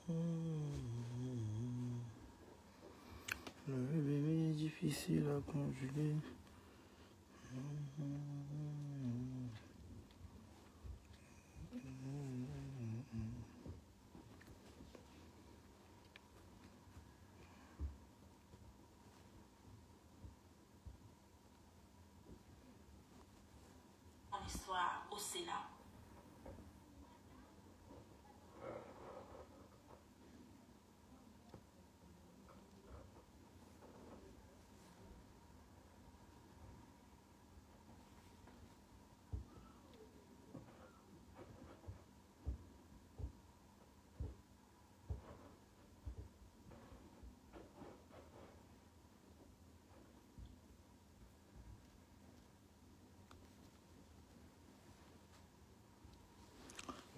Le bébé est difficile à conjuguer. En histoire au Sénat.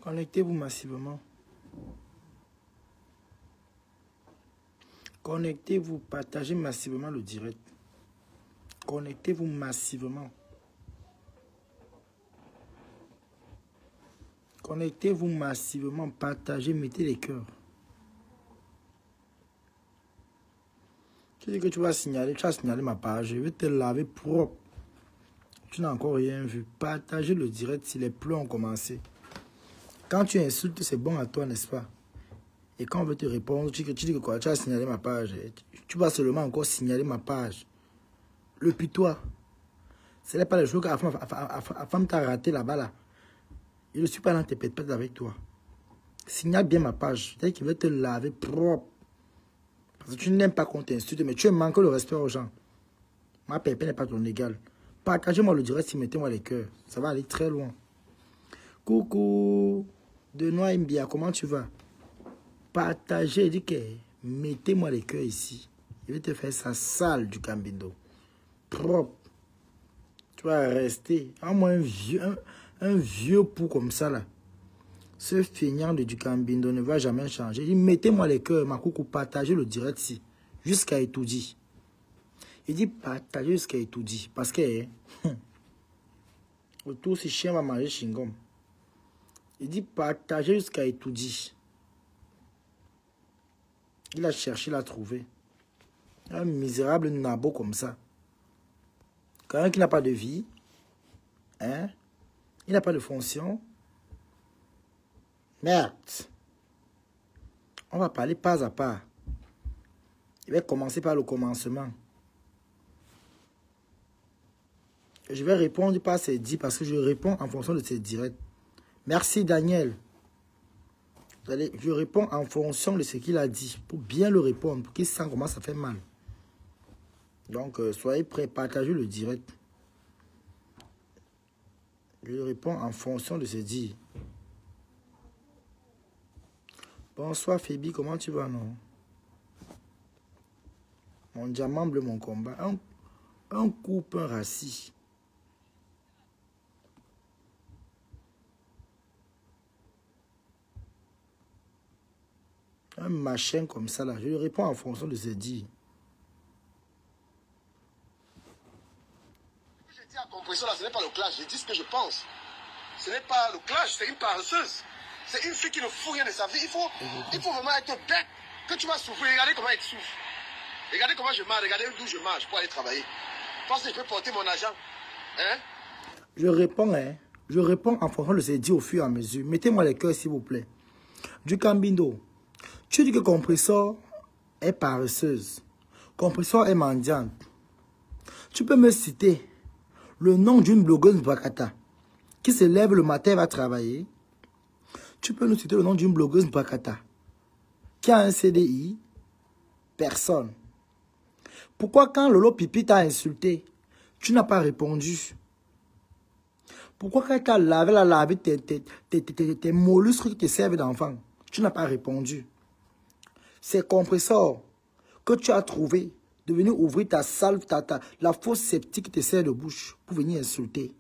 Connectez-vous massivement. Connectez-vous, partagez massivement le direct. Connectez-vous massivement. Connectez-vous massivement, partagez, mettez les cœurs. Tu dis que tu vas signaler ma page, je vais te laver propre. Tu n'as encore rien vu. Partagez le direct si les pleurs ont commencé. Quand tu insultes, c'est bon à toi, n'est-ce pas? Et quand on veut te répondre, tu dis que quoi? Tu as signalé ma page. Tu vas seulement encore signaler ma page. Le pitois. Ce n'est pas le jour qu'Afam t'a raté là-bas. Là. Je ne suis pas dans tes pètes avec toi. Signale bien ma page. C'est-à-dire qu'il veut te laver propre. Parce que tu n'aimes pas qu'on t'insulte, mais tu manques le respect aux gens. Ma pépé n'est pas ton égal. Partagez-moi le direct, mettez-moi les cœurs. Ça va aller très loin. Coucou. Denois Mbia, comment tu vas? Partagez, dis que mettez-moi les cœurs ici. Je vais te faire ça sale du Cambindo. Propre. Tu vas rester. Moi un vieux pou comme ça là. Ce feignant de du Cambindo ne va jamais changer. Il dit mettez-moi les cœurs, ma coucou, partagez le direct ici. Jusqu'à étourdi. Il dit partagez jusqu'à étourdi. Parce que autour si chien va manger chingom. Il dit partagez jusqu'à étourdi. Il a cherché, il a trouvé. Un misérable nabo comme ça. Quelqu'un qui n'a pas de vie. Hein? Il n'a pas de fonction. Merde. On va parler pas à pas. Je vais commencer par le commencement. Je vais répondre par ces dits parce que je réponds en fonction de ces directs. Merci Daniel. Je réponds en fonction de ce qu'il a dit. Pour bien le répondre. Pour qu'il sente comment ça fait mal. Donc, soyez prêts. Partagez le direct. Je réponds en fonction de ce dit. Bonsoir Phoebe, comment tu vas, non? Mon diamant bleu, mon combat. Un couple, un rassis. Un machin comme ça, là. Je lui réponds en fonction de ce dit. Je dis à compression, là, ce n'est pas le clash. Je dis ce que je pense. Ce n'est pas le clash, c'est une paresseuse. C'est une fille qui ne fout rien de sa vie. Il faut vraiment être bête. Que tu vas souffrir. Regardez comment elle souffre. Regardez comment je marche. Regardez d'où je marche pour aller travailler. Parce que je peux porter mon argent. Hein? Je réponds, hein. Je réponds en fonction de ce dit au fur et à mesure. Mettez-moi les cœurs, s'il vous plaît. Du Cambindo. Tu dis que Compressor est paresseuse. Compressor est mendiante. Tu peux me citer le nom d'une blogueuse Bakata qui se lève le matin et va travailler. Tu peux nous citer le nom d'une blogueuse Bakata qui a un CDI. Personne. Pourquoi quand Lolo Pipi t'a insulté, tu n'as pas répondu? Pourquoi quand tu as lavé tes mollusques qui te servent d'enfant, tu n'as pas répondu? C'est Compressor que tu as trouvé de venir ouvrir ta salve, la fausse sceptique qui te sert de bouche pour venir insulter.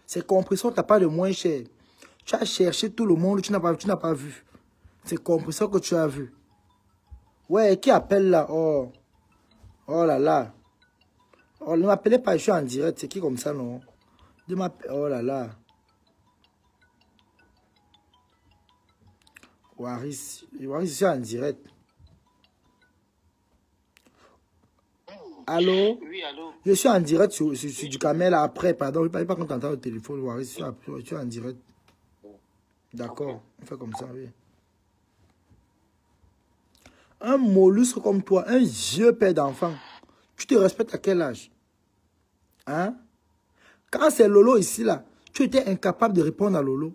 C'est Compressor, tu n'as pas de moins cher. Tu as cherché tout le monde, tu n'as pas vu. C'est Compressor que tu as vu. Ouais, qui appelle là? Oh là là. Oh, ne m'appelez pas, je suis en direct. C'est qui comme ça, non? Oh là là. Waris, je suis en direct. Allô? Oui, allô? Je suis en direct sur du camel après, pardon. Je ne parlais pas quand tu entends le téléphone, Waris. Je suis en direct. D'accord, on fait comme ça, oui. Un mollusque comme toi, un vieux père d'enfant, tu te respectes à quel âge? Hein? Quand c'est Lolo ici, là, tu étais incapable de répondre à Lolo.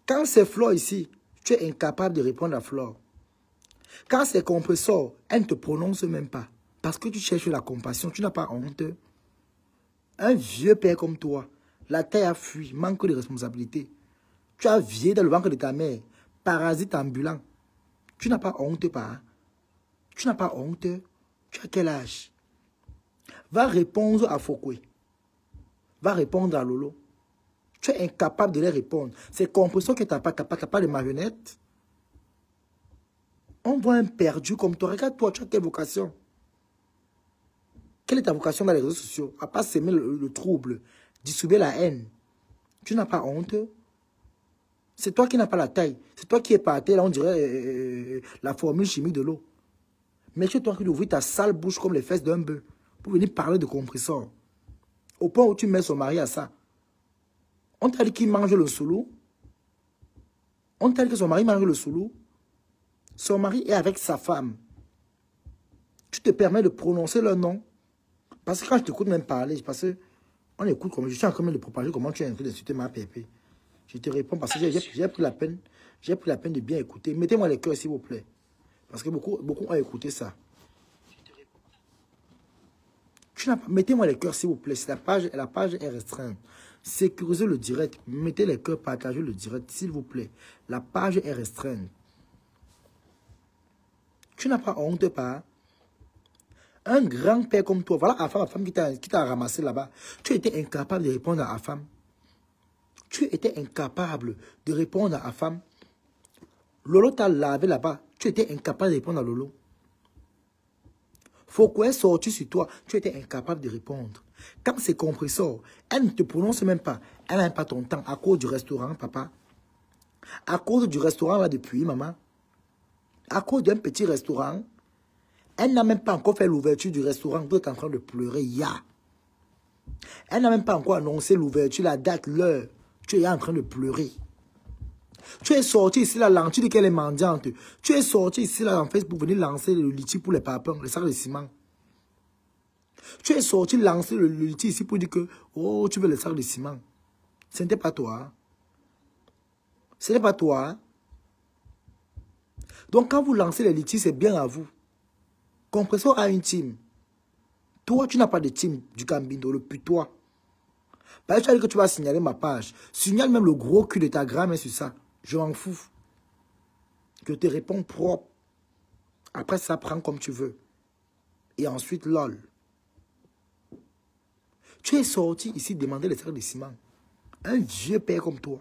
Quand c'est Flore ici, tu es incapable de répondre à Flore. Quand c'est Compressor, elle ne te prononce même pas. Parce que tu cherches la compassion, tu n'as pas honte. Un vieux père comme toi, la taille a fui, manque de responsabilité. Tu as vieilli dans le ventre de ta mère, parasite ambulant. Tu n'as pas honte, pas? Tu n'as pas honte? Tu as quel âge? Va répondre à Fokwe. Va répondre à Lolo. Tu es incapable de les répondre. C'est Compressor que tu n'as pas de marionnette. On voit un perdu comme toi. Regarde-toi, tu as quelle vocation? Quelle est ta vocation dans les réseaux sociaux? À part s'aimer le trouble, distribuer la haine. Tu n'as pas honte? C'est toi qui n'as pas la taille. C'est toi qui es par terre, là, on dirait la formule chimique de l'eau. Mais c'est toi qui ouvres ta sale bouche comme les fesses d'un bœuf pour venir parler de Compressor. Au point où tu mets son mari à ça. On t'a dit qu'il mange le soulou. On t'a dit que son mari mange le soulou. Son mari est avec sa femme. Tu te permets de prononcer leur nom. Parce que quand je t'écoute même parler, parce que on écoute comme je suis en train de propager comment tu es en train d'insulter ma pépé. Je te réponds parce que j'ai pris la peine. J'ai pris la peine de bien écouter. Mettez-moi les cœurs s'il vous plaît. Parce que beaucoup ont écouté ça. Mettez-moi les cœurs s'il vous plaît. La page est restreinte. Sécurisez le direct. Mettez les cœurs, partagez le direct s'il vous plaît. La page est restreinte. Tu n'as pas honte, pas? Un grand-père comme toi, voilà la femme qui t'a ramassé là-bas. Tu étais incapable de répondre à la femme. Tu étais incapable de répondre à la femme. Lolo t'a lavé là-bas. Tu étais incapable de répondre à Lolo. Fokwe est sorti sur toi. Tu étais incapable de répondre. Quand c'est Compressor, elle ne te prononce même pas. Elle n'a même pas ton temps à cause du restaurant, papa. À cause du restaurant là depuis, maman. À cause d'un petit restaurant. Elle n'a même pas encore fait l'ouverture du restaurant. Vous êtes en train de pleurer, ya. Elle n'a même pas encore annoncé l'ouverture, la date, l'heure. Tu es en train de pleurer. Tu es sorti ici, là, tu dis qu'elle est mendiante. Tu es sorti ici, là, en Facebook, pour venir lancer le litchi pour les papins, les sacs de ciment. Tu es sorti lancer le litchi ici pour dire que, oh, tu veux les sacs de ciment. Ce n'était pas toi. Ce n'est pas toi. Donc, quand vous lancez les litchis, c'est bien à vous. Compressor a une team. Toi, tu n'as pas de team du Cambindo, le putois. Parce que tu as dit que tu vas signaler ma page. Signale même le gros cul de ta grand-mère sur ça. Je m'en fous. Je te réponds propre. Après, ça prend comme tu veux. Et ensuite, lol. Tu es sorti ici demander les sacs de ciment. Un vieux père comme toi.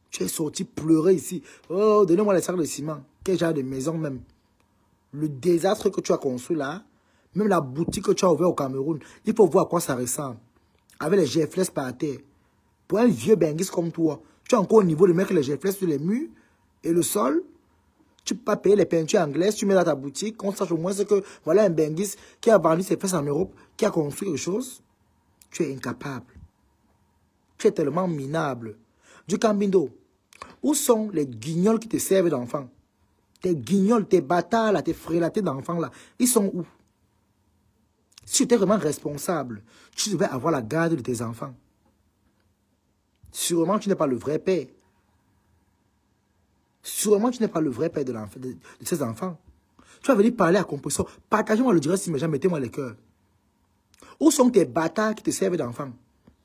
Tu es sorti pleurer ici. Oh, donnez-moi les sacs de ciment. Quel genre de maison même. Le désastre que tu as construit là, même la boutique que tu as ouverte au Cameroun, il faut voir à quoi ça ressemble. Avec les GFLS par terre. Pour un vieux benguis comme toi, tu es encore au niveau de mettre les GFLS sur les murs et le sol. Tu ne peux pas payer les peintures anglaises, tu mets dans ta boutique, qu'on sache au moins que voilà un benguis qui a vendu ses fesses en Europe, qui a construit quelque chose. Tu es incapable. Tu es tellement minable. Du Cambindo, où sont les guignols qui te servent d'enfants? Tes guignols, tes bâtards, là, tes frélatés d'enfants, là, ils sont où? Si tu étais vraiment responsable, tu devais avoir la garde de tes enfants. Sûrement, tu n'es pas le vrai père. Sûrement, tu n'es pas le vrai père de ces enfants. Tu vas venir parler à Compressor. Partagez-moi le direct, si mes gens, mettez-moi les cœurs. Où sont tes bâtards qui te servent d'enfants?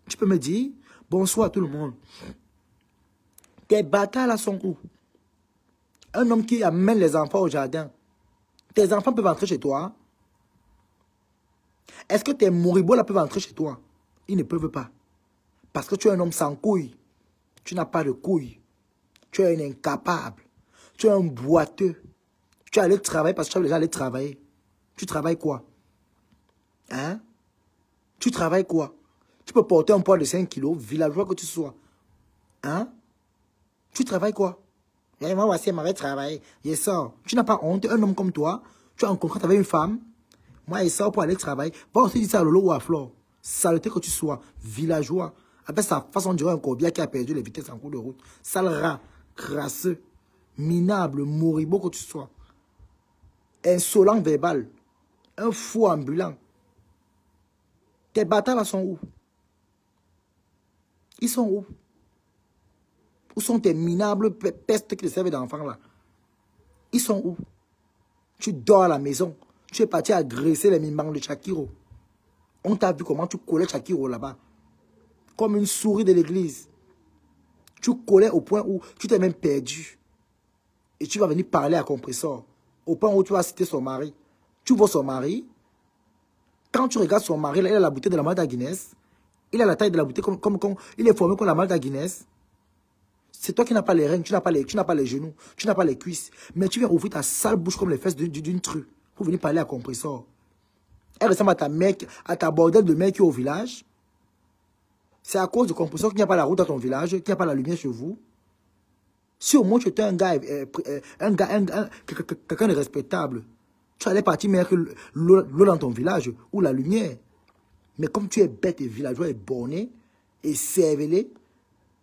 Tu peux me dire, bonsoir à tout le monde. Tes bâtards là sont où? Un homme qui amène les enfants au jardin. Tes enfants peuvent entrer chez toi? Est-ce que tes moribauds là peuvent entrer chez toi? Ils ne peuvent pas. Parce que tu es un homme sans couilles. Tu n'as pas de couilles. Tu es un incapable. Tu es un boiteux. Tu es allé travailler parce que tu es déjà allé travailler. Tu travailles quoi? Hein? Tu travailles quoi? Tu peux porter un poids de 5 kilos, villageois que tu sois. Hein? Tu travailles quoi? Et moi, voici, elle m'avait travaillé. Je sors. Tu n'as pas honte. Un homme comme toi, tu as un contrat avec une femme. Moi, il sort pour aller travailler. Va aussi dire ça à Lolo ou à Flore. Saleté que tu sois, villageois. Avec sa façon de dire un corbillard qui a perdu les vitesses en cours de route. Sale rat, crasseux, minable, moribond que tu sois. Insolent verbal. Un fou ambulant. Tes bâtards là sont où? Ils sont où? Où sont tes minables pestes qui te servent d'enfants là? Ils sont où? Tu dors à la maison. Tu es parti agresser les mimans de Chakiro. On t'a vu comment tu collais Chakiro là-bas. Comme une souris de l'église. Tu collais au point où tu t'es même perdu. Et tu vas venir parler à Compressor. Au point où tu vas citer son mari. Tu vois son mari. Quand tu regardes son mari, là, il a la bouteille de la Malta Guinness. Il a la taille de la bouteille comme il est formé comme la Malta Guinness. C'est toi qui n'as pas les reins, tu n'as pas les genoux, tu n'as pas les cuisses. Mais tu viens ouvrir ta sale bouche comme les fesses d'une true pour venir parler à Compressor. Elle ressemble à ta mère, à ta bordelle de mec qui est au village. C'est à cause de Compressor qu'il n'y a pas la route dans ton village, qu'il n'y a pas la lumière chez vous. Si au moins tu étais un gars, quelqu'un de respectable, tu allais partir mettre l'eau dans ton village ou la lumière. Mais comme tu es bête et villageois et borné et cervelé,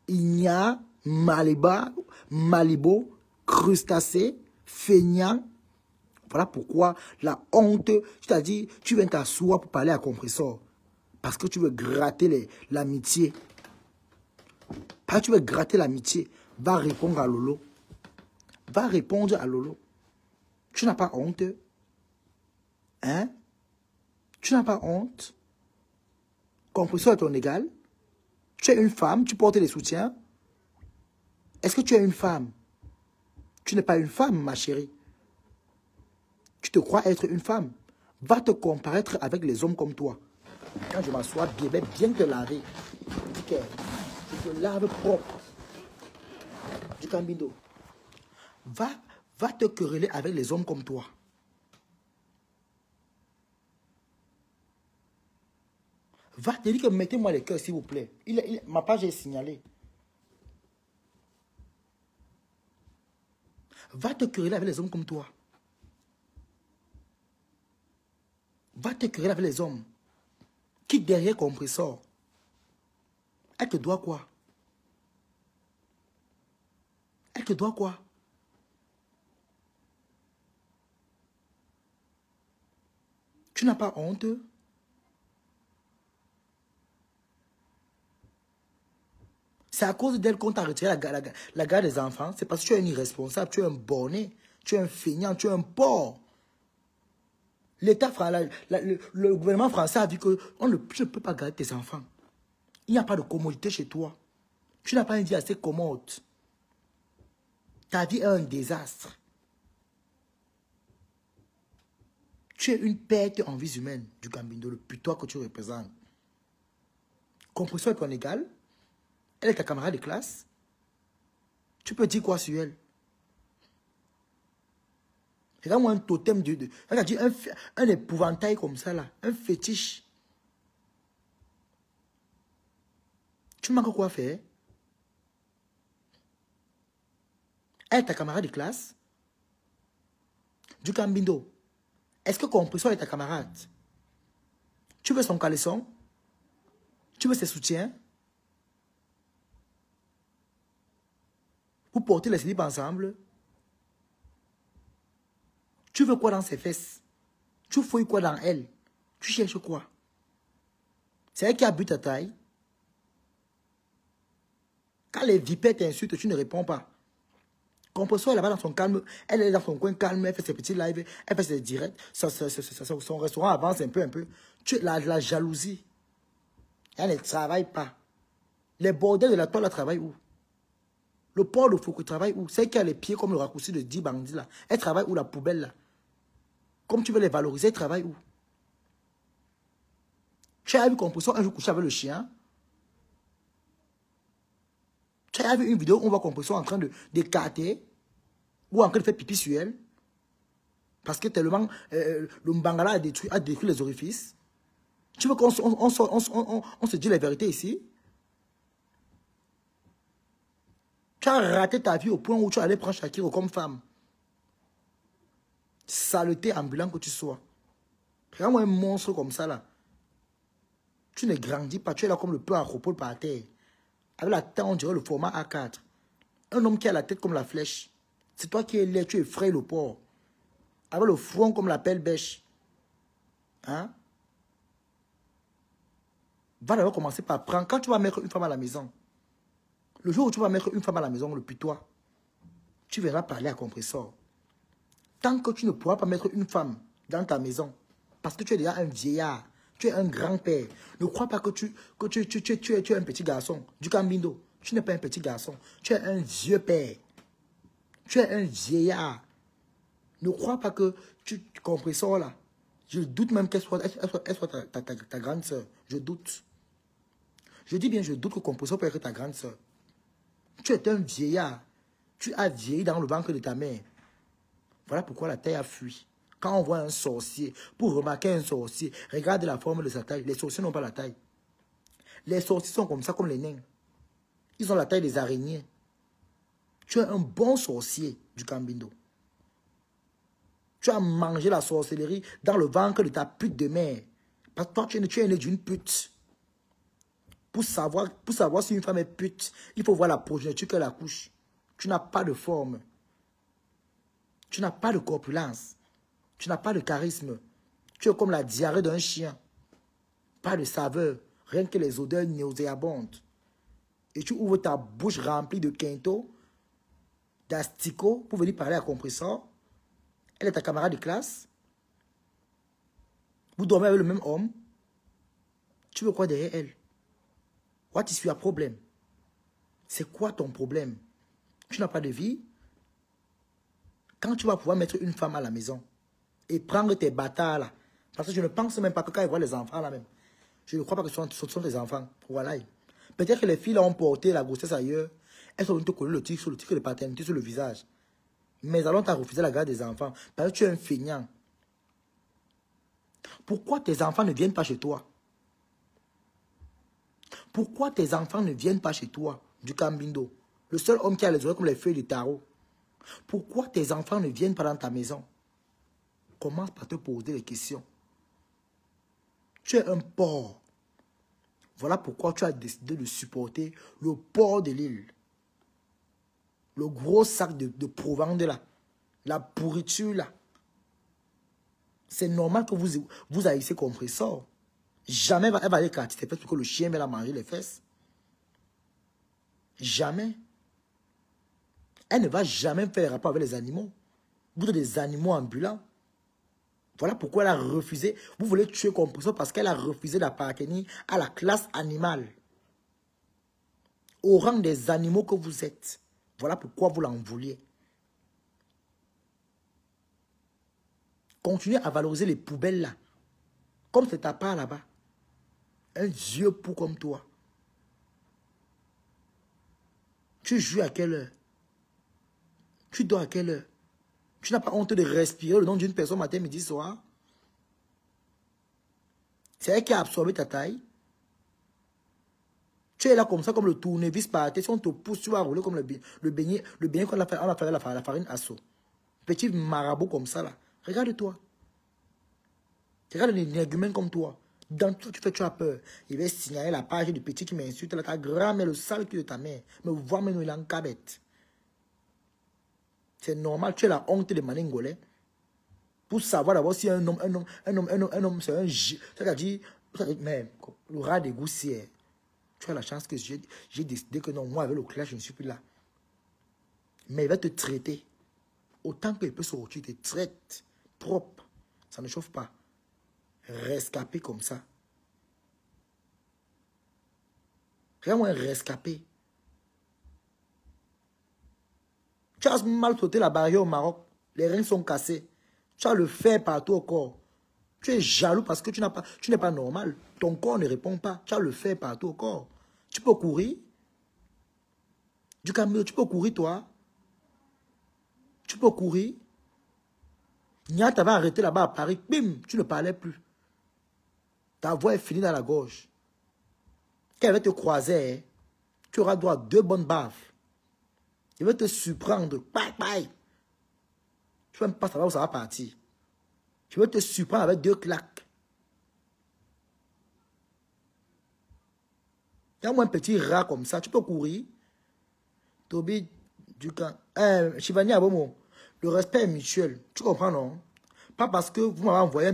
ignare, malibo, crustacé, feignant. Voilà pourquoi la honte, c'est-à-dire, tu viens t'asseoir pour parler à Compressor. Parce que tu veux gratter l'amitié. Parce que tu veux gratter l'amitié. Va répondre à Lolo. Va répondre à Lolo. Tu n'as pas honte? Hein? Tu n'as pas honte? Compressor est ton égal? Tu es une femme, tu portes des soutiens? Est-ce que tu es une femme? Tu n'es pas une femme, ma chérie. Tu te crois être une femme. Va te comparaître avec les hommes comme toi. Quand je m'assois, bien te laver. Je te lave propre. Du cambindo. Va te quereller avec les hommes comme toi. Va te dire que mettez-moi les cœurs, s'il vous plaît. Ma page est signalée. Va te quereller avec les hommes comme toi. Va te quereller avec les hommes qui derrière Compressor. Elle te doit quoi? Elle te doit quoi? Tu n'as pas honte? C'est à cause d'elle qu'on t'a retiré la garde des enfants. C'est parce que tu es un irresponsable, tu es un borné, tu es un feignant, tu es un porc. L'État, le gouvernement français a dit que tu ne peux pas garder tes enfants. Il n'y a pas de commodité chez toi. Tu n'as pas une vie assez commode. Ta vie est un désastre. Tu es une perte en vie humaine du Gambindo, le putois que tu représentes. Compressor est ton égal. Elle est ta camarade de classe. Tu peux dire quoi sur elle? Regarde-moi un totem regarde, un épouvantail comme ça là. Un fétiche. Tu manques quoi faire? Elle est ta camarade de classe. Du Gambindo. Est-ce que Compressor est ta camarade? Tu veux son caleçon? Tu veux ses soutiens? Vous portez les slips ensemble? Tu veux quoi dans ses fesses? Tu fouilles quoi dans elle? Tu cherches quoi? C'est elle qui a bu ta taille. Quand les vipères t'insultent, tu ne réponds pas. Compressor est là-bas dans son calme. Elle est dans son coin calme. Elle fait ses petits lives. Elle fait ses directs. Son restaurant avance un peu. La jalousie. Elle ne travaille pas. Les bordels de la toile travaillent où? Le port de Foucault travaille où? Celle qui a les pieds comme le raccourci de 10 bandits là. Elle travaille où, la poubelle là? Comme tu veux les valoriser, elle travaille où? Tu as vu Compressor un jour coucher avec le chien? Tu as vu une vidéo où on voit Compressor en train d'écarter ou en train de faire pipi sur elle? Parce que tellement le Mbangala a détruit les orifices. Tu veux qu'on se dise la vérité ici? Tu as raté ta vie au point où tu allais prendre Shakiro comme femme. Saleté ambulant que tu sois. Regarde-moi un monstre comme ça là. Tu ne grandis pas, tu es là comme le peu acropole par terre. Avec la tête, on dirait le format A4. Un homme qui a la tête comme la flèche. C'est toi qui es laid, tu effraies le porc. Avec le front comme la pelle bêche. Hein? Va d'abord commencer par prendre. Quand tu vas mettre une femme à la maison, le jour où tu vas mettre une femme à la maison, le putois, tu verras parler à compresseur. Tant que tu ne pourras pas mettre une femme dans ta maison, parce que tu es déjà un vieillard, tu es un grand-père, ne crois pas que tu es un petit garçon. Du Cambindo, tu n'es pas un petit garçon. Tu es un vieux père. Tu es un vieillard. Ne crois pas que compresseur là. Je doute même qu'elle soit ta grande soeur. Je doute. Je dis bien, je doute que compresseur peut être ta grande soeur. Tu es un vieillard. Tu as vieilli dans le ventre de ta mère. Voilà pourquoi la taille a fui. Quand on voit un sorcier, pour remarquer un sorcier, regarde la forme de sa taille. Les sorciers n'ont pas la taille. Les sorciers sont comme ça, comme les nains. Ils ont la taille des araignées. Tu es un bon sorcier du Cambindo. Tu as mangé la sorcellerie dans le ventre de ta pute de mère. Parce que toi, tu es né d'une pute. Pour savoir si une femme est pute, il faut voir la progéniture qu'elle accouche. Tu n'as pas de forme. Tu n'as pas de corpulence. Tu n'as pas de charisme. Tu es comme la diarrhée d'un chien. Pas de saveur. Rien que les odeurs nauséabondes. Et tu ouvres ta bouche remplie de quinto, d'asticots pour venir parler à compresseur. Elle est ta camarade de classe. Vous dormez avec le même homme. Tu veux quoi derrière elle? What is your problème? C'est quoi ton problème? Tu n'as pas de vie? Quand tu vas pouvoir mettre une femme à la maison et prendre tes bâtards là, parce que je ne pense même pas que quand ils voient les enfants là même, je ne crois pas que ce sont des enfants. Voilà. Peut-être que les filles là ont porté la grossesse ailleurs, elles sont venues te coller le titre de paternité sur le visage. Mais allons t'as refusé la garde des enfants parce que tu es un feignant. Pourquoi tes enfants ne viennent pas chez toi? Pourquoi tes enfants ne viennent pas chez toi, du Cambindo? Le seul homme qui a les oreilles comme les feuilles de tarot. Pourquoi tes enfants ne viennent pas dans ta maison? Commence par te poser les questions. Tu es un porc. Voilà pourquoi tu as décidé de supporter le porc de l'île. Le gros sac de provende là. La pourriture là. C'est normal que vous haïssez compresseur. Jamais elle va aller gratter ses fesses pour que le chien va la manger les fesses. Jamais. Elle ne va jamais faire les rapports avec les animaux. Vous êtes des animaux ambulants. Voilà pourquoi elle a refusé. Vous voulez tuer compresseur parce qu'elle a refusé d'appartenir à la classe animale. Au rang des animaux que vous êtes. Voilà pourquoi vous l'en vouliez. Continuez à valoriser les poubelles là. Comme c'est ta part là-bas. Un vieux pou comme toi. Tu joues à quelle heure? Tu dors à quelle heure? Tu n'as pas honte de respirer le nom d'une personne matin, midi, soir? C'est elle qui a absorbé ta taille. Tu es là comme ça, comme le tournevis par terre. Si on te pousse, tu vas rouler comme le beignet qu'on a fait la farine asso. Petit marabout comme ça là. Regarde-toi. Regarde les énergumènes comme toi. Dans tout tu fais, tu as peur. Il va signaler la page du petit qui m'insulte. Ta grand-mère, le sale cul de ta mère. Me voit maintenant, il est en cabette. C'est normal, tu es la honte de Maningolais. Pour savoir d'abord si un homme, c'est un J. C'est-à-dire, mais le rat des goussières. Tu as la chance que j'ai décidé que non, moi avec le clash, je ne suis plus là. Mais il va te traiter. Autant qu'il peut sortir, il te traite propre. Ça ne chauffe pas. Rescapé comme ça. Regarde-moi un rescapé. Tu as mal sauté la barrière au Maroc. Les reins sont cassés. Tu as le fer partout au corps. Tu es jaloux parce que tu n'es pas normal. Ton corps ne répond pas. Tu as le fer partout au corps. Tu peux courir. Du Cameroun, tu peux courir toi. Tu peux courir. Nia t'avait arrêté là-bas à Paris. Bim, tu ne parlais plus. Ta voix est finie dans la gorge. Quand elle va te croiser, tu auras droit à 2 bonnes baffes. Je vais te surprendre. Bye, bye. Tu ne vas même pas savoir où ça va partir. Je vais te surprendre avec 2 claques. Il y a moi un petit rat comme ça. Tu peux courir. Toby, du camp. Chivani Abomo, le respect est mutuel. Tu comprends, non? Pas parce que vous m'avez envoyé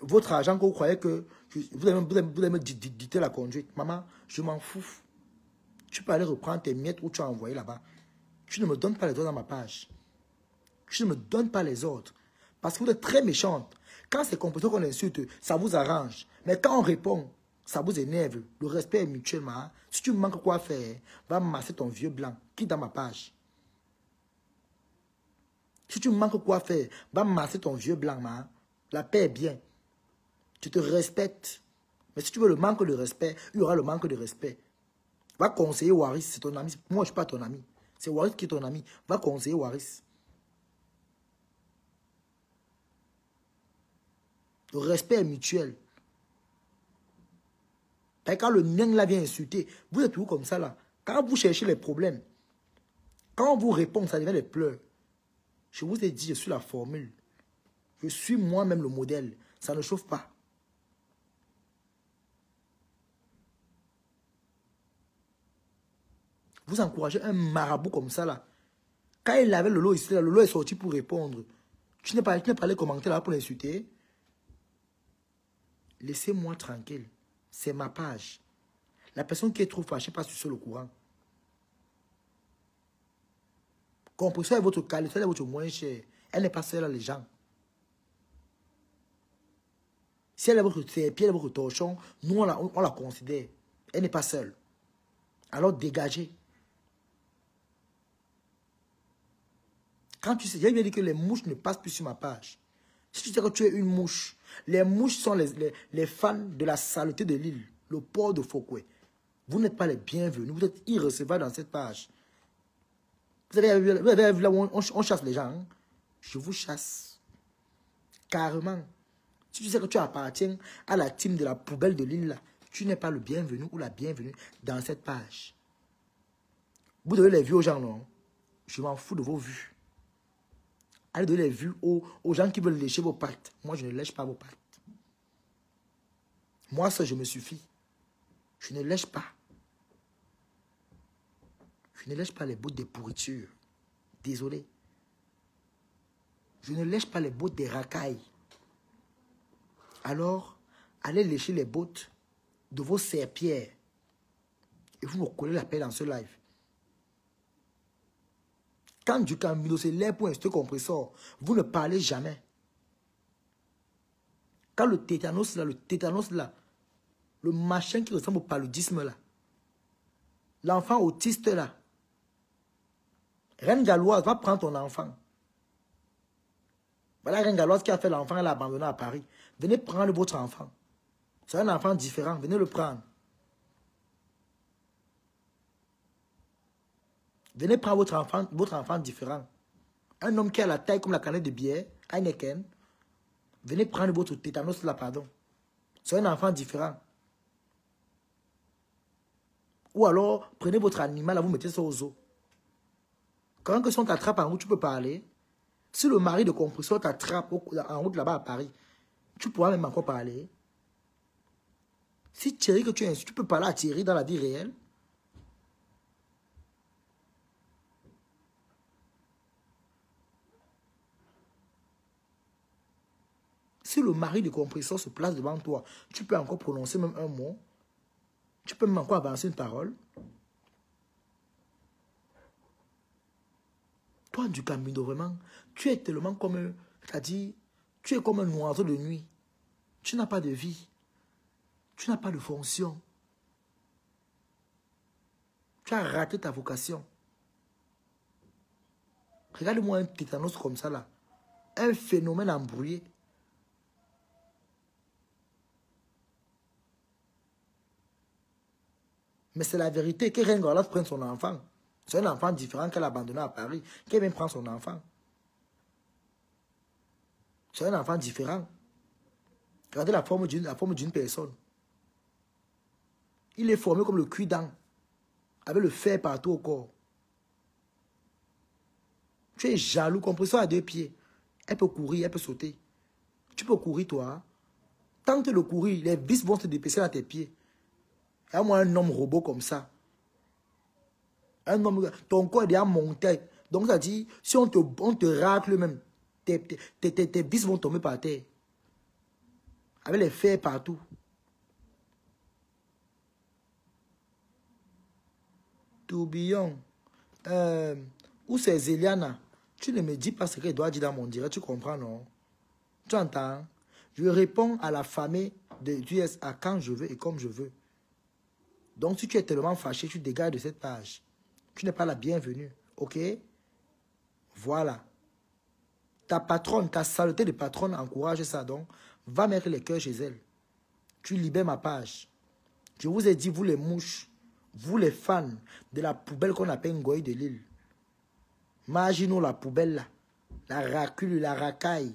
votre argent que vous croyez que vous allez me dicter la conduite. Maman, je m'en fous. Tu peux aller reprendre tes miettes où tu as envoyé là-bas. Tu ne me donnes pas les ordres dans ma page. Tu ne me donnes pas les ordres. Parce que vous êtes très méchante. Quand c'est composé qu'on insulte, ça vous arrange. Mais quand on répond, ça vous énerve. Le respect est mutuellement. Si tu me manques quoi faire, va masser ton vieux blanc. Quitte dans ma page. Si tu me manques quoi faire, va masser ton vieux blanc. La paix est bien. Tu te respectes. Mais si tu veux le manque de respect, il y aura le manque de respect. Va conseiller Waris, c'est ton ami. Moi, je ne suis pas ton ami. C'est Waris qui est ton ami. Va conseiller Waris. Le respect est mutuel. Et quand le nègre là vient insulter, vous êtes toujours comme ça là. Quand vous cherchez les problèmes, quand on vous répond, ça devient les pleurs. Je vous ai dit, je suis la formule. Je suis moi-même le modèle. Ça ne chauffe pas. Vous encouragez un marabout comme ça là. Quand il avait le lot ici, là, le lot est sorti pour répondre. Tu n'es pas allé commenter là pour l'insulter. Laissez-moi tranquille. C'est ma page. La personne qui est trop fâchée passe sur le courant. Compression est votre qualité, elle est votre moins cher. Elle n'est pas seule à les gens. Si elle est votre serpillère, elle est votre torchon, nous on la considère. Elle n'est pas seule. Alors dégagez. Quand tu sais, j'ai bien dit que les mouches ne passent plus sur ma page. Si tu sais que tu es une mouche, les mouches sont les fans de la saleté de l'île, le port de Fokwe. Vous n'êtes pas les bienvenus, vous êtes irrecevables dans cette page. Vous avez vu là où on chasse les gens, hein? Je vous chasse. Carrément. Si tu sais que tu appartiens à la team de la poubelle de l'île, tu n'es pas le bienvenu ou la bienvenue dans cette page. Vous devez les vues aux gens, non? Je m'en fous de vos vues. Allez donner les vues aux gens qui veulent lécher vos pattes. Moi, je ne lèche pas vos pattes. Moi, ça, je me suffis. Je ne lèche pas. Je ne lèche pas les bouts des pourritures. Désolé. Je ne lèche pas les bottes des racailles. Alors, allez lécher les bottes de vos serpillères. Et vous me collez la paix dans ce live. Quand du Camino, c'est l'air pour instruire compresseur, vous ne parlez jamais. Quand le tétanos là, le machin qui ressemble au paludisme là, l'enfant autiste là, Reine Galloise, va prendre ton enfant. Voilà Reine Galloise qui a fait l'enfant, elle l'a abandonné à Paris. Venez prendre votre enfant. C'est un enfant différent, venez le prendre. Venez prendre votre enfant différent. Un homme qui a la taille comme la canette de bière, Heineken. Venez prendre votre tétanos là, pardon. C'est un enfant différent. Ou alors, prenez votre animal, là, vous mettez ça aux os. Quand on t'attrape en route, tu peux parler. Si le mari de compresseur t'attrape en route là-bas à Paris, tu pourras même encore parler. Si Thierry que tu insultes, tu peux parler à Thierry dans la vie réelle. Si le mari de compresseur se place devant toi, tu peux encore prononcer même un mot. Tu peux même encore avancer une parole. Toi, du Camino, vraiment, tu es tellement comme, c'est-à-dire, tu es comme un oiseau de nuit. Tu n'as pas de vie. Tu n'as pas de fonction. Tu as raté ta vocation. Regarde-moi un tétanos comme ça, là. Un phénomène embrouillé. Mais c'est la vérité que Reine Galloise prenne son enfant. C'est un enfant différent qu'elle a abandonné à Paris. Qu'elle vient prendre son enfant. C'est un enfant différent. Regardez la forme d'une personne. Il est formé comme le cuidant, avec le fer partout au corps. Tu es jaloux. Compresseur à 2 pieds. Elle peut courir, elle peut sauter. Tu peux courir, toi. Tente le courir, les vis vont se dépêcher dans tes pieds. Et à moi, un homme robot comme ça. Un homme, ton corps est déjà monté. Donc, ça dit, si on te racle même, tes vis vont tomber par terre. Avec les fers partout. Tourbillon. Où c'est Zéliana? Tu ne me dis pas ce qu'elle doit dire dans mon direct, tu comprends, non? Tu entends? Je réponds à la famille de USA quand je veux et comme je veux. Donc, si tu es tellement fâché, tu dégages de cette page. Tu n'es pas la bienvenue. OK? Voilà. Ta patronne, ta saleté de patronne encourage ça. Donc, va mettre les cœurs chez elle. Tu libères ma page. Je vous ai dit, vous les mouches, vous les fans de la poubelle qu'on appelle Ngoï de Lille. Imaginons la poubelle là. La racule, la racaille.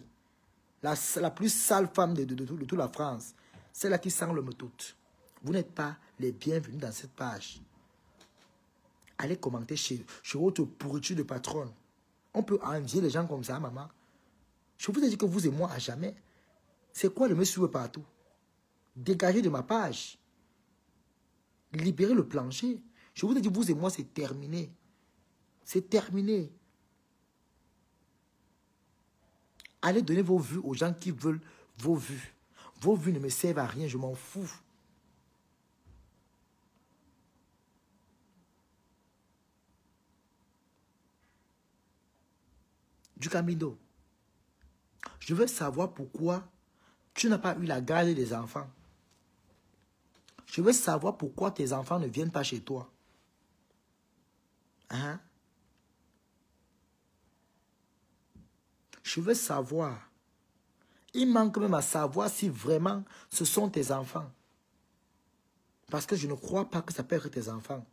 La plus sale femme de toute la France. Celle-là qui sent le moutoute. Vous n'êtes pas les bienvenus dans cette page. Allez commenter chez votre pourriture de patronne. On peut envier les gens comme ça, maman. Je vous ai dit que vous et moi à jamais. C'est quoi de me suivre partout? Dégagez de ma page. Libérez le plancher. Je vous ai dit, vous et moi, c'est terminé. C'est terminé. Allez donner vos vues aux gens qui veulent vos vues. Vos vues ne me servent à rien, je m'en fous. Du Camino. Je veux savoir pourquoi tu n'as pas eu la garde des enfants. Je veux savoir pourquoi tes enfants ne viennent pas chez toi. Hein? Je veux savoir. Il manque même à savoir si vraiment ce sont tes enfants. Parce que je ne crois pas que ça peut être tes enfants.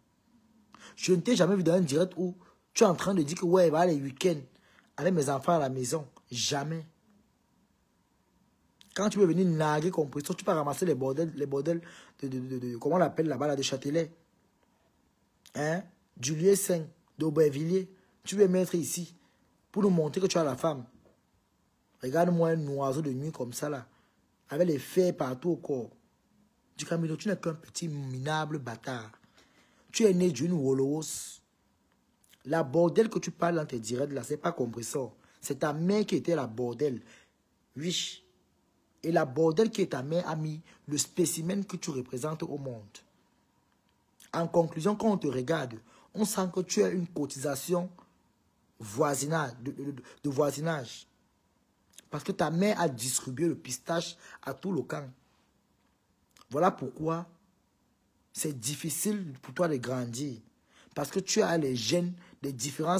Je ne t'ai jamais vu dans un direct où tu es en train de dire que ouais, va les week-ends avec mes enfants à la maison. Jamais. Quand tu veux venir naguer compresseur, tu peux ramasser les bordels de comment on l'appelle là-bas, là, de Châtelet. Hein? Du lieu saint, d'Aubervilliers. Tu veux mettre ici pour nous montrer que tu as la femme. Regarde-moi un oiseau de nuit comme ça là, avec les fers partout au corps. Du Camino, tu n'es qu'un petit minable bâtard. Tu es né d'une Wolowos. La bordelle que tu parles dans tes directs là, c'est pas compresseur. C'est ta mère qui était la bordelle. Oui. Et la bordelle qui est ta mère a mis le spécimen que tu représentes au monde. En conclusion, quand on te regarde, on sent que tu as une cotisation voisinage, de voisinage. Parce que ta mère a distribué le pistache à tout le camp. Voilà pourquoi c'est difficile pour toi de grandir. Parce que tu as les gènes, les différents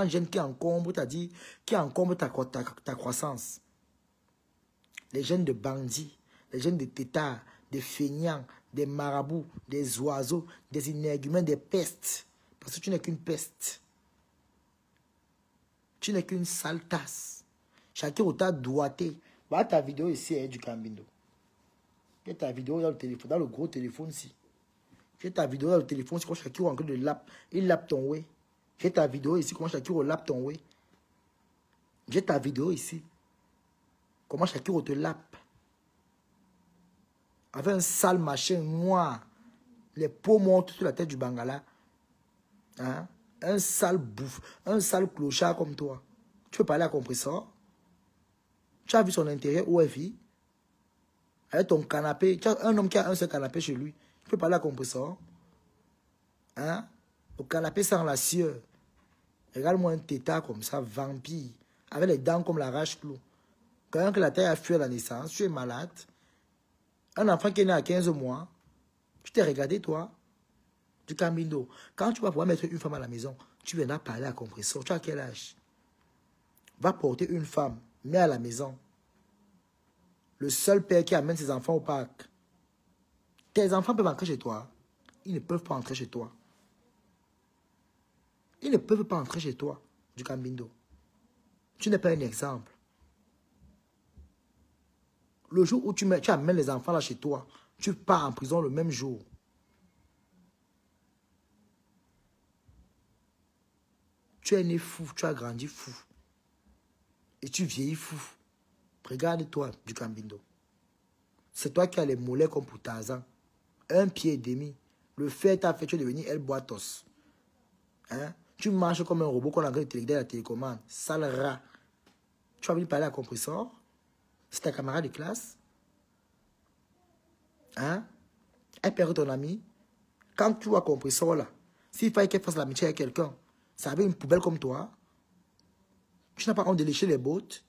gènes qui encombrent, c'est-à-dire qui encombrent ta croissance. Les gènes de bandits, les gènes de têtards, des feignants, des marabouts, des oiseaux, des énergumènes, des pestes. Parce que tu n'es qu'une peste. Tu n'es qu'une sale tasse. Chacun t'a doigté. Voilà ta vidéo ici, hein, du Camino. J'ai ta vidéo dans le téléphone, dans le gros téléphone ici. J'ai ta vidéo dans le téléphone, c'est quand Shakiro est en train de lap. Il lappe ton way. J'ai ta vidéo ici, comment Shakiro lappe ton way. J'ai ta vidéo ici. Comment Shakiro te lappe. Avec un sale machin noir. Les peaux montent sur la tête du Bangala. Hein? Un sale bouffe. Un sale clochard comme toi. Tu peux parler à compresseur? Tu as vu son intérieur où elle vit? Avec ton canapé. Tu as un homme qui a un seul canapé chez lui. Tu peux parler à compresseur? Hein? Le canapé sans la sueur. Regarde-moi un tétard comme ça, vampire. Avec les dents comme la rage-clou. Quand la taille a fui à la naissance, tu es malade. Un enfant qui est né à 15 mois. Tu t'es regardé, toi? Du Camino. Quand tu vas pouvoir mettre une femme à la maison, tu viendras parler à compresseur. Tu as quel âge? Va porter une femme, mets à la maison. Le seul père qui amène ses enfants au parc. Tes enfants peuvent entrer chez toi. Ils ne peuvent pas entrer chez toi. Ils ne peuvent pas entrer chez toi, du Camino. Tu n'es pas un exemple. Le jour où tu amènes les enfants là chez toi, tu pars en prison le même jour. Tu es né fou, tu as grandi fou. Et tu vieillis fou. Regarde-toi, du Cambindo. C'est toi qui as les mollets comme pour Tarzan. 1 pied et demi. Le fait t'a fait, tu es devenu El Boitos. Hein? Tu marches comme un robot qu'on a derrière la télécommande. Sale rat. Tu vas venir parler à compresseur? C'est ta camarade de classe? Hein? Elle perd ton ami. Quand tu vois compresseur là, s'il fallait qu'elle fasse l'amitié avec quelqu'un, ça avait une poubelle comme toi. Tu n'as pas honte de lécher les bottes.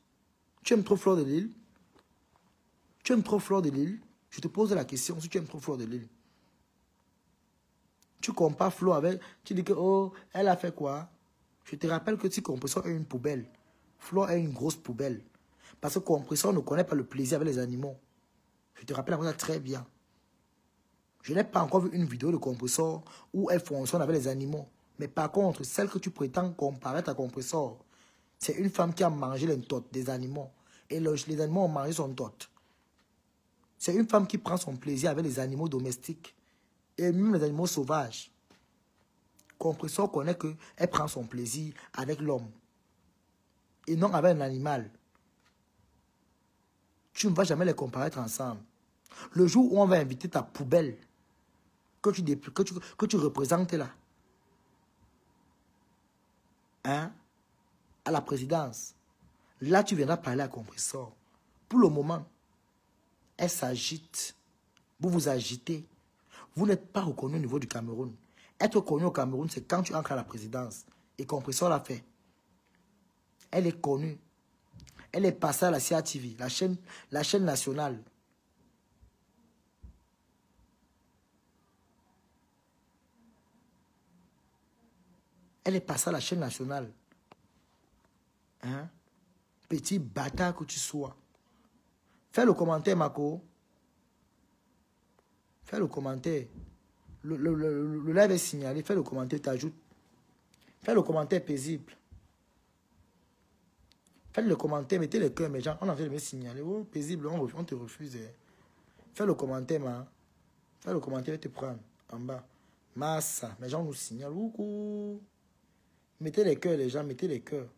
Tu aimes trop Fleur de Lille? Tu aimes trop Fleur de Lille? Je te pose la question si tu aimes trop Fleur de Lille. Tu compares Flo avec... Tu dis que, oh, elle a fait quoi? Je te rappelle que si compresseur est une poubelle, Flo est une grosse poubelle. Parce que compresseur ne connaît pas le plaisir avec les animaux. Je te rappelle ça très bien. Je n'ai pas encore vu une vidéo de compresseur où elle fonctionne avec les animaux. Mais par contre, celle que tu prétends comparer à compresseur, c'est une femme qui a mangé les totes des animaux. Et les animaux ont mangé son tote. C'est une femme qui prend son plaisir avec les animaux domestiques. Et même les animaux sauvages. Compresseur connaît qu'elle prend son plaisir avec l'homme. Et non avec un animal. Tu ne vas jamais les comparer ensemble. Le jour où on va inviter ta poubelle, que tu représentes là, hein, à la présidence, là tu viendras parler à compresseur. Pour le moment, elle s'agite. Vous vous agitez. Vous n'êtes pas reconnu au niveau du Cameroun. Être reconnu au Cameroun, c'est quand tu entres à la présidence. Et compresseur l'a fait. Elle est connue. Elle est passée à la CATV, la chaîne nationale. Elle est passée à la chaîne nationale. Hein? Petit bâtard que tu sois. Fais le commentaire, Mako. Fais le commentaire. Le live est signalé. Fais le commentaire, t'ajoutes. Fais le commentaire paisible. Faites le commentaire, mettez le cœur, mes gens. On a fait de me signaler. Oh, paisible, on te refuse. Fais le commentaire, man. Fais le commentaire, te prendre en bas. Massa, mes gens nous signalent. Oukou. Mettez les cœurs, les gens, mettez les cœurs.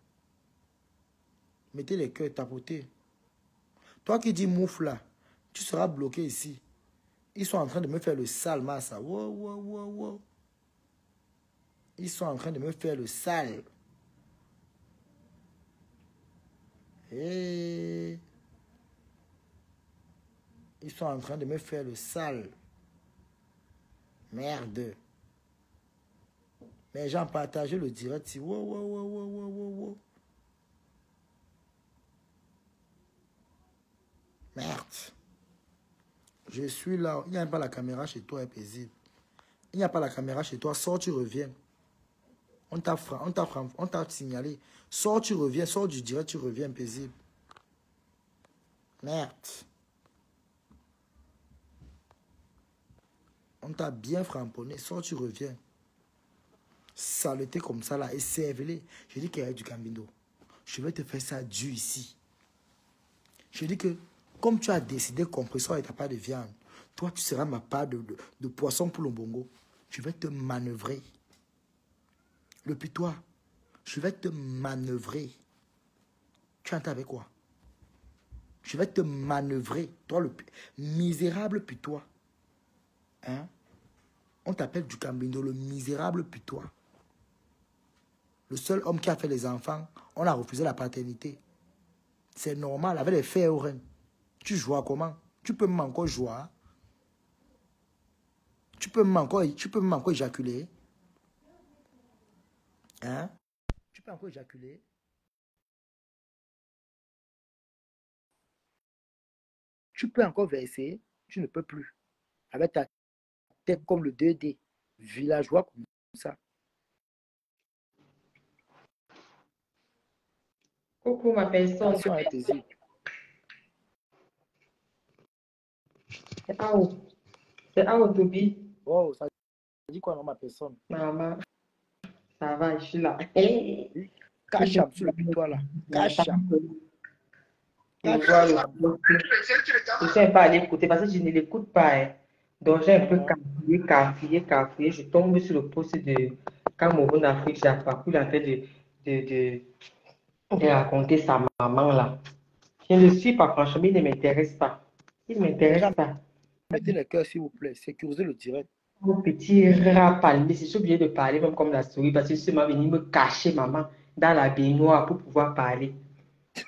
Mettez les cœurs, tapotez. Toi qui dis mouf là, tu seras bloqué ici. Ils sont en train de me faire le sale, Massa. Wow, wow, wow, wow. Ils sont en train de me faire le sale. Et ils sont en train de me faire le sale. Merde. Mais j'ai partagé le direct. Wow, wow, wow, wow, wow, wow, wow. Merde. Je suis là. Il n'y a pas la caméra chez toi, est paisible. Il n'y a pas la caméra chez toi. Sors, tu reviens. On t'a signalé. Sors, tu reviens. Sors du direct, tu reviens, paisible. Merde. On t'a bien framponné. Sors, tu reviens. Saleté comme ça là. Et serve-les. Je dis qu'il y a du Cambindo. Je vais te faire ça dur ici. Je dis que, comme tu as décidé compresseur et tu n'as pas de viande, toi, tu seras ma part de poisson pour le bongo. Je vais te manœuvrer. Le pitois, je vais te manœuvrer. Tu entends avec quoi? Je vais te manœuvrer. Toi, le misérable pitois. Hein? On t'appelle du Cambindo, le misérable pitois. Le seul homme qui a fait les enfants, on a refusé la paternité. C'est normal, avec les faits au rein. Tu joues à comment? Tu peux même encore jouer. Tu peux même encore éjaculer. Hein? Tu peux encore éjaculer. Tu peux encore verser. Tu ne peux plus. Avec ta tête comme le 2D. Villageois comme ça. Coucou ma personne. Attention à tes yeux. C'est où? C'est où, Toby? Oh, ça dit quoi, non, ma personne? Maman, ça va, je suis là. Cache sur le pitois là. Cache. Voilà. Je ne suis pas allé écouter parce que je ne l'écoute pas. Hein. Donc j'ai un peu cafouillé. Je tombe sur le poste de Cameroun Afrique. J'ai parcouru la tête de raconter sa maman là. Je ne le suis pas, franchement, il ne m'intéresse pas. Il ne Les m'intéresse gens, pas. mettez le cœur, s'il vous plaît. Sécurisez le direct. Mon petit rat palmé, je suis obligée de parler même comme la souris parce que je suis venu me cacher, maman, dans la baignoire pour pouvoir parler.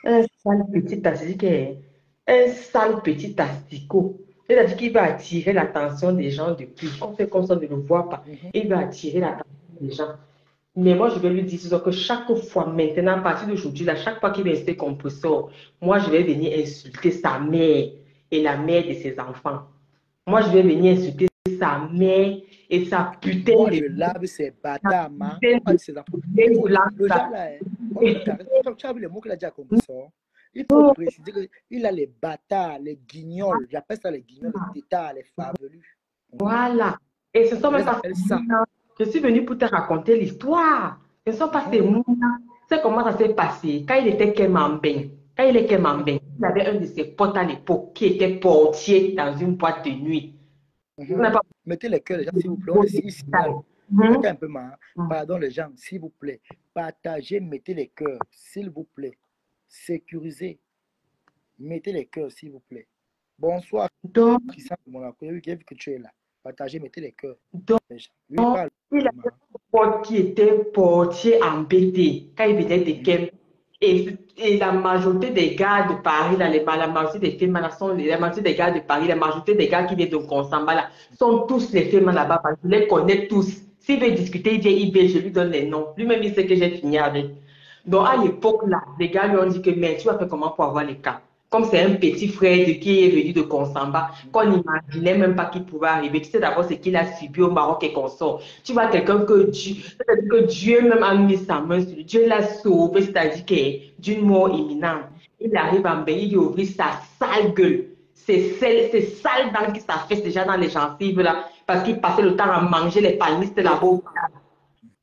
Un sale petit asticot, un sale petit asticot. C'est-à-dire qu'il va attirer l'attention des gens depuis. On fait comme ça, on ne le voit pas. Il va attirer l'attention des gens. Mais moi, je vais lui dire que chaque fois, maintenant, à partir d'aujourd'hui, là, chaque fois qu'il va rester compresseur, moi, je vais venir insulter sa mère et la mère de ses enfants. Moi, je vais venir insulter sa mère et sa putain Moi, de... je lave ces bâtards, man. putain Pas de- de ces enfants. putain de blanc, Le ça. gars là, moi, je t'arrête. Tu as vu les mots qu'il a dit à compresseur? Il faut préciser qu'il a les bâtards, les guignols. J'appelle ça les guignols, les tétards, les farvelus. Voilà. Et ce sont Je même les pas appelle ces ça. mots-là. Je suis venue pour te raconter l'histoire. Ce ne sont pas ces mots-là. C'est comment ça s'est passé. Quand il était Kemambeng, il avait un de ses potes à l'époque qui était portier dans une boîte de nuit. On n'a pas Mettez les cœurs, les gens, s'il vous plaît. On beaucoup est de ici. détails. Mettez un peu mal. Pardon, les gens, s'il vous plaît. Partagez, mettez les cœurs, s'il vous plaît. Sécurisez. Mettez les cœurs, s'il vous plaît. Bonsoir, Donc, Christian de Monaco. J'ai vu que tu es là. Partagez, mettez les cœurs. donc, Les gens. Oui, parle. il avait un pote qui était portier en BT quand il venait de Kem. Et la majorité des gars de Paris, là, la majorité des films, là, la majorité des gars de Paris, la majorité des gars qui viennent de Konsamba, là, sont tous les films là-bas parce que je les connais tous. S'il veut discuter, il vient IB, je lui donne les noms. Lui-même, il sait que j'ai fini avec. Donc, à l'époque, là, les gars lui ont dit que, mais tu vas faire comment pour avoir les cas? Comme c'est un petit frère qui est venu de Konsamba, qu'on n'imaginait même pas qu'il pouvait arriver. Tu sais d'abord ce qu'il a subi au Maroc et qu'on sort. Tu vois quelqu'un que Dieu même a mis sa main sur lui. Dieu l'a sauvé, c'est-à-dire que d'une mort imminente. Il arrive en Béni, il ouvre sa sale gueule. C'est sale dents qui s'affaissent déjà dans les gencives là, parce qu'il passait le temps à manger les palmistes là-bas.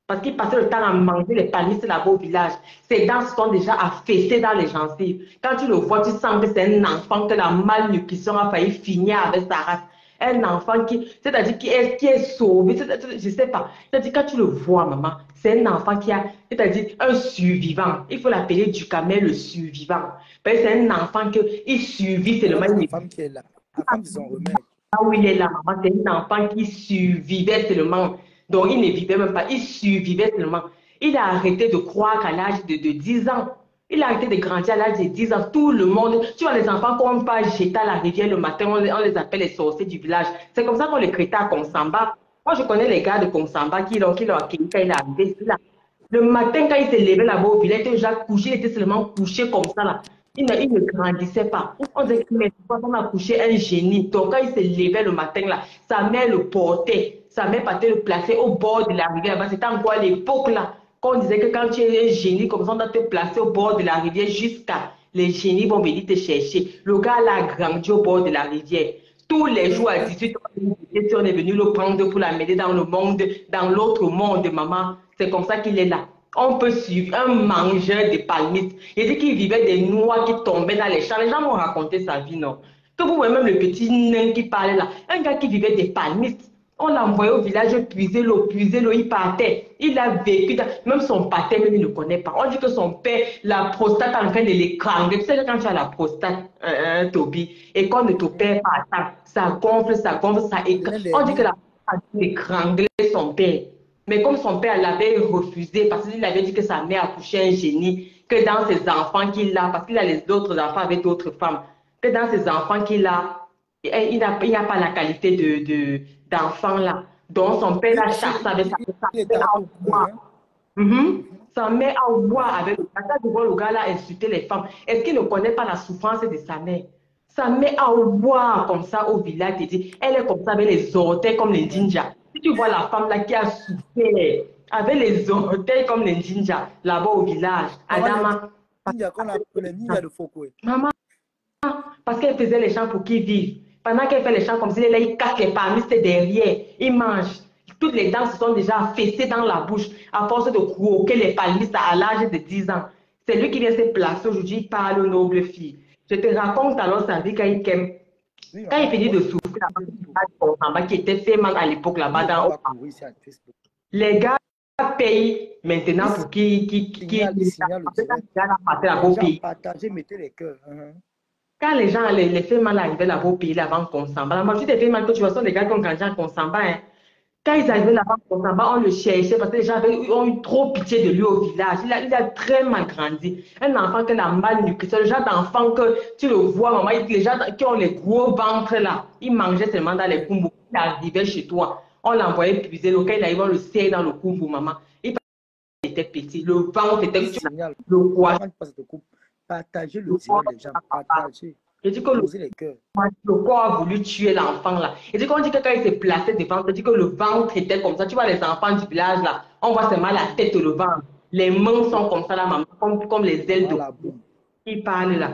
Parce qu'il passait le temps à manger les palmistes là-bas au village. Ses dents sont déjà affaissées dans les gencives. Quand tu le vois, tu sens que c'est un enfant que la malnutrition a failli finir avec sa race. Un enfant c'est-à-dire qui est sauvé, je ne sais pas. C'est-à-dire quand tu le vois, maman, c'est un enfant qui a, c'est-à-dire un survivant. Il faut l'appeler Ducamel le survivant. Parce que c'est un enfant qui survit seulement. La femme qui est là. La femme de son remède. Ah oui, il est là, maman. C'est un enfant qui survivait seulement. Donc, il ne vivait même pas. Il survivait seulement. Il a arrêté de croire qu'à l'âge de 10 ans. Il a arrêté de grandir à l'âge de 10 ans. Tout le monde, tu vois, les enfants qu'on va jeter à la rivière le matin, on les appelle les sorciers du village. C'est comme ça qu'on les traitait à Konsamba. Moi, je connais les gars de Konsamba qui l'ont accueilli quand il est arrivé. Le matin, quand il s'est levé là-bas au village, il était déjà couché, il était seulement couché comme ça là. Il ne grandissait pas. On disait que on a couché un génie. Donc, quand il s'est levé le matin là, sa mère le portait. Sa mère partait le placer au bord de la rivière. C'était encore à l'époque là, qu'on disait que quand tu es un génie, comme ça, on doit te placer au bord de la rivière jusqu'à les génies vont venir te chercher. Le gars là a grandi au bord de la rivière. Tous les jours à 18 ans, on est venu le prendre pour l'amener dans le monde, dans l'autre monde, maman. C'est comme ça qu'il est là. On peut suivre un mangeur de palmistes. Il dit qu'il vivait des noix qui tombaient dans les champs. Les gens m'ont raconté sa vie, non? Que vous voyez même le petit nain qui parlait là. Un gars qui vivait des palmistes. On l'a envoyé au village puiser l'eau, il partait. Il a vécu, même son pâté, même il ne connaît pas. On dit que son père, la prostate en train de l'écranger. Tu sais, quand tu as la prostate, Toby, et qu'on ne te perd pas à temps, ça gonfle, ça écrase. On dit que la prostate a écrangé son père. Mais comme son père l'avait refusé, parce qu'il avait dit que sa mère a couché un génie, que dans ses enfants qu'il a, parce qu'il a les autres enfants avec d'autres femmes, que dans ses enfants qu'il a, il n'a pas la qualité d'enfant là. Donc son père l'a chassé avec sa mère à boire avec le gars. De voir le gars là insulter les femmes. Est-ce qu'il ne connaît pas la souffrance de sa mère? Sa mère à boire comme ça au village, elle est comme ça avec les orteils comme les ninjas. Si tu vois la femme là qui a souffert avec les orteils comme les ninjas là-bas au village, Adama. Maman, parce qu'elle faisait les champs pour qu'ils vivent. Pendant qu'elle fait les champs comme si là, il casse les palmistes derrière, il mange. Toutes les dents se sont déjà affaissées dans la bouche à force de croquer les palmistes à l'âge de 10 ans. C'est lui qui vient se placer aujourd'hui, il parle aux nobles filles. Je te raconte alors sa vie quand il finit de souffrir, qui était fait mal à l'époque là-bas dans les gars paye maintenant pour qu'il signale le direct. Partagez, mettez les cœurs. Quand les gens, les faits mal arrivaient là-bas au pays, là-bas, qu'on s'en va. La majorité des faits mal que tu vois sont les gars qui ont grandi en Consamba. Hein. Quand ils arrivaient là-bas en Consamba, on le cherchait parce que les gens ont eu trop pitié de lui au village. Il a très mal grandi. Un enfant qui a mal nutrition, le genre d'enfant que tu le vois, maman, les gens qui ont les gros ventres là, ils mangeaient seulement dans les kumbou. Il arrivait chez toi, on l'envoyait puiser. Quand il arrivait, on le serrait dans le kumbou, maman. Il était petit. Le ventre était le poids. Partagez le direct, les gens. Partagez. Je dis que le corps a voulu tuer l'enfant là. Et dit qu'on dit que quand il s'est placé devant, je dis que le ventre était comme ça. Tu vois les enfants du village là, on voit seulement la tête et le ventre. Les mains sont comme ça là, maman, comme les ailes de boum. Il parle là.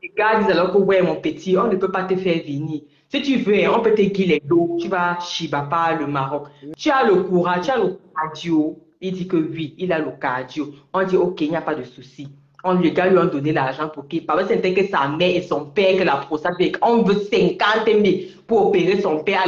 Les gars disent alors que ouais mon petit, on ne peut pas te faire venir. Si tu veux, on peut te guider les dos. Tu vas Chibapa, le Maroc. Tu as le courage, tu as le cardio. Il dit que oui, il a le cardio. On dit ok, il n'y a pas de souci. Les gars lui ont donné l'argent pour qu'il parle. C'était que sa mère et son père que la prostate. On veut 50 000 pour opérer son père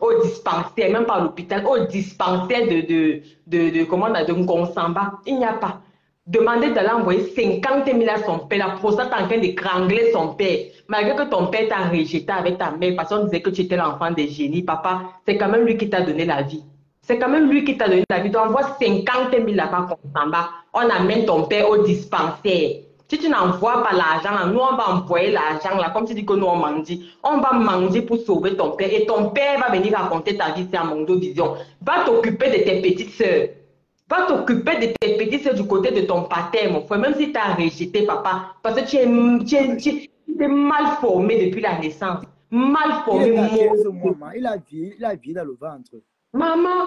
au dispensaire, même pas à l'hôpital, au dispensaire de Ngonsamba. Il n'y a pas. Demandez d'aller envoyer 50 000 à son père. La prostate est en train d'étrangler son père. Malgré que ton père t'a rejeté avec ta mère parce qu'on disait que tu étais l'enfant des génies, papa, c'est quand même lui qui t'a donné la vie. C'est quand même lui qui t'a donné la vie. Tu envoies 50 000 là-bas comme ça. On amène ton père au dispensaire. Si tu n'envoies pas l'argent, nous on va envoyer l'argent là, comme tu dis que nous on mange. On va manger pour sauver ton père. Et ton père va venir raconter ta vie, c'est à Mondo Vision. Va t'occuper de tes petites sœurs. Va t'occuper de tes petites sœurs du côté de ton pater, mon frère. Même si tu as rejeté papa. Parce que tu es mal formé depuis la naissance. Mal formé. Il a vieilli dans le ventre. Maman,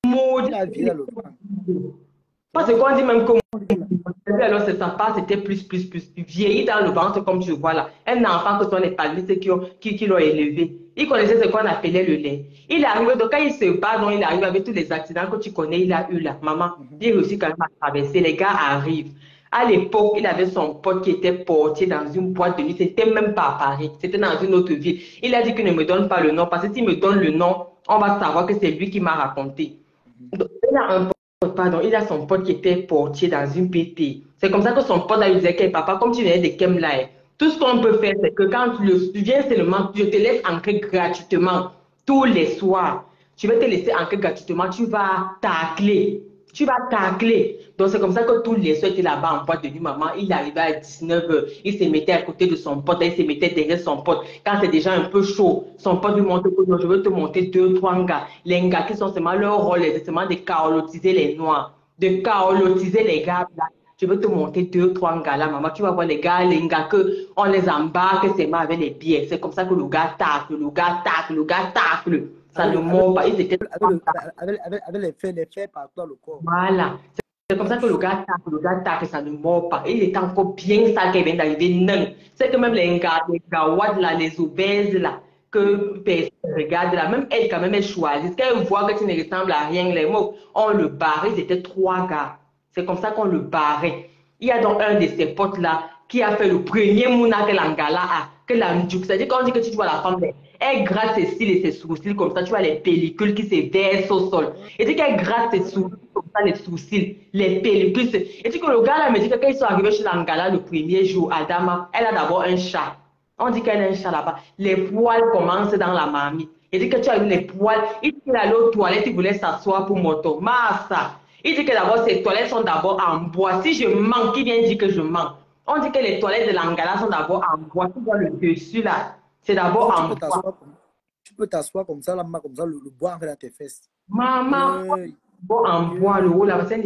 maudit. Il a vieilli dans le ventre. Parce qu'on dit même que alors c'est sa part, c'était plus vieilli dans le ventre comme tu vois là. Un enfant que sont les palmistes qui l'ont élevé. Il connaissait ce qu'on appelait le lait. Il arrive, donc quand il se bat, donc il arrive avec tous les accidents que tu connais, il a eu là. Maman, il réussit quand même à traverser. Les gars arrivent. À l'époque, il avait son pote qui était porté dans une boîte de nuit. C'était même pas à Paris. C'était dans une autre ville. Il a dit qu'il ne me donne pas le nom parce que s'il me donne le nom, on va savoir que c'est lui qui m'a raconté. Donc, il a son pote qui était portier dans une PT. C'est comme ça que son pote lui disait que papa, comme tu viens de Kemla, tout ce qu'on peut faire, c'est que quand tu viens seulement, je te laisse entrer gratuitement tous les soirs. Je vais te laisser entrer gratuitement, tu vas tacler. Tu vas tacler. Donc, c'est comme ça que tous les soirs, il était là-bas en boîte de nuit, maman. Il arrivait à 19h. Il se mettait à côté de son pote. Il se mettait derrière son pote. Quand c'est déjà un peu chaud, son pote lui montre que je veux te monter 2-3 gars. Les gars qui sont seulement leur rôle, c'est seulement de caolotiser les noirs. De caolotiser les gars. Là. Je veux te monter 2-3 gars là, maman. Tu vas voir les gars que on les embarque seulement avec les billets. C'est comme ça que le gars tacle, le gars tacle, le gars tacle. Ça ne mord pas. Ils étaient avec les faits partout dans le corps. Voilà. C'est comme ça que le gars tape, ça ne mord pas. Il est encore bien sale qu'il vient d'arriver nain. C'est que même les gawad là, les obèses là, que personne regarde là, même elle quand même elle choisit. Quand elle voit que tu ne ressembles à rien, les mots, on le barre. Ils étaient 3 gars. C'est comme ça qu'on le barrait. Il y a donc un de ses potes là qui a fait le premier mouna que l'angala a, que la ndjouk. C'est-à-dire quand on dit que tu vois la femme, elle gratte ses cils et ses sourcils comme ça, tu vois les pellicules qui se versent au sol. Et dit qu'elle gratte ses sourcils comme ça, les sourcils, les pellicules. Et dit que le gars là me dit que quand ils sont arrivés chez l'angala le premier jour, Adama, elle a d'abord un chat. On dit qu'elle a un chat là-bas. Les poils commencent dans la marmite. Il dit que tu as eu les poils. Il dit qu'il allait aux toilettes, il voulait s'asseoir pour moto. Massa. Il dit que d'abord, ces toilettes sont d'abord en bois. Si je mens, qui vient dire que je mens? On dit que les toilettes de l'Angala sont d'abord en bois. Tu vois le dessus là. C'est d'abord en bois. Tu peux t'asseoir comme ça, là, comme ça, le bois entre dans tes fesses. Maman, bon en bois, le haut là, ça ne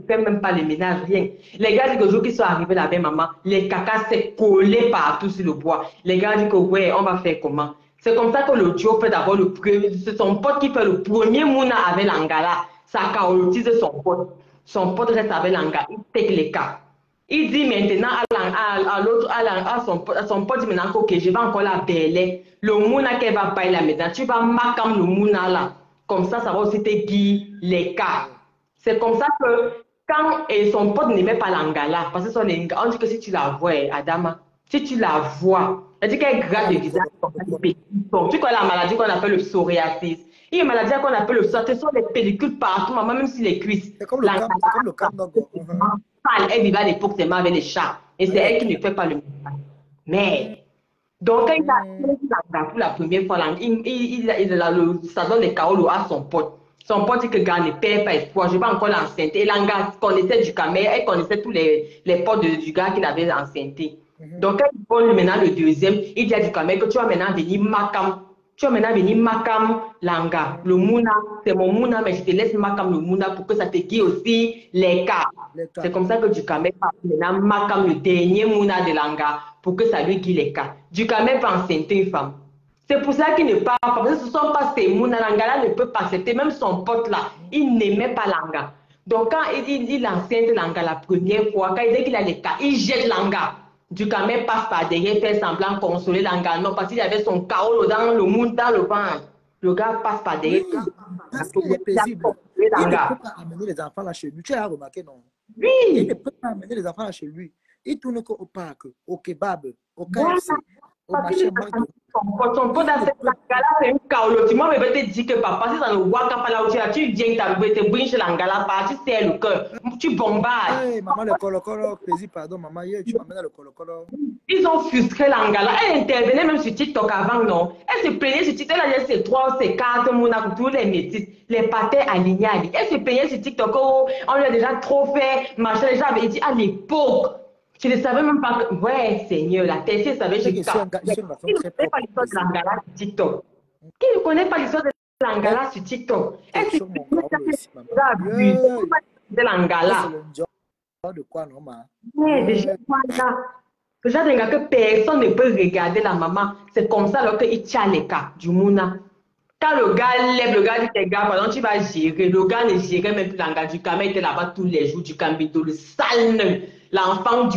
fait même pas les ménages, rien. Les gars disent que le jour qu'ils sont arrivés là-bas, maman, les cacas s'est collé partout sur le bois. Les gars disent que ouais, on va faire comment? C'est comme ça que le Dio fait d'abord le premier. C'est son pote qui fait le premier mouna avec l'Angala. Ça caolotise son pote. Son pote reste avec l'Angala. Il take les cas. Il dit maintenant à son pote, dit maintenant que je vais encore la bêler. Le mouna qu'elle va payer là maintenant, tu vas marquer le mouna là. Comme ça, ça va aussi te guider les cas. C'est comme ça que quand son pote n'aimait pas l'Angala, parce que on dit que si tu la vois, Adama, si tu la vois, elle dit qu'elle gratte le visage comme ça, tu connais la maladie qu'on appelle le psoriasis. Il y a une maladie qu'on appelle le sang. Ce sont des pellicules partout, maman, même sur les cuisses. C'est comme le camp, c'est comme le camp Nogo. Elle vivait à l'époque seulement avec les chats. Et c'est elle qui ne fait pas le ménage. Mais, donc, quand il a l'anga pour la première fois, ça donne les chaos à son pote. Son pote dit que gars ne perd pas espoir, je vais encore l'enceinte. Et l'anga connaissait du camé, elle connaissait tous les potes du gars qu'il avait enceinté. Donc, quand il prend maintenant le deuxième, il dit à du camé que tu vas maintenant venir Makam. Tu vas maintenant venir Makam l'anga. Le Mouna, c'est mon Mouna, mais je te laisse Makam le Mouna pour que ça te guide aussi les cas. C'est comme ça que Dukamel va maintenant Makam le dernier Mouna de l'anga pour que ça lui guide les cas. Dukamel va enceinter une femme. C'est pour ça qu'il ne parle pas. Parce que ce ne sont pas ces Mouna. L'anga là ne peut pas accepter. Même son pote là, il n'aimait pas l'anga. Donc quand il enceinte l'anga la première fois, quand il dit qu'il a les cas, il jette l'anga. Dukamel passe par derrière, fait semblant consoler l'anga. Non, parce qu'il avait son chaos dans le monde, dans le ventre. Le gars passe par derrière. Oui, parce qu'il est paisible. Il ne peut pas amener les enfants là chez lui. Tu as remarqué, non? Oui. Il ne peut pas amener les enfants là chez lui. Il tourne au parc, au kebab, au KFC, au marché McDo. Son pote a fait l'angala, c'est une chaos. Tu m'as te dire que papa, si ça ne voit pas là où tu viens t'arriver, te brinches l'angala, tu sais le cœur, tu bombardes. Hey, maman, le colo-colo, paisible, pardon, maman, tu m'amènes dans le colo-colo. Ils ont frustré l'angala. Elle intervenait même sur TikTok avant, non? Elle se plaignait sur TikTok, elle a ses 3, ses 4, tous les métis, les patins alignés. Elle se plaignait sur TikTok, oh, on lui a déjà trop fait, machin, déjà avait dit à l'époque. Je ne savais même pas que... Ouais, Seigneur, la tête, je savais que... Qui ne connaît pas l'histoire de l'angala sur TikTok? Qui ne connaît pas l'histoire de l'angala sur TikTok? Est-ce que de l'angala? De quoi, non, ma? Déjà, que personne ne peut regarder la maman. C'est comme ça qu'il tient les cas du Mouna. Quand le gars lève, le gars dit, les gars, pardon, tu vas gérer. Le gars ne gérait même plus l'anga du Camé, il était là-bas tous les jours du Cambito, le sale neuf. L'enfant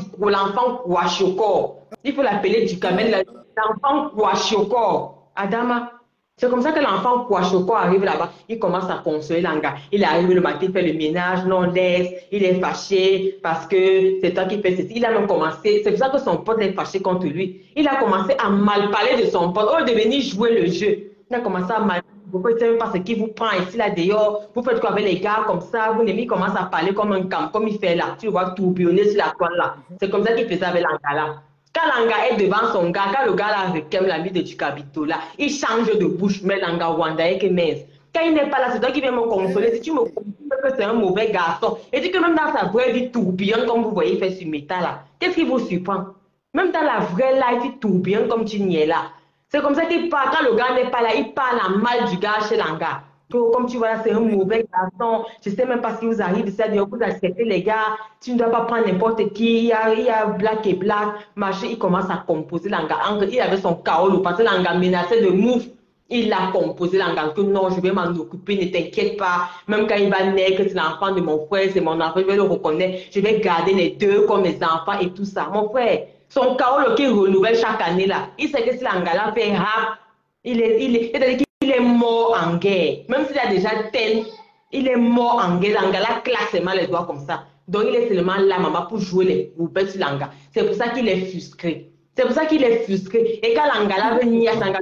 Kouachoko. Il faut l'appeler du Camé, l'enfant Kouachoko. Adama. C'est comme ça que l'enfant Kouachoko arrive là-bas. Il commence à consoler l'anga. Il arrive le matin, il fait le ménage, non, laisse. Il est fâché parce que c'est toi qui fais ceci. Il a même commencé, c'est pour ça que son pote est fâché contre lui. Il a commencé à mal parler de son pote. Au lieu de venir jouer le jeu. Il a commencé à mal. Pourquoi il ne sait même pas ce qui vous prend ici, là, dehors? Vous faites quoi avec les gars comme ça? Vous l'aimez, il commence à parler comme un camp, comme il fait là. Tu le vois tourbillonner sur la toile là. C'est comme ça qu'il fait ça avec l'anga là. Quand l'anga est devant son gars, quand le gars là requème l'ami de Tukabito là, il change de bouche, mais l'anga Wanda est que mince. Quand il n'est pas là, c'est toi qui viens me consoler. Si tu me consoles que c'est un mauvais garçon, et dis que même dans sa vraie vie tourbillonne, comme vous voyez, il fait sur métal là. Qu'est-ce qui vous surprend? Même dans la vraie life, il tourbillonne comme tu n'y es là. C'est comme ça qu'il parle, quand le gars n'est pas là, il parle à mal du gars chez l'anga. Comme tu vois, c'est un mauvais garçon, je ne sais même pas ce qui vous arrive, c'est-à-dire vous acceptez les gars, tu ne dois pas prendre n'importe qui, il y a black et black, machin, il commence à composer l'anga. Il avait son chaos, parce que l'anga menaçait de mouf, il a composé l'anga, que non, je vais m'en occuper, ne t'inquiète pas, même quand il va naître, c'est l'enfant de mon frère, c'est mon enfant, je vais le reconnaître, je vais garder les deux comme mes enfants et tout ça. Mon frère, son chaos qui renouvelle chaque année là, il sait que si l'anga fait rap, il est mort en guerre. Même s'il a déjà tel, il est mort en guerre. L'angala claque seulement les doigts comme ça. Donc il est seulement là, maman, pour jouer les roupettes sur l'anga. C'est pour ça qu'il est frustré. C'est pour ça qu'il est frustré. Et quand l'angala veut nier à l'angala,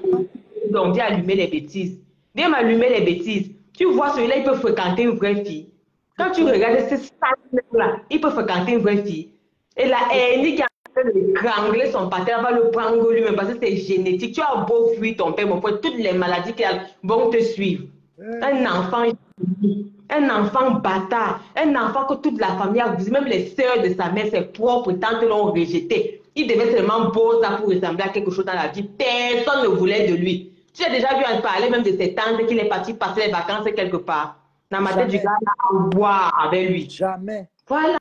donc dit allumer les bêtises. Viens m'allumer les bêtises. Tu vois, celui-là, il peut fréquenter une vraie fille. Quand tu regardes ces salles-là, il peut fréquenter une vraie fille. Et la haine qui de crangler son père va le prendre lui-même parce que c'est génétique. Tu as beau fuir ton père, mon frère, toutes les maladies qui vont te suivre. Un enfant bâtard, un enfant que toute la famille a vu, même les sœurs de sa mère, ses propres tantes l'ont rejeté. Il devait seulement beau ça pour ressembler à quelque chose dans la vie. Personne ne voulait de lui. Tu as déjà vu en parler même de ses tantes qu'il est parti passer les vacances quelque part. Dans ma tête du gars, à boire avec lui. Jamais. Voilà.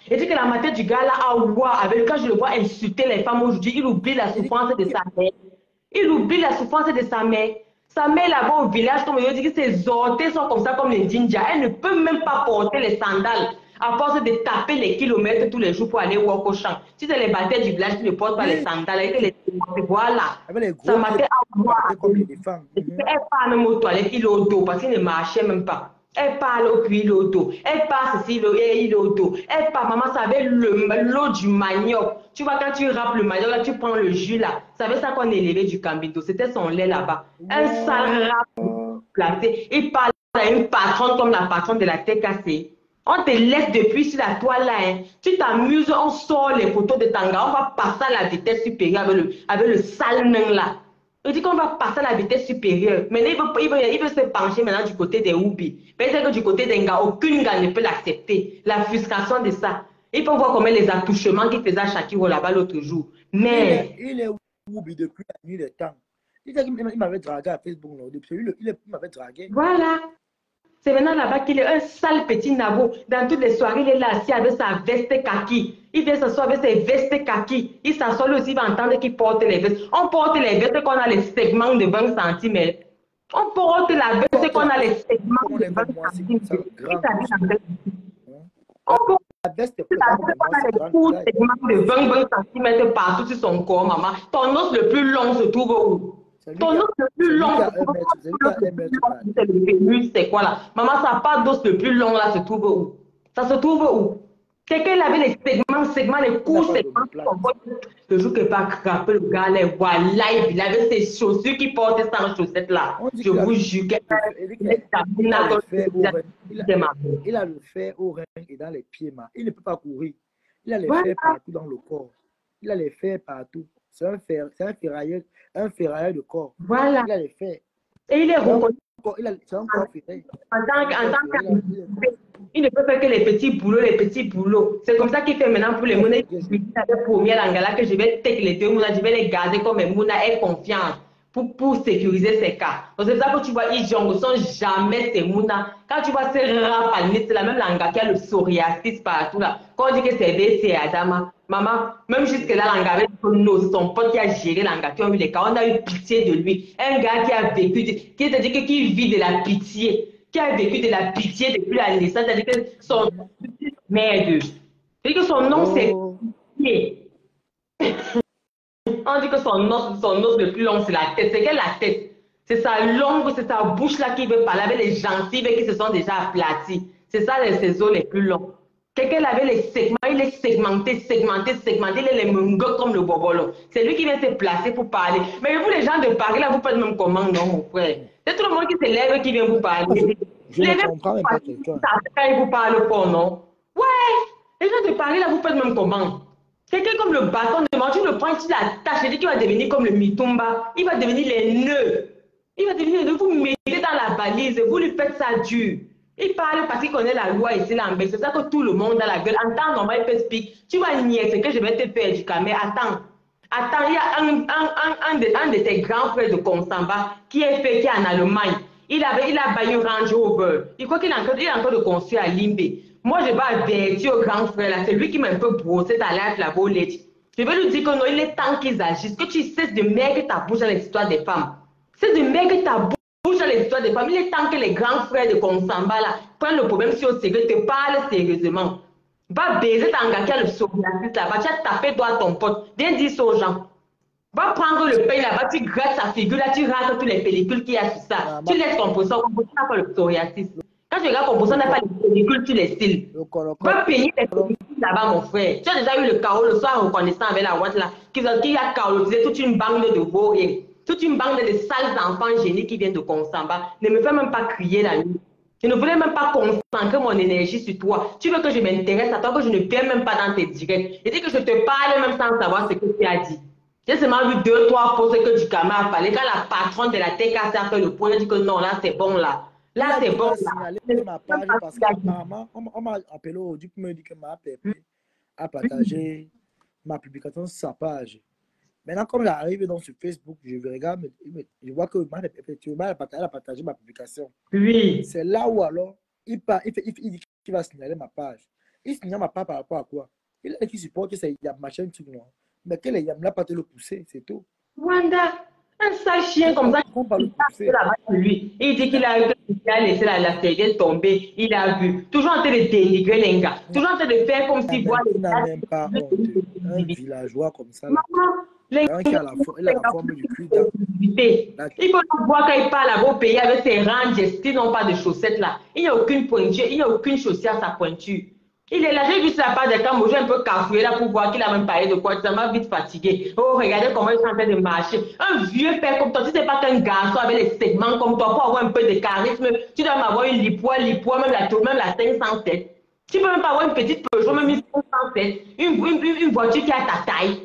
Et dit que la matin du gars là a voir avec quand je le vois insulter les femmes aujourd'hui, il oublie la souffrance de sa mère. Il oublie la souffrance de sa mère. Sa mère là-bas au village, comme il dit que ses orteils sont comme ça comme les ninjas. Elle ne peut même pas porter les sandales à force de taper les kilomètres tous les jours pour aller walk au champ. Si c'est les batailles du village qui ne portent pas les sandales, et que les voilà. Ça m'a fait avoir. Elle parle même aux toilettes, il est au dos parce qu'il ne marchait même pas. Elle parle au puits l'eau d'eau. Elle passe ici l'eau d'eau. Elle parle, maman, ça avait l'eau du manioc. Tu vois, quand tu râpes le manioc, là, tu prends le jus là. Ça avait ça qu'on élevait du Cambito. C'était son lait là-bas. Un sale rap. placé. Il parle à une patronne comme la patronne de la TKC. On te laisse depuis sur la toile là. Hein. Tu t'amuses, on sort les photos de Tanga. On va passer à la vitesse supérieure avec le sale nain là. Il dit qu'on va passer à la vitesse supérieure. Maintenant, il veut se pencher maintenant du côté des Oubi. Peut-être que du côté des gars, aucune gars ne peut l'accepter. La frustration de ça. Il faut voir comment les attouchements qu'il faisait à Shakiro là-bas l'autre jour. Mais. Il est Oubi depuis la nuit des temps. Il m'avait dragué à Facebook. Là. Depuis, il m'avait dragué. Voilà. C'est maintenant là-bas qu'il est un sale petit nabo. Dans toutes les soirées, il est là assis avec sa veste kaki. Il vient s'asseoir avec ses vestes kaki. Il s'assoit aussi, il va entendre qu'il porte les vestes. On porte les vestes qu'on a les segments de 20 cm. On porte la veste qu'on a les segments de 20 cm. On porte la veste qu'on a les courts segments de 20 cm partout sur son corps, maman. Ton os le plus long se trouve où? Ton os le plus long, c'est le pénis, c'est quoi là? Maman, ça pas d'os le plus long là, se trouve où? Ça se trouve où? Quelqu'un avait les segments, les courts segments. Le jour que pas craper le gars, les voilà, il avait ses chaussures qui portaient sans chaussettes là. Je vous jure il a le fer au rein et dans les pieds. Il ne peut pas courir. Il a les fers partout dans le corps. Il a les fers partout. C'est un ferrailleur de corps. Voilà. Il a les fers. Et il est reconnu. C'est un corps ferré. Il ne peut faire que les petits boulots. C'est comme ça qu'il fait maintenant pour les monnaies. Premier langala que je vais take les deux monnaies, je vais les garder comme une monnaie et confiance pour sécuriser ces cas. Donc c'est ça que tu vois, ils ne sont jamais ces monnaies. Quand tu vois ces rats palmiers, c'est la même langage qui a le psoriasis partout là. Quand on dit que c'est BC Adama, maman, même jusque-là, l'engagé, son pote qui a géré l'engagé, qui a eu les cas, on a eu pitié de lui. Un gars qui a vécu, qui vit de la pitié, qui a vécu de la pitié depuis la naissance, c'est-à-dire que son merde. C'est-à-dire que son nom, c'est pitié. On dit que son os le plus long, c'est la tête. C'est quelle la tête? C'est sa langue, c'est sa bouche là qui veut parler avec les gencives qui se sont déjà aplaties. C'est ça ses os les plus longs. Quelqu'un avait les segments, il est segmenté, il est les mungots comme le bobolo. C'est lui qui vient se placer pour parler. Mais vous, les gens de Paris, là, vous faites même comment, non, mon frère? C'est tout le monde qui se lève qui vient vous parler. Je ne comprends même pas quelqu'un. Il vous parle pas, non? Ouais! Les gens de Paris, là, vous faites même comment? Quelqu'un comme le bâton de mort, tu le prends, tu l'attaches, je dis qu'il va devenir comme le mitumba. Il va devenir les nœuds. Il va devenir les nœuds. Vous mettez dans la valise, vous lui faites ça dur. Il parle parce qu'il connaît la loi ici, là, c'est ça que tout le monde a la gueule. En temps normal, il peut expliquer. Tu vas nier ce que je vais te faire du mais attends. Attends, il y a un de tes grands frères de Consamba qui est fait, qui est en Allemagne. Il a baillé un Range Rover. Il croit qu'il est encore de construire à Limbe. Moi, je vais avertir au grand frère, là. C'est lui qui m'a un peu brossé ta life, la bolette. Je vais lui dire que non, il est temps qu'ils agissent. Que tu cesses de mettre ta bouche dans les histoires des femmes. Cesse de mettre ta bouche dans les histoires des femmes. Il est temps que les grands frères de Consamba, là, prennent le problème sur le sérieux, te parlent sérieusement. Va baiser ta gars qui a le psoriasis là-bas. Tu as tapé toi à ton pote. Viens dire ça aux gens. Va prendre le pain là-bas, tu grattes sa figure là, tu rates toutes les pellicules qu'il y a sur ça. Tu laisses ton poisson, n'a pas le psoriasis. Quand tu regardes ton poisson n'a pas les pellicules, tu les styles. Va payer les pellicules là-bas, mon frère. Tu as déjà eu le chaos le soir reconnaissant avec la ouate là, qui a chaotisé toute une bande de vauriens, toute une bande de sales enfants génies qui viennent de Consamba. Ne me fais même pas crier la nuit. Je ne voulais même pas concentrer mon énergie sur toi. Tu veux que je m'intéresse à toi, que je ne vienne même pas dans tes directs. Je dis que je te parle même sans savoir ce que tu as dit. J'ai seulement vu 2-3 pauses que du camarade a parlé. Quand la patronne de la TKC a fait le point, elle dit que non, là c'est bon là. Là c'est bon là. Ma page parce qu'apparemment, on m'a appelé aujourd'hui pour me dire que ma PP a partagé ma publication sur sa page. Maintenant, comme j'arrive dans sur Facebook, je regarde, je vois que elle a partagé ma publication. Oui. C'est là où alors, il dit qu'il va signaler ma page. Il signale ma page par rapport à quoi? Il a dit qu'il supporte que c'est Yam machin, truc noir. Mais que les Yam n'a pas te le pousser, c'est tout. Wanda, un sale chien comme ça, lui. Il dit qu'il a laissé la serviette tomber, il a vu. Toujours en train de dénigrer les gars. Toujours en train de faire comme s'il voit les gars. Il n'a même pas honte. Un villageois comme ça. Là. Qui a la forme du cul. Il faut voir quand il parle à vos pays avec ses rangs, qui n'ont pas de chaussettes là. Il n'y a aucune pointure, il n'y a aucune chaussure à sa pointure. Il est là, j'ai vu sur la part des camps, j'ai un peu cafouillé là pour voir qu'il a même parlé de quoi. Ça m'a vite fatigué. Oh, regardez comment il est en train de marcher. Un vieux père comme toi, tu sais pas qu'un garçon avec les segments comme toi, pour avoir un peu de charisme, tu dois m'avoir une lipoire, même la 507. Tu peux même pas avoir une petite Peugeot, même une 507. Une voiture qui a ta taille.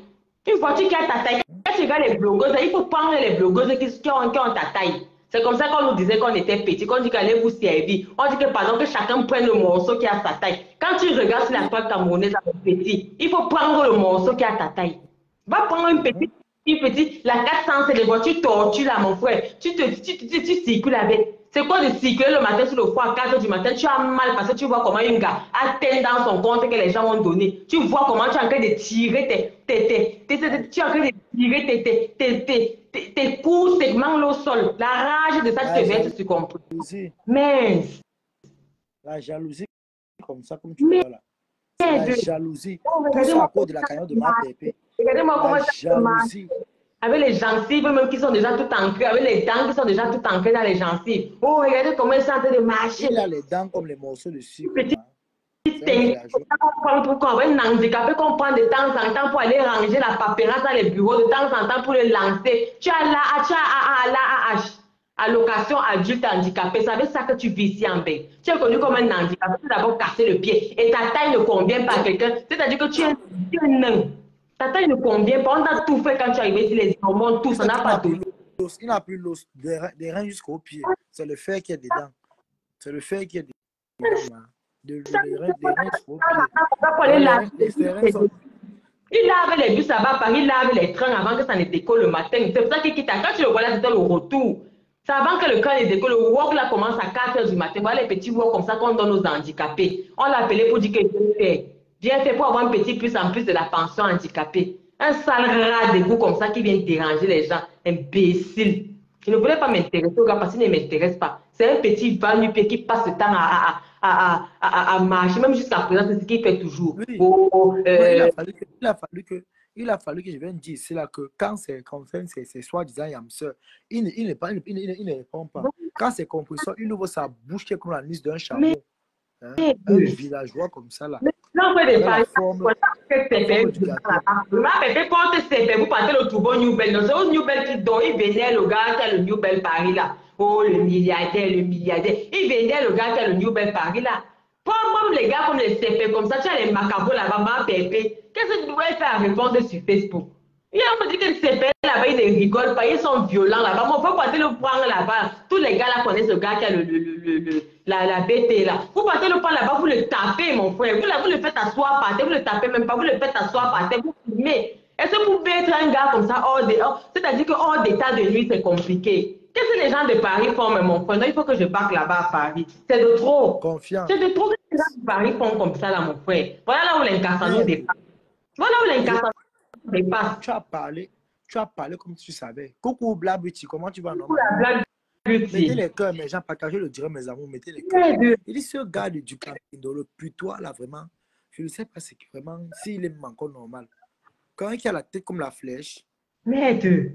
Une voiture qui a ta taille. Quand tu regardes les blogueuses, il faut prendre les blogueuses qui ont ta taille. C'est comme ça qu'on nous disait qu'on était petit, qu'on dit qu'elle allait vous servir. On dit que par exemple, que chacun prenne le morceau qui a sa taille. Quand tu regardes sur la toile camerounaise avec petit, il faut prendre le morceau qui a ta taille. Va prendre une petite, la 400, c'est les voitures tortues là, mon frère. Tu circules avec. C'est quoi de circuler le matin sur le foie à 4 h du matin? Tu as mal parce que tu vois comment un gars atteint dans son compte que les gens ont donné. Tu vois comment tu es en train de tirer tu es en train de tirer tes coups segments au sol. La rage de ça, tu te verses, tu comprends. Mais la jalousie, comme ça, comme tu vois là. C'est la jalousie. Tout ça à cause de la cagnotte de ma pépé. Regardez-moi comment La jalousie. avec les gencives même qui sont déjà tout ancrées, avec les dents qui sont déjà tout ancrées dans les gencives. Oh, regardez comment ils sont en train de marcher. Il a les dents comme les morceaux de sucre. Pourquoi un handicapé qu'on prend de temps en temps pour aller ranger la paperasse dans les bureaux, de temps en temps pour le lancer. Tu as l'AAH, allocation adulte handicapé. C'est avec ça que tu vis ici en Belgique. Tu es connu comme un handicapé, tu as d'abord cassé le pied et ta taille ne convient pas à quelqu'un. C'est-à-dire que tu es un nain. Ta taille ne convient pas. On t'a tout fait quand tu es arrivé sur les hormones, tout, ça n'a pas donné. Il n'a plus l'os des reins jusqu'au pied. C'est le fer qui est dedans. C'est le fer qui est dedans. Des reins jusqu'au pied. Il lave les bus là-bas, Paris, il lave les trains avant que ça ne décolle le matin. C'est pour ça qu'il quitte. Quand tu le vois là, c'était le retour. C'est avant que le train ne décolle. Le walk là commence à 4 h du matin. Voilà les petits walks comme ça qu'on donne aux handicapés. On l'a appelé pour dire que viens faire pour avoir un petit plus en plus de la pension handicapée. Un sale rat de vous comme ça qui vient déranger les gens. Imbécile. Il ne voulait pas m'intéresser au gars parce qu'il ne m'intéresse pas. C'est un petit va-nu-pied qui passe le temps à marcher, même jusqu'à présent, c'est ce qu'il fait toujours. Oui. Il a fallu que je vienne dire, c'est là que quand c'est confirmé, c'est soi-disant Yamseur, il ne répond pas. Quand c'est compresseur, il ouvre sa bouche qui est comme la niche d'un chameau. Hein? Un villageois comme ça là. Non, vous pouvez pas. Vous partez le Tourbon New Bell. C'est au New Bell qui dort. Il venait le gars qui a le New Bell Paris là. Oh, le milliardaire, le milliardaire. Il venait le gars qui a le New Bell Paris là. Pour même les gars comme les CP, comme ça, tu as les macabros là-bas, ma pépé. Qu'est-ce que tu dois faire à répondre sur Facebook? Il a dit que les CP là-bas, ils ne rigolent pas, ils sont violents là-bas. Bon, faut passer le prendre là-bas. Tous les gars là connaissent le gars qui a la BT là. Vous partez le prendre là-bas, vous le tapez, mon frère. Vous le faites asseoir par terre, vous le tapez même pas, vous le faites asseoir par terre, vous filmez. Est-ce que vous pouvez être un gars comme ça hors c'est-à-dire que hors d'état de nuit, c'est compliqué. Qu'est-ce que les gens de Paris font, mais mon frère? Non, il faut que je back là-bas à Paris. C'est de trop. Confiance. C'est de trop que les gens de Paris font comme ça là, mon frère. Voilà là où l'incarnation dépasse. Voilà où l'incarnation dépasse. Tu as parlé comme tu savais. Coucou Blabuti, comment tu vas normalement? Mettez les cœurs, mes gens, partagez le direct, mes amours, mettez les cœurs. Il dit ce gars du Capindo, le putois là, vraiment, je ne sais pas c'est vraiment, s'il est encore normal. Quand il a la tête comme la flèche. Merde.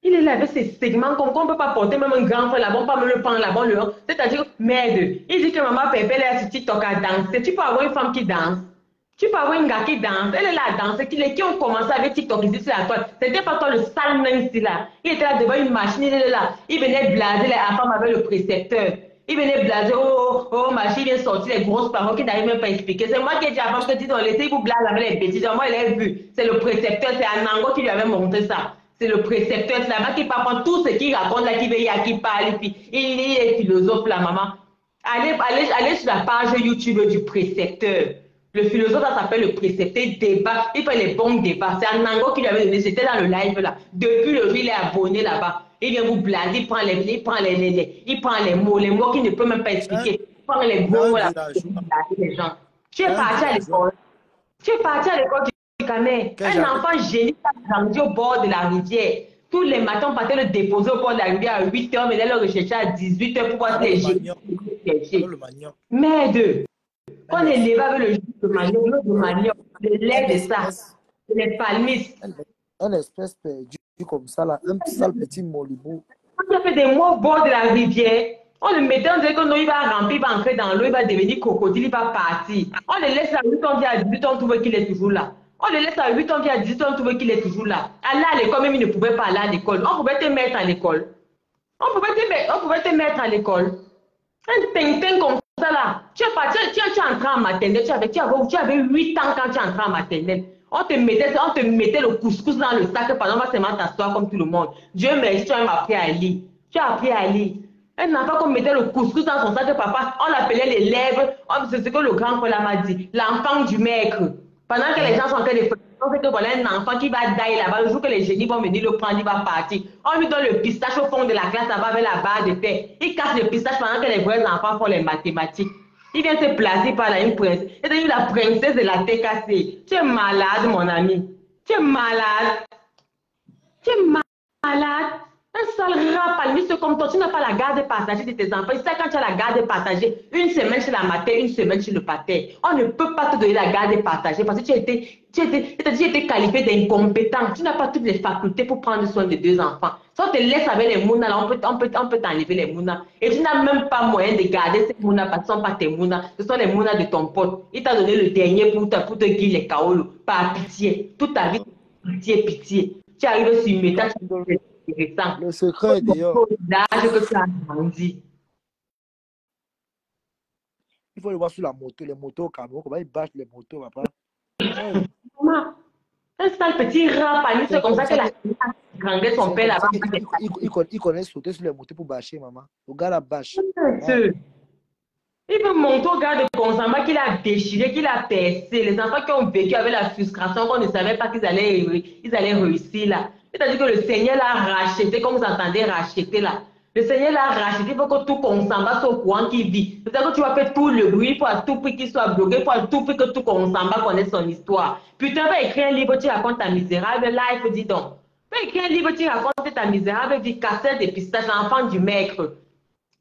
Il est là avec ses segments, comme qu'on ne peut pas porter même un grand frère là-bas, on ne peut pas me le prendre là-bas. C'est-à-dire, merde. Il dit que maman Pépé est sur TikTok à danser. Tu peux avoir une femme qui danse. Tu peux avoir une gars qui danse. Elle est là à danser. Qui ont commencé avec TikTok ici sur la toile. C'était pas toi le sale même ici là. Il était là devant une machine. Il est là. Il venait blaser la femme avec le précepteur. Il venait blaser. Oh, machine vient sortir les grosses paroles qu'il n'arrive même pas à expliquer. C'est moi qui ai dit avant que tu dans l'été, il vous blase avec les bêtises. Moi, il a vu. C'est le précepteur. C'est Anango qui lui avait montré ça. C'est le précepteur, c'est là-bas qui parle tout ce qu'il raconte, là, qui veut, qui parle, puis il est philosophe, la maman. Allez sur la page YouTube du précepteur. Le philosophe, ça s'appelle le précepteur, il débat, il fait les bons débats. C'est Anango qui lui avait donné, c'était dans le live, là. Depuis le jour, il est abonné là-bas. Il vient vous blader, il prend les mots qu'il ne peut même pas expliquer. Il prend les mots, là, pour blader les gens. Tu es parti à l'école. Un enfant génie qui a grandi au bord de la rivière. Tous les matins, on partait le déposer au bord de la rivière à 8 h, mais elle le recherchait à 18 h pour voir les génies. Merde! Quand on est levé avec le jus de manioc, le lait de ça, les palmistes. Un espèce perdu comme ça, là, un petit sale petit molibou. Quand tu as fait des mots au bord de la rivière, On le mettait, on disait que non, il va remplir, il va entrer dans l'eau, il va devenir crocodile, il va partir. On le laisse à 8 ans, à 18 ans, on trouve qu'il est toujours là. On le laisse à 8 ans, à 18 ans, on trouve qu'il est toujours là. Aller à l'école, même il ne pouvait pas aller à l'école. On pouvait te mettre à l'école. On pouvait te mettre à l'école. Un tintin comme ça là. Tu es entré en maternelle, tu avais 8 ans quand tu es entré en maternelle. On te mettait le couscous dans le sac, pendant que seulement t'asseoir comme tout le monde. Dieu merci, tu as même appris à lire. Tu as appris à lire. Un enfant qu'on mettait le couscous dans son sac, papa, on l'appelait les lèvres. C'est ce que le grand Paul m'a dit. L'enfant du maître. Pendant que les gens sont en train de faire, on sait que voilà un enfant qui va dailler là-bas. Le jour que les génies vont venir le prendre, il va partir. On lui donne le pistache au fond de la classe, ça va avec la barre de terre. Il casse le pistache pendant que les vrais enfants font les mathématiques. Il vient se placer par là, une princesse. C'est devenu la princesse de la TKC. Tu es malade, mon ami. Tu es malade. Tu es malade. Un seul rat palmiste comme toi, tu n'as pas la garde partagée de tes enfants. C'est ça quand tu as la garde partagée, une semaine chez la mater, une semaine chez le pater. On ne peut pas te donner la garde partagée parce que tu étais qualifié d'incompétent. Tu n'as pas toutes les facultés pour prendre soin de 2 enfants. Si on te laisse avec les mounas, là, on peut t'enlever les mounas. Et tu n'as même pas moyen de garder ces mounas parce que ce ne sont pas tes mounas. Ce sont les mounas de ton pote. Il t'a donné le dernier pour te guider les kaolos. Par pitié. Toute ta vie, pitié, pitié. Tu arrives sur une méthode. Le secret est d'ailleurs. Que tu as grandi. Il faut le voir sur la moto, les motos au Cameroun, comment ils bâchent les motos, papa. Un sale petit rat, c'est comme ça que la grandait son père là-bas. Il connaît sauter sur les motos pour bâcher, maman. Le gars la bâche. Il peut monter au gars de Consamba qu'il a déchiré, qu'il a percé. Les enfants qui ont vécu avec la frustration, qu'on ne savait pas qu'ils allaient réussir là. C'est-à-dire que le Seigneur l'a racheté, comme vous entendez racheter là. Le Seigneur l'a racheté, il faut que tout Consamba soit au courant qu'il vit. C'est-à-dire que tu vas faire tout le bruit pour à tout prix qu'il soit bloqué, pour à tout prix que tout Consamba connaisse son histoire. Putain, va écrire un livre, tu racontes ta misérable life, dis donc. Va écrire un livre, tu racontes ta misérable vie, cassette des pistaches, l'enfant du maître.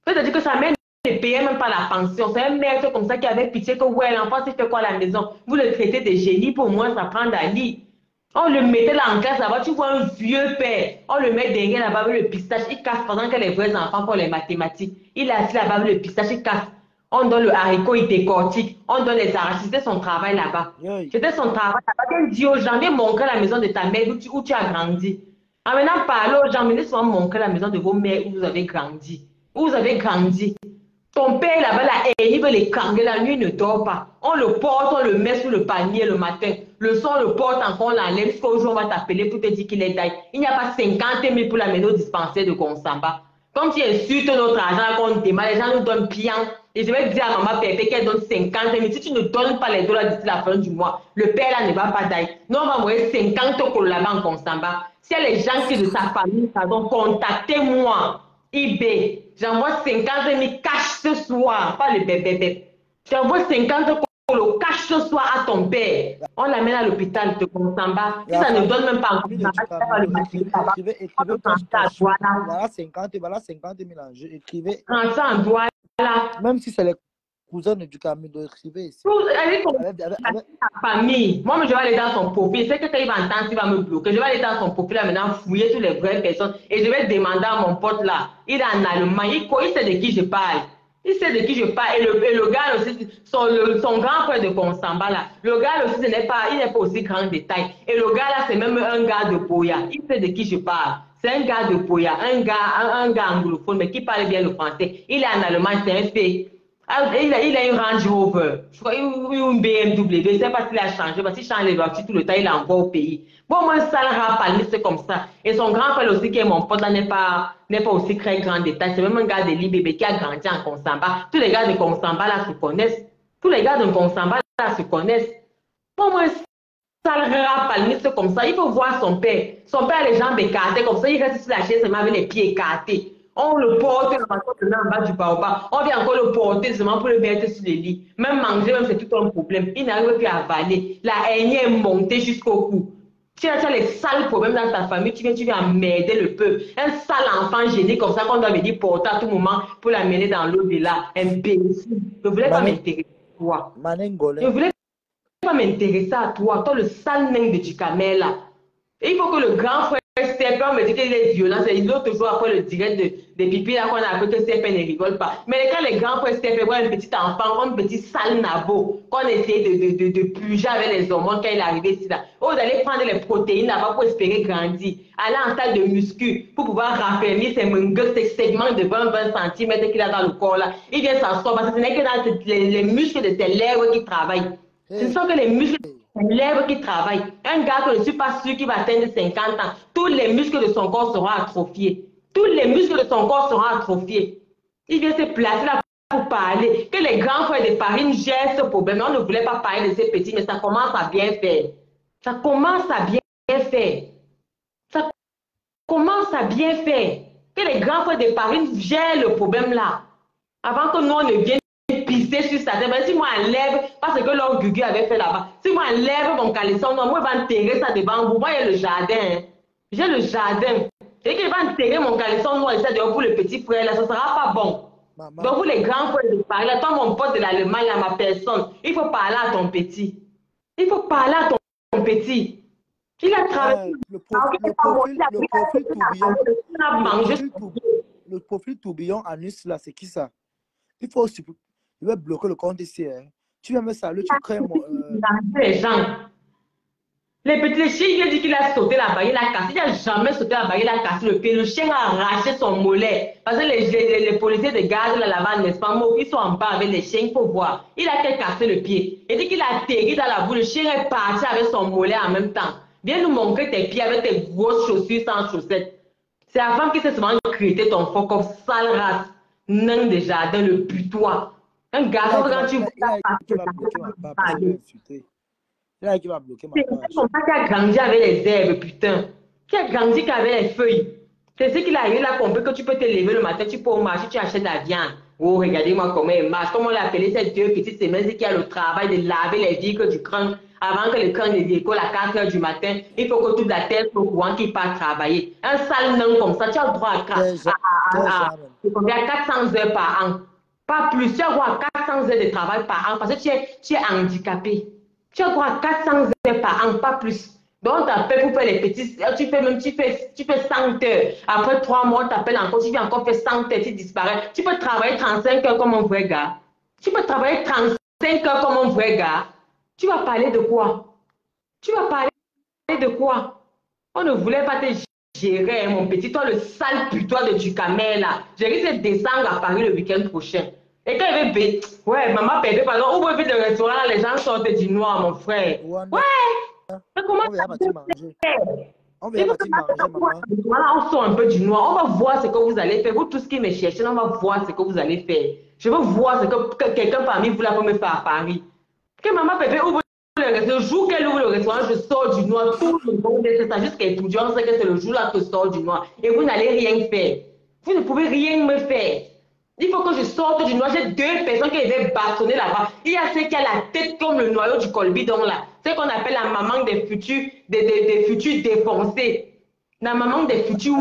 C'est-à-dire que sa mère ne payait même pas la pension. C'est un maître comme ça qui avait pitié que, ouais, l'enfant, il fait quoi à la maison? Vous le traitez de génie pour moins apprendre à lire. On le mettait là en classe là-bas, tu vois un vieux père, on le met derrière là-bas avec le pistache, il casse pendant que les vrais enfants font les mathématiques. Il est assis là-bas avec le pistache, il casse. On donne le haricot, il décortique. On donne les arachides, c'était son travail là-bas. C'était son travail là-bas. Il dit aux gens, viens montrer la maison de ta mère où tu as grandi. En maintenant, parlez aux gens, venez souvent montrer la maison de vos mères où vous avez grandi. Où vous avez grandi. Ton père là-bas, il veut les kangler, la nuit ne dort pas. On le porte, on le met sous le panier le matin. Le soir, on le porte encore, on l'enlève jusqu'au jour où on va t'appeler pour te dire qu'il est taille. Il n'y a pas 50 000 pour l'amener au dispensaire de Consamba. Comme tu insultes notre argent qu'on demande, les gens nous donnent bien. Et je vais dire à maman Pépé qu'elle donne 50 000. Si tu ne donnes pas les dollars d'ici la fin du mois, le père là ne va pas tailler. Nous, on va envoyer 50 euros là-bas en Consamba. Si il y a les gens qui de sa famille, pardon, contactez-moi. eBay, j'envoie 50 000 cash ce soir, pas le bébé. J'envoie 50 000 le cash ce soir à ton père. On l'amène à l'hôpital de Consamba. Si ça ne donne même pas voilà 50 000 en jeu. Écrivez. Prends ça en doigt là. Même si c'est les cousins du Cameroun, écrivez ici. Avec sa famille. Moi, je vais aller dans son profil. C'est que quand il va entendre, il va me bloquer. Je vais aller dans son profil là maintenant, fouiller toutes les vraies personnes. Et je vais demander à mon pote là. Il est en Allemagne. Il sait de qui je parle. Il sait de qui je parle. Et le gars aussi, son grand frère de Consamba là. Le gars aussi, il n'est pas aussi grand détail. Et le gars là, c'est même un gars de Boya. Il sait de qui je parle. C'est un gars de Boya, un gars anglophone, mais qui parle bien le français. Il est en Allemagne, c'est un fait. Il a une Range Rover, je crois, une BMW, je ne sais pas s'il a changé, parce qu'il change les voitures tout le temps, il l'envoie au pays. Bon, moi, ça le rappelle, c'est comme ça. Et son grand frère aussi, qui est mon pote, là, n'est pas aussi très grand détail. C'est même un gars de l'IBB qui a grandi en Consamba. Tous les gars de Consamba, là, se connaissent. Tous les gars de Consamba, là, se connaissent. Bon, moi, ça le rappelle, c'est comme ça. Il faut voir son père. Son père a les jambes écartées, comme ça, il reste sur la chaise seulement avec les pieds écartés. On le porte en bas du baobab. On vient encore le porter seulement pour le mettre sur le lit. Même manger, même c'est tout un problème. Il n'arrive plus à avaler. La haine est montée jusqu'au cou. Tu as les sales problèmes dans ta famille. Tu viens emmerder le peuple. Un sale enfant gêné comme ça qu'on doit venir porter à tout moment pour l'amener dans l'au-delà. Imbécile. Je ne voulais pas m'intéresser à toi. Je ne voulais pas m'intéresser à toi. Toi, le sale nain de Ducamel là. Et il faut que le grand frère CP, on me dit qu'il est violent. C'est l'autre jour après le direct des pipis là qu'on a appris que CP ne rigole pas. Mais quand les grands frères CP voient un petit enfant, un petit sale nabo, qu'on essayait de puger avec les hormones quand il est arrivé ici là. Vous allez prendre les protéines là-bas pour espérer grandir. Aller en salle de muscu pour pouvoir raffermir ses muscles, ses segments de 20 cm qu'il a dans le corps là. Il vient s'asseoir parce que ce n'est que dans les muscles de ses lèvres qui travaillent. Ce ne sont que les muscles les lèvres qui travaillent. Un gars que je ne suis pas sûr qu'il va atteindre 50 ans, tous les muscles de son corps seront atrophiés. Tous les muscles de son corps seront atrophiés. Il vient se placer là pour parler. Que les grands frères de Paris gèrent ce problème. On ne voulait pas parler de ces petits, mais ça commence à bien faire. Ça commence à bien faire. Ça commence à bien faire. Que les grands frères de Paris gèrent le problème là. Avant que nous, on ne vienne pisser sur sa tête. Mais si moi, enlève, parce que leur Gugu avait fait là-bas, si moi, enlève mon caleçon, non, moi, il va enterrer ça devant vous. Moi, il y a le jardin. Hein. J'ai le jardin. Et qu'il va enterrer mon caleçon noir, ça dehors pour le petit frère, là, ça ne sera pas bon. Maman. Donc, vous, les grands frères de Paris, là, toi, mon pote de l'Allemagne, à ma personne, il faut parler à ton petit. Il faut parler à ton petit. Il a travaillé. Le profil tourbillon anus, là, c'est qui ça? Il faut aussi. Il va bloquer le compte ici. Hein. Tu viens me saluer, tu crées mon. Les gens. Les petits chiens, il a dit qu'il a sauté là-bas, il a cassé. Il n'a jamais sauté là-bas, il a cassé le pied. Le chien a arraché son mollet. Parce que les policiers de garde là-bas, n'est-ce pas, ils sont en bas avec les chiens, il faut voir. Il a cassé le pied. Il dit qu'il a atterri dans la boue. Le chien est parti avec son mollet en même temps. Viens nous montrer tes pieds avec tes grosses chaussures sans chaussettes. C'est avant qu'il s'est souvent créé ton faux comme sale race. Nain de jardin, le putois. Un garçon, quand tu vois là, qui va bloquer ma page. C'est son père qui a grandi avec les herbes, putain. Qui a grandi avec les feuilles. C'est ce qu'il a eu là, compris que tu peux te lever le matin, tu peux au marché, tu achètes la viande. Oh, regardez-moi comment il marche. Comment on l'a appelé ces 2 petites semaines, c'est qu'il y a le travail de laver les vitres du crâne avant que le crâne ne décolle à 4 h du matin. Il faut que toute la tête soit au courant qu'il part travailler. Un sale nain comme ça, tu as le droit à 400 heures par an. Pas plus, tu as le droit à 400 heures de travail par an parce que tu es handicapé. Tu as le droit à 400 heures par an, pas plus. Donc, on t'appelle pour faire les petits. Tu fais 100 heures. Après 3 mois, on t'appelle encore. Tu viens encore faire 100 heures, tu disparais. Tu peux travailler 35 heures comme un vrai gars. Tu peux travailler 35 heures comme un vrai gars. Tu vas parler de quoi? Tu vas parler de quoi? On ne voulait pas te gérer, mon petit. Toi, le sale putois de Ducamel, là. Je risque de descendre à Paris le week-end prochain. Et quand il veut, ouais, maman perdait, par exemple, ouvre vite le restaurant, là, les gens sortent du noir, mon frère. Ouais. Mais comment on va manger. On va manger, maman. Voilà, on sort un peu du noir. On va voir ce que vous allez faire. Vous, tout ce qui me cherchez, on va voir ce que vous allez faire. Je veux voir ce que quelqu'un parmi vous là peut me faire à Paris. Que maman Pépé ouvre le restaurant, le jour qu'elle ouvre le restaurant, je sors du noir. Tout le monde c'est ça, juste qu'elle étudie, on sait que c'est le jour là que je sors du noir. Et vous n'allez rien faire. Vous ne pouvez rien me faire. Il faut que je sorte du noir. J'ai 2 personnes qui devaient bâtonner là-bas. Il y a celle qui a la tête comme le noyau du colbidon là. C'est qu'on appelle la maman des futurs, des futurs défoncés. La maman des futurs.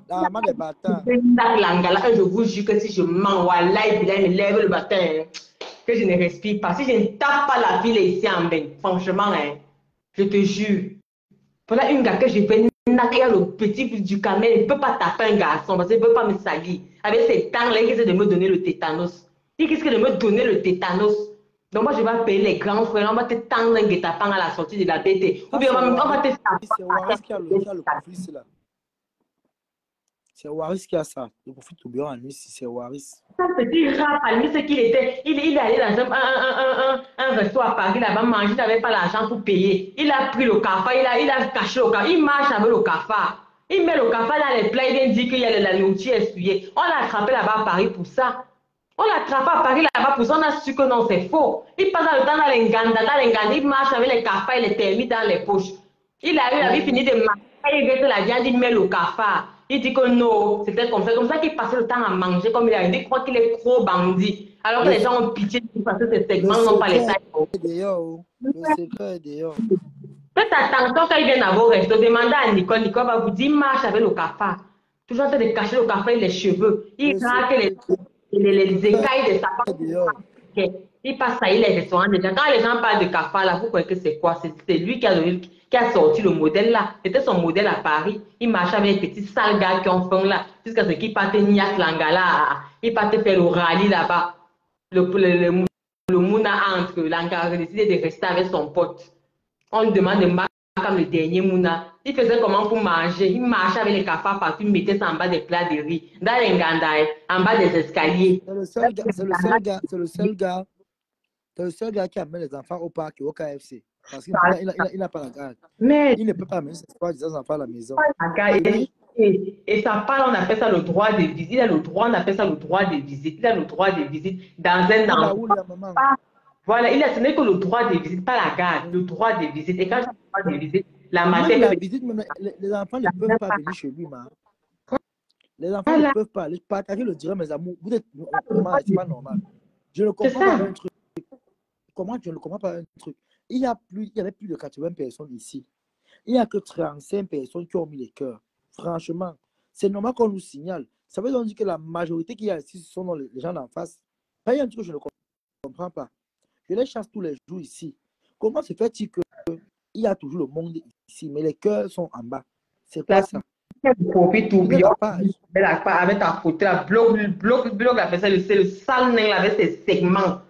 La maman des bâtards. Je vous jure que si je mens, wallah, il me lève le matin, que je ne respire pas. Si je ne tape pas la ville ici en bain, franchement, hein, je te jure. Voilà une gars que je fais. Il y a le petit du camel, il ne peut pas taper un garçon parce qu'il ne peut pas me salir. Avec ses temps-là, il risque de me donner le tétanos. Il risque de me donner le tétanos. Donc moi, je vais appeler les grands frères, on va te tendre un guet-apens à la sortie de la BT. Ou bien on va te faire... C'est Waris qui a le conflit, là. C'est Waris qui a ça. Le profil tourbillon en nuit, c'est Waris. Un petit rat, parmi ce qu'il était, il est allé dans un resto à Paris, là-bas, manger, il n'avait pas l'argent pour payer. Il a pris le cafard, il a caché le cafard, il marche avec le cafard. Il met le cafard dans les plats, il vient dire qu'il y a de la nourriture essuyée. On l'a attrapé là-bas à Paris pour ça. On l'a attrapé à Paris là-bas pour ça, on a su que non, c'est faux. Il passe le temps dans les Nganda, il marche avec les cafards et les termites dans les poches. Il avait fini de manger, il reste la viande, il met le cafard. Il dit que non, c'était comme ça qu'il passait le temps à manger comme il a dit, il croit qu'il est trop bandit. Alors que les gens ont pitié parce que ces segments n'ont pas les tailles. Le secret est dehors. Faites attention quand il vient à vos restos, demandez à Nicole, Nicole va vous dire, marche avec le cafard. Toujours en train de cacher le cafard et les cheveux. Il raque les écailles de sa part. Il passe à les restaurants des gens. Quand les gens parlent de Kafa, là, vous croyez que c'est quoi? C'est lui qui a sorti le modèle là. C'était son modèle à Paris. Il marchait avec les petits sales gars qui ont faim là. Jusqu'à ce qu'il parte Niak Langala. Il partait faire le rallye là-bas. Le Mouna entre. Langala a décidé de rester avec son pote. On lui demande de marquer comme le dernier Mouna. Il faisait comment pour manger? Il marchait avec les cafards partout, il mettait ça en bas des plats de riz, dans les gandaïs, en bas des escaliers. C'est le seul gars qui amène les enfants au parc et au KFC. Parce qu'il n'a pas la garde. Mais Il ne peut pas amener ses enfants à la maison. et ça parle, on appelle ça le droit de visite. Il a le droit, on appelle ça le droit de visite. Il a le droit de visite dans un endroit. Voilà, il a ce n'est que le droit de visite, pas la garde, le droit de visite. Et quand je dis le droit de visite, la matière. Les enfants ne peuvent pas venir chez lui, man. Les enfants ne peuvent pas aller partager le direct, mes amours. Vous êtes normal, c'est pas normal. Je ne comprends pas un truc. Comment je ne comprends pas un truc? Il y avait plus de 80 personnes ici. Il n'y a que 35 personnes qui ont mis les cœurs. Franchement, c'est normal qu'on nous signale. Ça veut donc dire que la majorité qui est ici, ce sont les gens d'en face. Il y a un truc que je ne comprends pas. Je les chasse tous les jours ici. Comment se fait-il qu'il y a toujours le monde ici, mais les cœurs sont en bas? C'est quoi ça? Avec ta photo, bloque la personne, c'est le sale nain avec ses segments.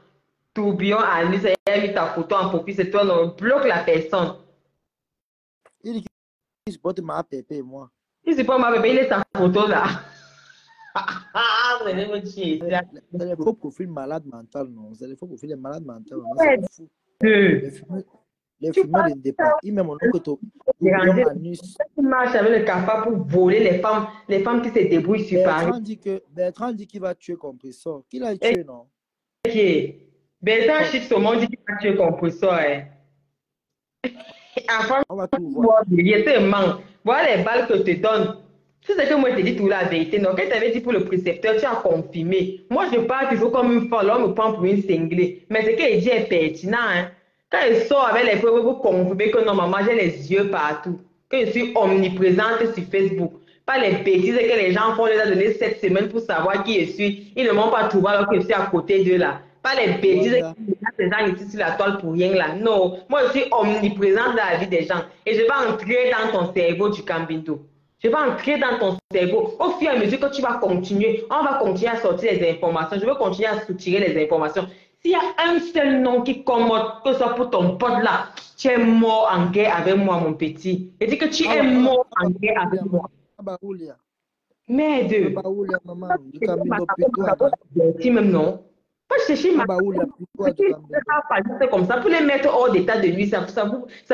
Tourbillon, Alice, il a mis ta photo en profil, c'est toi, non, bloque la personne. Il dit qu'il supporte ma pépé, moi. Il supporte ma pépé, il est sa photo là. C'est les faux profils malades mentaux, non? C'est les faux profils malades mentaux. Les fumeurs indépendants. Il met mon nom que tu marche avec le cafard pour voler les femmes qui se débrouillent sur Paris. Bertrand dit qu'il va tuer Compressor. Qui l'a tué, non? Ok. Bertrand chiffre au monde dit qu'il va tuer Compressor. On va tout voir. Voilà les balles que je te donne. C'est ce que moi je te dis tout la vérité. Donc, quand tu avais dit pour le précepteur, tu as confirmé. Moi, je parle toujours comme une folle, on me prend pour une cinglée. Mais ce qu'il dit est pertinent. Hein? Quand il sort avec les preuves, vous confirmez que non, maman, j'ai les yeux partout. Que je suis omniprésente sur Facebook. Pas les bêtises que les gens font, les a donné 7 semaines pour savoir qui je suis. Ils ne m'ont pas trouvé alors que je suis à côté d'eux là. Pas les bêtises que les gens ici sur la toile pour rien là. Non, moi je suis omniprésente dans la vie des gens. Et je vais entrer dans ton cerveau du Cambindo. Je vais entrer dans ton cerveau. Au fur et à mesure que tu vas continuer, on va continuer à sortir les informations. Je vais continuer à soutirer les informations. S'il y a un seul nom qui commode, que ce soit pour ton pote là, tu es mort en guerre avec moi, mon petit. Et dis que tu es mort en guerre avec moi. Merde. Même non. Pas chercher ma c'est comme ça. Pour les mettre hors d'état de nuit, ça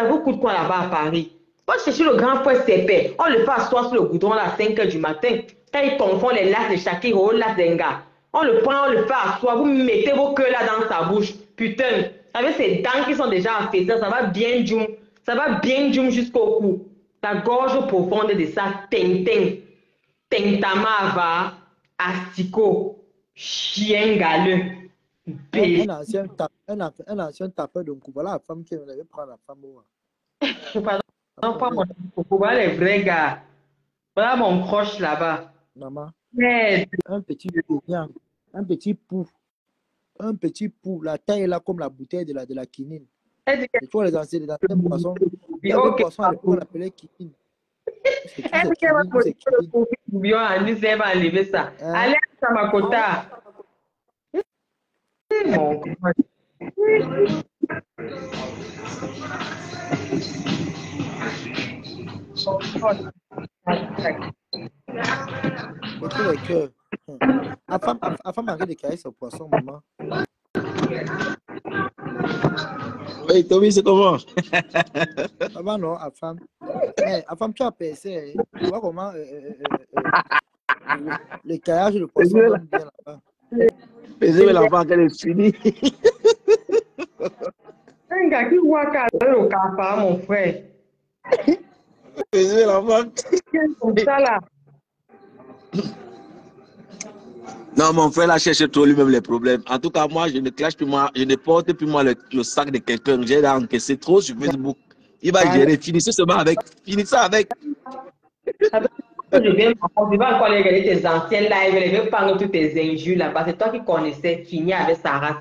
vous coûte quoi là-bas à Paris? Pas chercher le grand frère Sépé. On le fait asseoir sur le goudron à 5 h du matin. Quand il confond les lacs de Shakira au lac d'Enga. On le prend, on le fait asseoir. Vous mettez vos queues là dans sa bouche. Putain. Avec ses dents qui sont déjà affaissées, ça va bien djoum. Ça va bien djoum jusqu'au cou. La gorge profonde de ça. Tintin. Tintamava. Asticot. Chien galeux. Un ancien tapeur de coup. Voilà la femme qui avait prendre la femme. Pardon, pas mon coucou. Voilà les vrais gars. Voilà mon croche là-bas. Maman. Merde. Un petit pou. Un petit pou. La taille est là comme la bouteille de la quinine. Et tu vois les anciens poissons. Il y a des poissons à l'époque, on appelait quinine. Est-ce qu'elle va poser le profil bouillon à nous, elle va enlever ça. Allez à Samakota. Mon La femme arrête de caresser ce poisson, maman. Oui, Tommy, c'est comment? Maman, non, la femme. La femme, tu as percé. Tu vois comment le caillage de poisson donne bien là-bas. Mais l'enfant, qu'elle est finie. Un gars qui voit le cafard, mon frère. L'enfant. Comme ça là. Non, mon frère là cherche trop lui-même les problèmes. En tout cas, moi, je ne clash plus moi, je ne porte plus moi le sac de quelqu'un. J'ai encaissé trop sur Facebook. Il va gérer. Finissez seulement avec. Finissez avec. Je vais encore aller regarder tes anciens lives, je vais prendre toutes tes injures là-bas. C'est toi qui connaissais, fini avec sa race.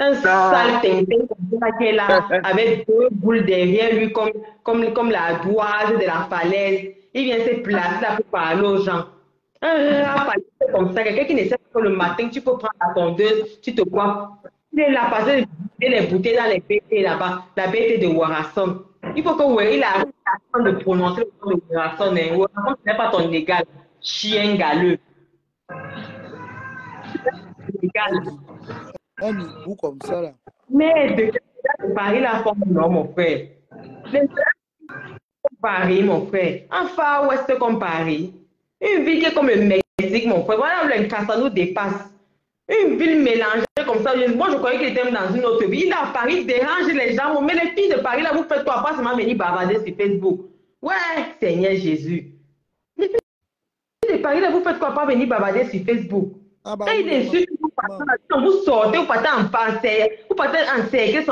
Un sale tintin comme ça qui est là, avec deux boules derrière lui, comme la doise de la falaise. Il vient se placer là pour parler aux gens. Un rat comme ça, quelqu'un qui ne sait pas que le matin, tu peux prendre la tondeuse, tu te coiffes. Il est là, passer les bouteilles dans les BT là-bas, la BT de Warasson. Il faut que ouais, il arrive à de prononcer le nom de Warasson. Warasson, ce n'est pas ton égal. Chien galeux. Un hibou comme ça, là. Mais de Paris, la forme, non, mon frère. Les Paris, mon frère. En Far West comme Paris. Une ville qui est comme le Mexique, mon frère. Voilà où l'Incasa nous dépasse. Une ville mélangée comme ça. Moi, je croyais qu'il était dans une autre ville. Il est à Paris, il dérange les gens. Mais les filles de Paris, là, vous faites quoi? Pas seulement venir bavarder sur Facebook. Ouais, Seigneur Jésus. Les filles de Paris, là, vous faites quoi? Pas venir bavarder sur Facebook. Ah bah, Quand il insulte, vous sortez, vous partez en passé, vous partez en cercle,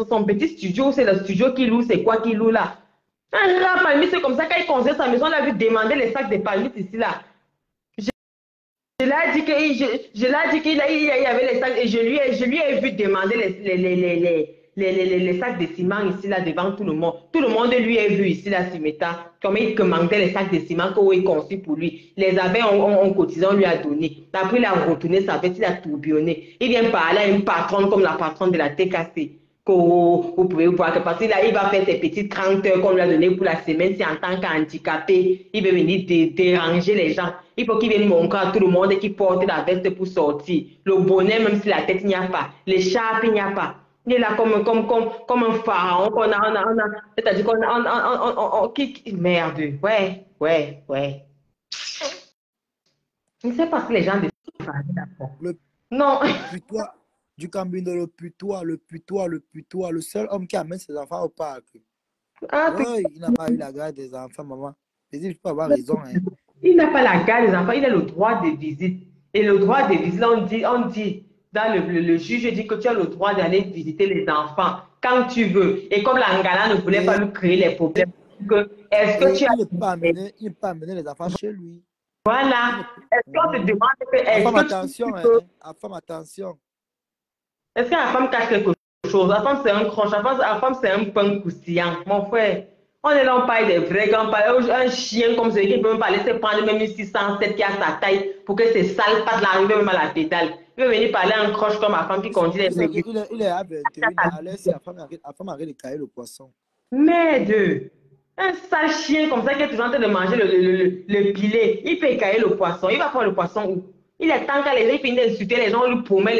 son petit studio, c'est le studio qu'il loue, c'est quoi qu'il loue là. Un rat palmiste, c'est comme ça, quand il construit sa maison, on a vu demander les sacs de palmistes ici là. Je l'ai dit qu'il y avait les sacs, et je lui ai vu demander les sacs de ciment ici là devant tout le monde. Tout le monde lui a vu ici là, Simeta, comme il commandait les sacs de ciment qu'il conçu pour lui. Les abeilles ont cotisé, on lui a donné. Après, il a retourné sa veste, il a tourbillonné. Il vient parler à une patronne comme la patronne de la TKC. Vous pouvez voir que parce qu'il va faire ses petites 30 heures qu'on lui a donné pour la semaine, c'est en tant qu'handicapé, il veut venir déranger les gens. Il faut qu'il vienne montrer à tout le monde qu'il porte la veste pour sortir. Le bonnet, même si la tête il n'y a pas. L'écharpe, il n'y a pas. Il est là comme un pharaon qu'on a, c'est-à-dire qu'on a, merde. Ouais. Je ne sais pas si les gens de non. Putois du Cambino, le putois, le seul homme qui amène ses enfants au parc. Ah, Oui, il n'a pas eu la garde des enfants, maman. Il peut avoir raison. Hein. Il n'a pas la garde des enfants, il a le droit de visite. Et le droit de visite, on dit dans le juge dit que tu as le droit d'aller visiter les enfants quand tu veux. Et comme l'Angala ne voulait pas lui créer les problèmes, est-ce que tu as... Il ne peut pas amener les enfants chez lui. Voilà. Est-ce qu'on te demande que... Attention. Est-ce que la femme cache quelque chose? La femme, c'est un croche. La femme, c'est un pain croustillant. Mon frère, on est là, on parle des vrais grands. Un chien comme celui qui ne peut même pas laisser prendre même 607 qui a sa taille pour que ces sales pattes l'arrivent même à la pédale. Il veut venir parler en croche comme ma femme qui conduit les métiers. Il est à 21 à l'aise, la femme arrête de cailler le poisson. Merde! Un sale chien comme ça qui est toujours en train de manger le pilet. Il fait cailler le poisson. Il va prendre le poisson où? Il est temps qu'à les gens finissent d'insulter les gens, on lui promet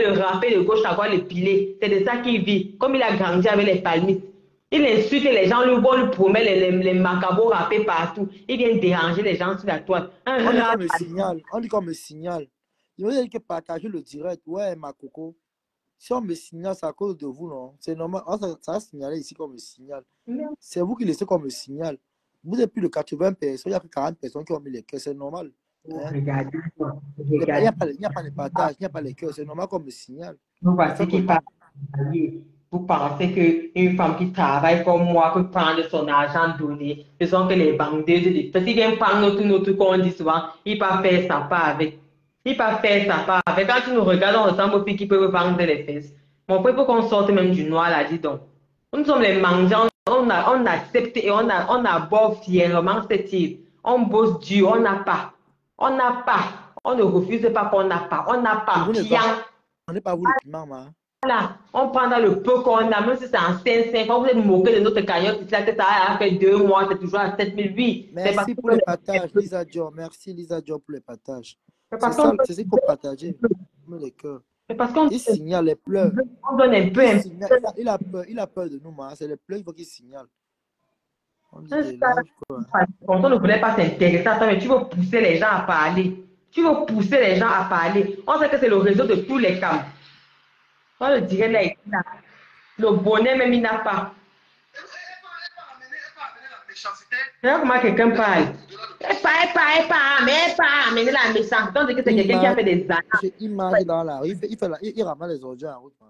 le râpé de gauche à droite, le pilet. C'est de ça qu'il vit. Comme il a grandi avec les palmistes. Il insulte les gens, on lui promet les macabots râpés partout. Il vient déranger les gens sur la toile. On dit qu'on me signale. Il veut dire que partager le direct. Ouais, ma coco. Si on me signale, c'est à cause de vous, non? C'est normal. Ça va signaler ici qu'on me signale. C'est vous qui laissez qu'on me signale. Vous êtes plus de 80 personnes, il n'y a que 40 personnes qui ont mis les cœurs, c'est normal. Hein? Regardez. Il n'y a pas de partage, il n'y a pas les cœurs, c'est normal qu'on me signale. Vous voici qui parle. Vous pensez qu'une femme qui travaille comme moi, qui prend de son argent donné, ce sont que les bandeuses, parce qu'ils viennent prendre notre qu'on dit souvent, ils ne peuvent pas faire ça pas avec. Ils ne peuvent pas faire ça pas avec. Quand tu nous regardes, on ressemble aux filles qui peuvent vendre les fesses. Mon frère, il faut qu'on sorte même du noir là, dis donc. Nous sommes les mendiants, on accepte et on aborde fièrement cette île. On bosse dur, on n'a pas. On n'a pas. On ne refuse pas qu'on n'a pas. On n'a pas. On n'est pas vous le piment, hein? Voilà, on prend dans le peu qu'on a, même si c'est en 5-5, quand vous êtes moqué de notre cagnotte, ça a fait 2 mois, c'est toujours à 7008. Merci pour le partage, Lisa Dior. Merci, Lisa Dior, pour le partage. C'est ce qu'il faut partager. Le cœur. Il signale les pleurs. On donne un peu. Il a peur de nous, c'est les pleurs, il faut qu'il signale. On ne voulait pas s'intéresser à ça, mais tu veux pousser les gens à parler. On sait que c'est le réseau de tous les camps. On le dirait là, le bonnet même il n'a pas. Regarde comment quelqu'un parle. Elle parle, mais elle parle amener la méchanceté. On dit que c'est quelqu'un qui a fait des années. Il marche dans la rue, il ramasse les ordures en route. Moi,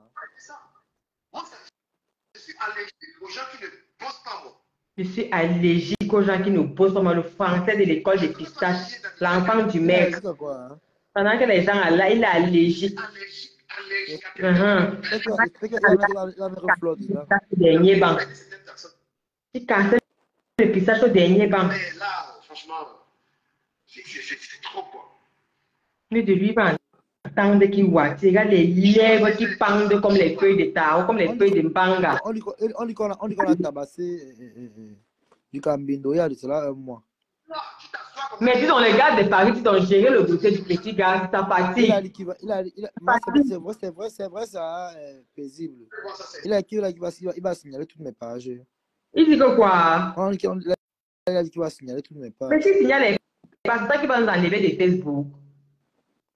je suis allergique aux gens qui ne bossent pas moi. Je suis allergique aux gens qui ne bossent pas moi. Le français de l'école des pistaches, l'enfant du maire. Pendant que les gens sont là, il est allergique. La mère flotte là. Dernier banc. Il cassait le pissage au dernier banc. Mais là, franchement, c'est trop quoi. Lui de lui va entendre qu'il voit. Tu regardes les lèvres qui pendent comme les feuilles de tao, comme les feuilles de mbanga. On dit qu'on a tabassé du Cambindo il y a de cela un mois. Mais tu dans les gars de Paris, tu dois gérer le dossier du petit gars, c'est ta partie. C'est vrai, ça paisible. Il a va signaler toutes mes pages. Il dit que quoi? Il a dit qu'il va signaler toutes mes pages. Mais s'il signale les pages, c'est ça qui va nous enlever des Facebook.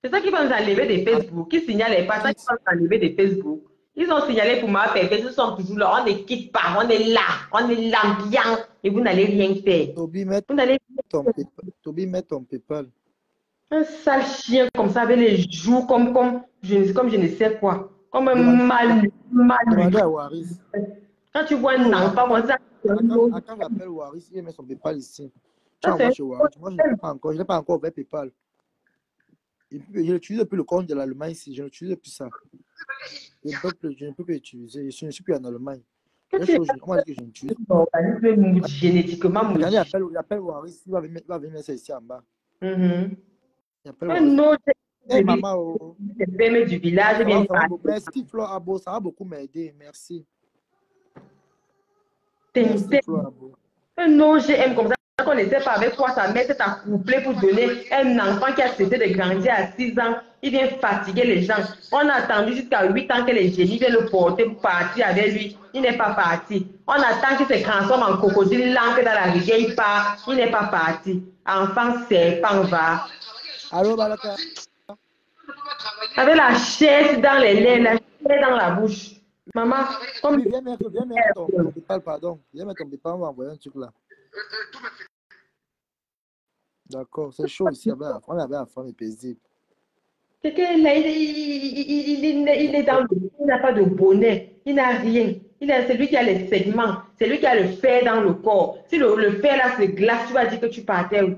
C'est ça qui va nous enlever des Facebook. Qui signale les pages, c'est ça qui va nous enlever des Facebook. Ils ont signalé pour ma pépé, ils sont toujours là, on ne quitte pas, on est là, on est là bien, et vous n'allez rien faire. Toby, mets ton PayPal. Un sale chien comme ça, avec les joues comme je ne sais quoi. Comme un mal. Demandez à Waris. Quand tu vois un enfant, moi, ça. Quand j'appelle Waris, il met son PayPal ici. Tu envoies chez Waris. Moi, je n'ai pas encore ouvert PayPal. Je l'utilise depuis le compte de l'Allemagne ici. Je n'utilise plus ça. Je ne peux plus utiliser. Je ne suis plus en Allemagne. Comment est-ce que je n'utilise génétiquement modifié. Il appelle Waris. Il va venir mettre ça ici en bas. Il appelle Waris. Hey, maman. Du village. Merci, Flore Abo. Ça va beaucoup m'aider. Merci. Merci, Flore Abo. Un OGM comme ça. Qu'on ne sait pas avec quoi sa mère s'est accouplée pour donner un enfant qui a cessé de grandir à 6 ans. Il vient fatiguer les gens. On a attendu jusqu'à 8 ans que les génies viennent le porter pour partir avec lui. Il n'est pas parti. On attend qu'il se transforme en crocodile langue dans la rivière. Il part. Il n'est pas parti. Enfant serpent va. Allô, Balaka. Avec la chaise dans les lèvres, la chaise dans la bouche. Maman, comme... Viens mettre ton PayPal, pardon. Viens mettre ton PayPal, on va envoyer un truc là. D'accord, c'est chaud ici. On avait un femme paisible. Quelqu'un là, il est dans le... Il n'a pas de bonnet, il n'a rien. C'est lui qui a les segments, c'est lui qui a le fer dans le corps. Si le fer là se glace, tu vas dire que tu partais où?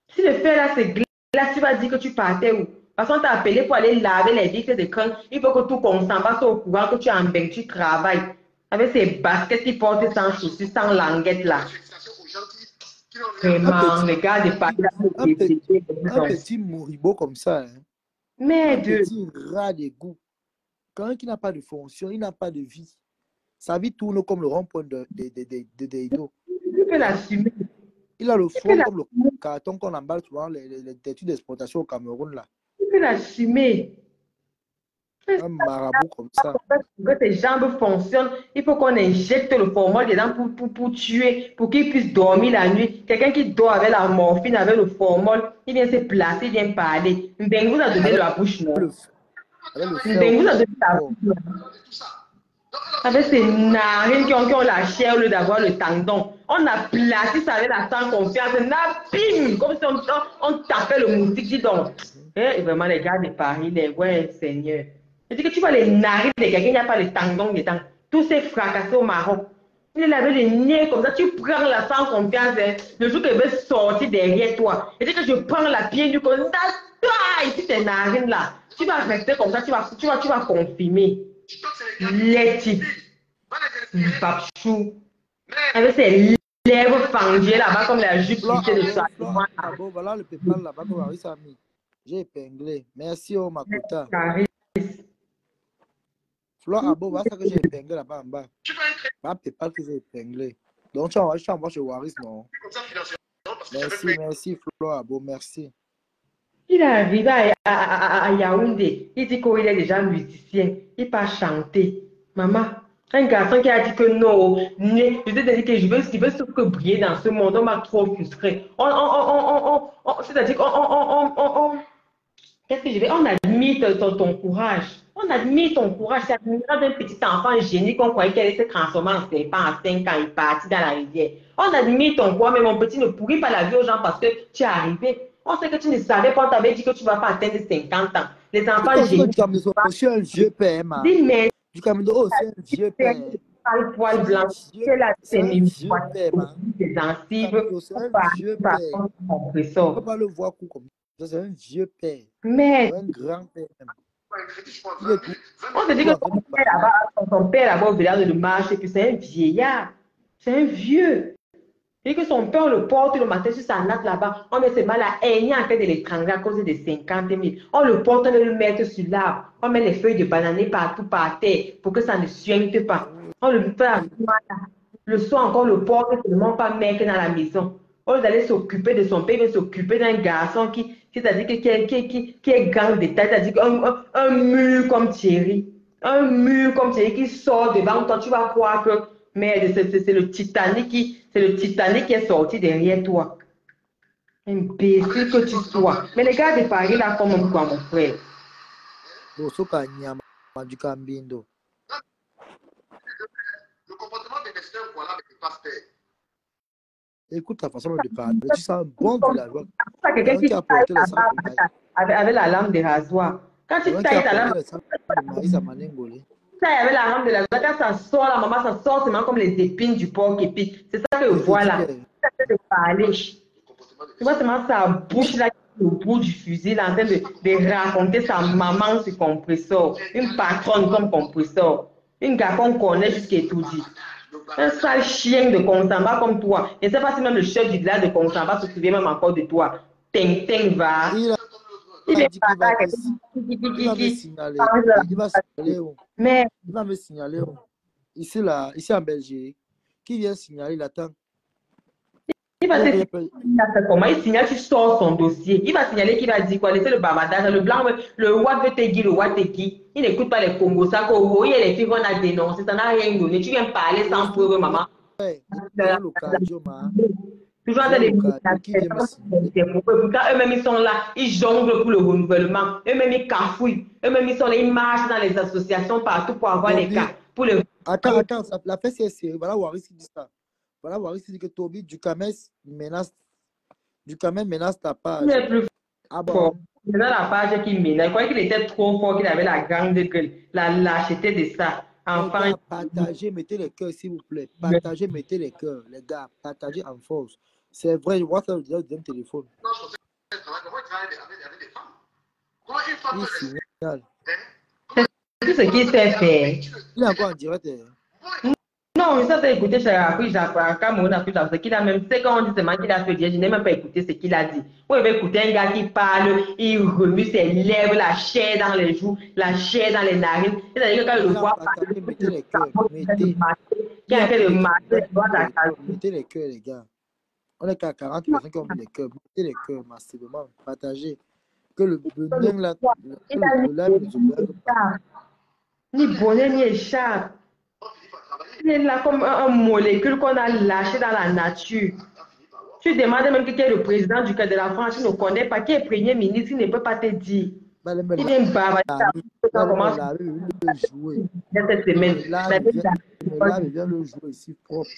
Si le fer là se glace, tu vas dire que tu partais où? Parce qu'on t'a appelé pour aller laver les vitres de crâne. Il faut que tout consent passe au courant que tu es en bain, tu travailles. Avec ces baskets qui portent sans chaussures, sans languette là. Vraiment, les gars de Paris. Un petit mouribeau comme ça. Hein. Mais un petit rat d'égout. Quelqu'un qui n'a pas de fonction, il n'a pas de vie. Sa vie tourne comme le rond-point de Deido. Tu peux l'assumer. Il a le front comme le carton qu'on emballe souvent les études d'exportation au Cameroun là. Tu peux l'assumer. Un marabout comme ça. Pour que tes jambes fonctionnent, il faut qu'on injecte le formol dedans pour tuer, pour qu'il puisse dormir la nuit. Quelqu'un qui dort avec la morphine, avec le formol, il vient se placer, il vient parler. Mbeng vous a donné de la bouche, non? Mbeng vous a donné de la bouche, non? Avec ces narines qui ont la chair au lieu d'avoir le tendon. On a placé ça avec la sans confiance. Bim! Comme si on tapait le moustique, dis donc. Et vraiment, les gars de Paris, les ouais, Seigneur. Je dis que tu vois les narines de quelqu'un, il n'y a pas le tendon dedans. Tout s'est fracassé au Maroc. Il avait le nez comme ça, tu prends la sans confiance, hein, le jour qu'elle veut sortir derrière toi. Je dis que je prends la pied du comme ça, ici tes narines là. Tu vas rester comme ça, tu vas confirmer. Les types. Papchou. Avec ses lèvres fangées là-bas comme la jupe piquée de ça. Voilà le PayPal là-bas que Waris a mis. J'ai épinglé. Merci au Makota. Flore Abo, voilà ça que j'ai épinglé là-bas en bas. Ma PayPal que j'ai épinglé. Donc tu envoies chez Waris, non? Merci Flore Abo, merci. Il est arrivé à Yaoundé. Il dit qu'il est déjà musicien. Il part chanter. Maman, un garçon qui a dit que non, je t'ai dit que je veux sauf que briller dans ce monde. On m'a trop frustré. C'est-à-dire qu'on qu'est-ce que je vais? On admire ton courage. On admire ton courage. C'est admirable d'un petit enfant génie qu'on croyait qu'elle s'est transformée en serpent à 5 ans. Il est parti dans la rivière. On admire ton courage, mais mon petit ne pourrit pas la vie aux gens parce que tu es arrivé. On sait que tu ne savais pas, on t'avait dit que tu ne vas pas atteindre 50 ans. Les enfants génies. C'est un vieux père, ma. Dis, mais. Du Cameroun, c'est un vieux père. Le poil blanc. C'est la vieux père, ma. Des gencives. C'est un vieux père. On ne peut pas le voir comme ça. C'est un vieux père. Mais. Un grand père. Il est tout. On te dit que son père là-bas au village de marche et puis c'est un vieillard. C'est un vieux. Et que son père le porte le matin sur sa natte là-bas. On met ses mains là, et en fait de l'étranger à cause des 50 000. On le porte, on le met sur l'arbre. On met les feuilles de bananier partout par terre pour que ça ne suinte pas. On le fait à le soir encore le porte seulement pas mettre dans la maison. Au lieu d'aller s'occuper de son père, il va s'occuper d'un garçon c'est-à-dire qui est gang de tête, c'est-à-dire un mur comme Thierry. Un mur comme Thierry qui sort devant toi, tu vas croire que merde, c'est le Titanic qui est sorti derrière toi. Imbécile que tu sois. Mais les gars de Paris là comme quoi mon frère. Bosoka Nyama du Cambindo. Le comportement des messieurs, voilà, mais pas faire. Écoute ta façon de parler. Tu sens un bon villageois. Quelqu'un qui taille ta barbe avec la lame de rasoir. Quand tu tailles ta lame, taille avec la lame de rasoir, quand ça sort, la maman, ça sort seulement comme les épines du porc épic. C'est ça que voilà. C'est de parler. Tu vois seulement sa bouche là, au bout du fusil, là, en train de raconter sa maman sur compresseur. Une patronne comme compresseur. Une gars qu'on connaît jusqu'à tout dit. Un sale chien de Consamba comme toi. Je ne sais pas si même le chef du village de Consamba se souvient même encore de toi. Ting va. Il va me signaler. Ici en Belgique. Qui vient signaler, il attend. Il va te comment il signale, tu sors son dossier. Il va signaler qu'il va dire quoi, laisser le bavardage, le blanc, le Ouad veut te guider, le Ouad te guide. Il n'écoute pas les Congos, ça, il y a les filles qu'on a dénoncées, ça n'a rien donné. Tu viens parler sans preuve, maman. Toujours en train de eux-mêmes ils sont là, ils jonglent pour le renouvellement. Eux-mêmes ils cafouillent. Eux-mêmes ils sont là, ils marchent dans les associations partout pour avoir les cas. Attends, la fête c'est sérieux. Voilà Waris qui dit ça. Voilà, Waris dit que Toby Ducamel menace ta page. Il est plus fort. Bon. C'est dans la page qui menace. Je croyais qu'il était trop fort, qu'il avait la grande gueule, la lâcheté de ça. Enfin, partagez, mettez les cœurs, s'il vous plaît. Partagez, mettez les cœurs, les gars. Partagez en force. C'est vrai, je vois ça au deuxième téléphone. Il signale. Tout ce qu'il sait faire. Il est encore en direct. Non, ça t'a écouté, ce qu'il a même, c'est quand on dit seulement qu'il a fait dire, je n'ai même pas écouté ce qu'il a dit. Vous avez écouté un gars qui parle, il remue ses lèvres, la chair dans les joues, la chair dans les narines. C'est-à-dire que quand je le vois parler, mettez les cœurs, mettez les cœurs, les gars. On est qu'à 40 personnes qui ont mis les cœurs. Mettez les cœurs massivement, partagez. Que le bonheur là, ni bonnet ni écharpe. Il est là comme un molécule qu'on a lâché dans la nature. Tu demandes même qui est le président du cas de la France, tu ne connais pas, qui est premier ministre, il ne peut pas te dire. Il vient bavarer. Comment cette semaine. Là, il vient le jouer ici propre.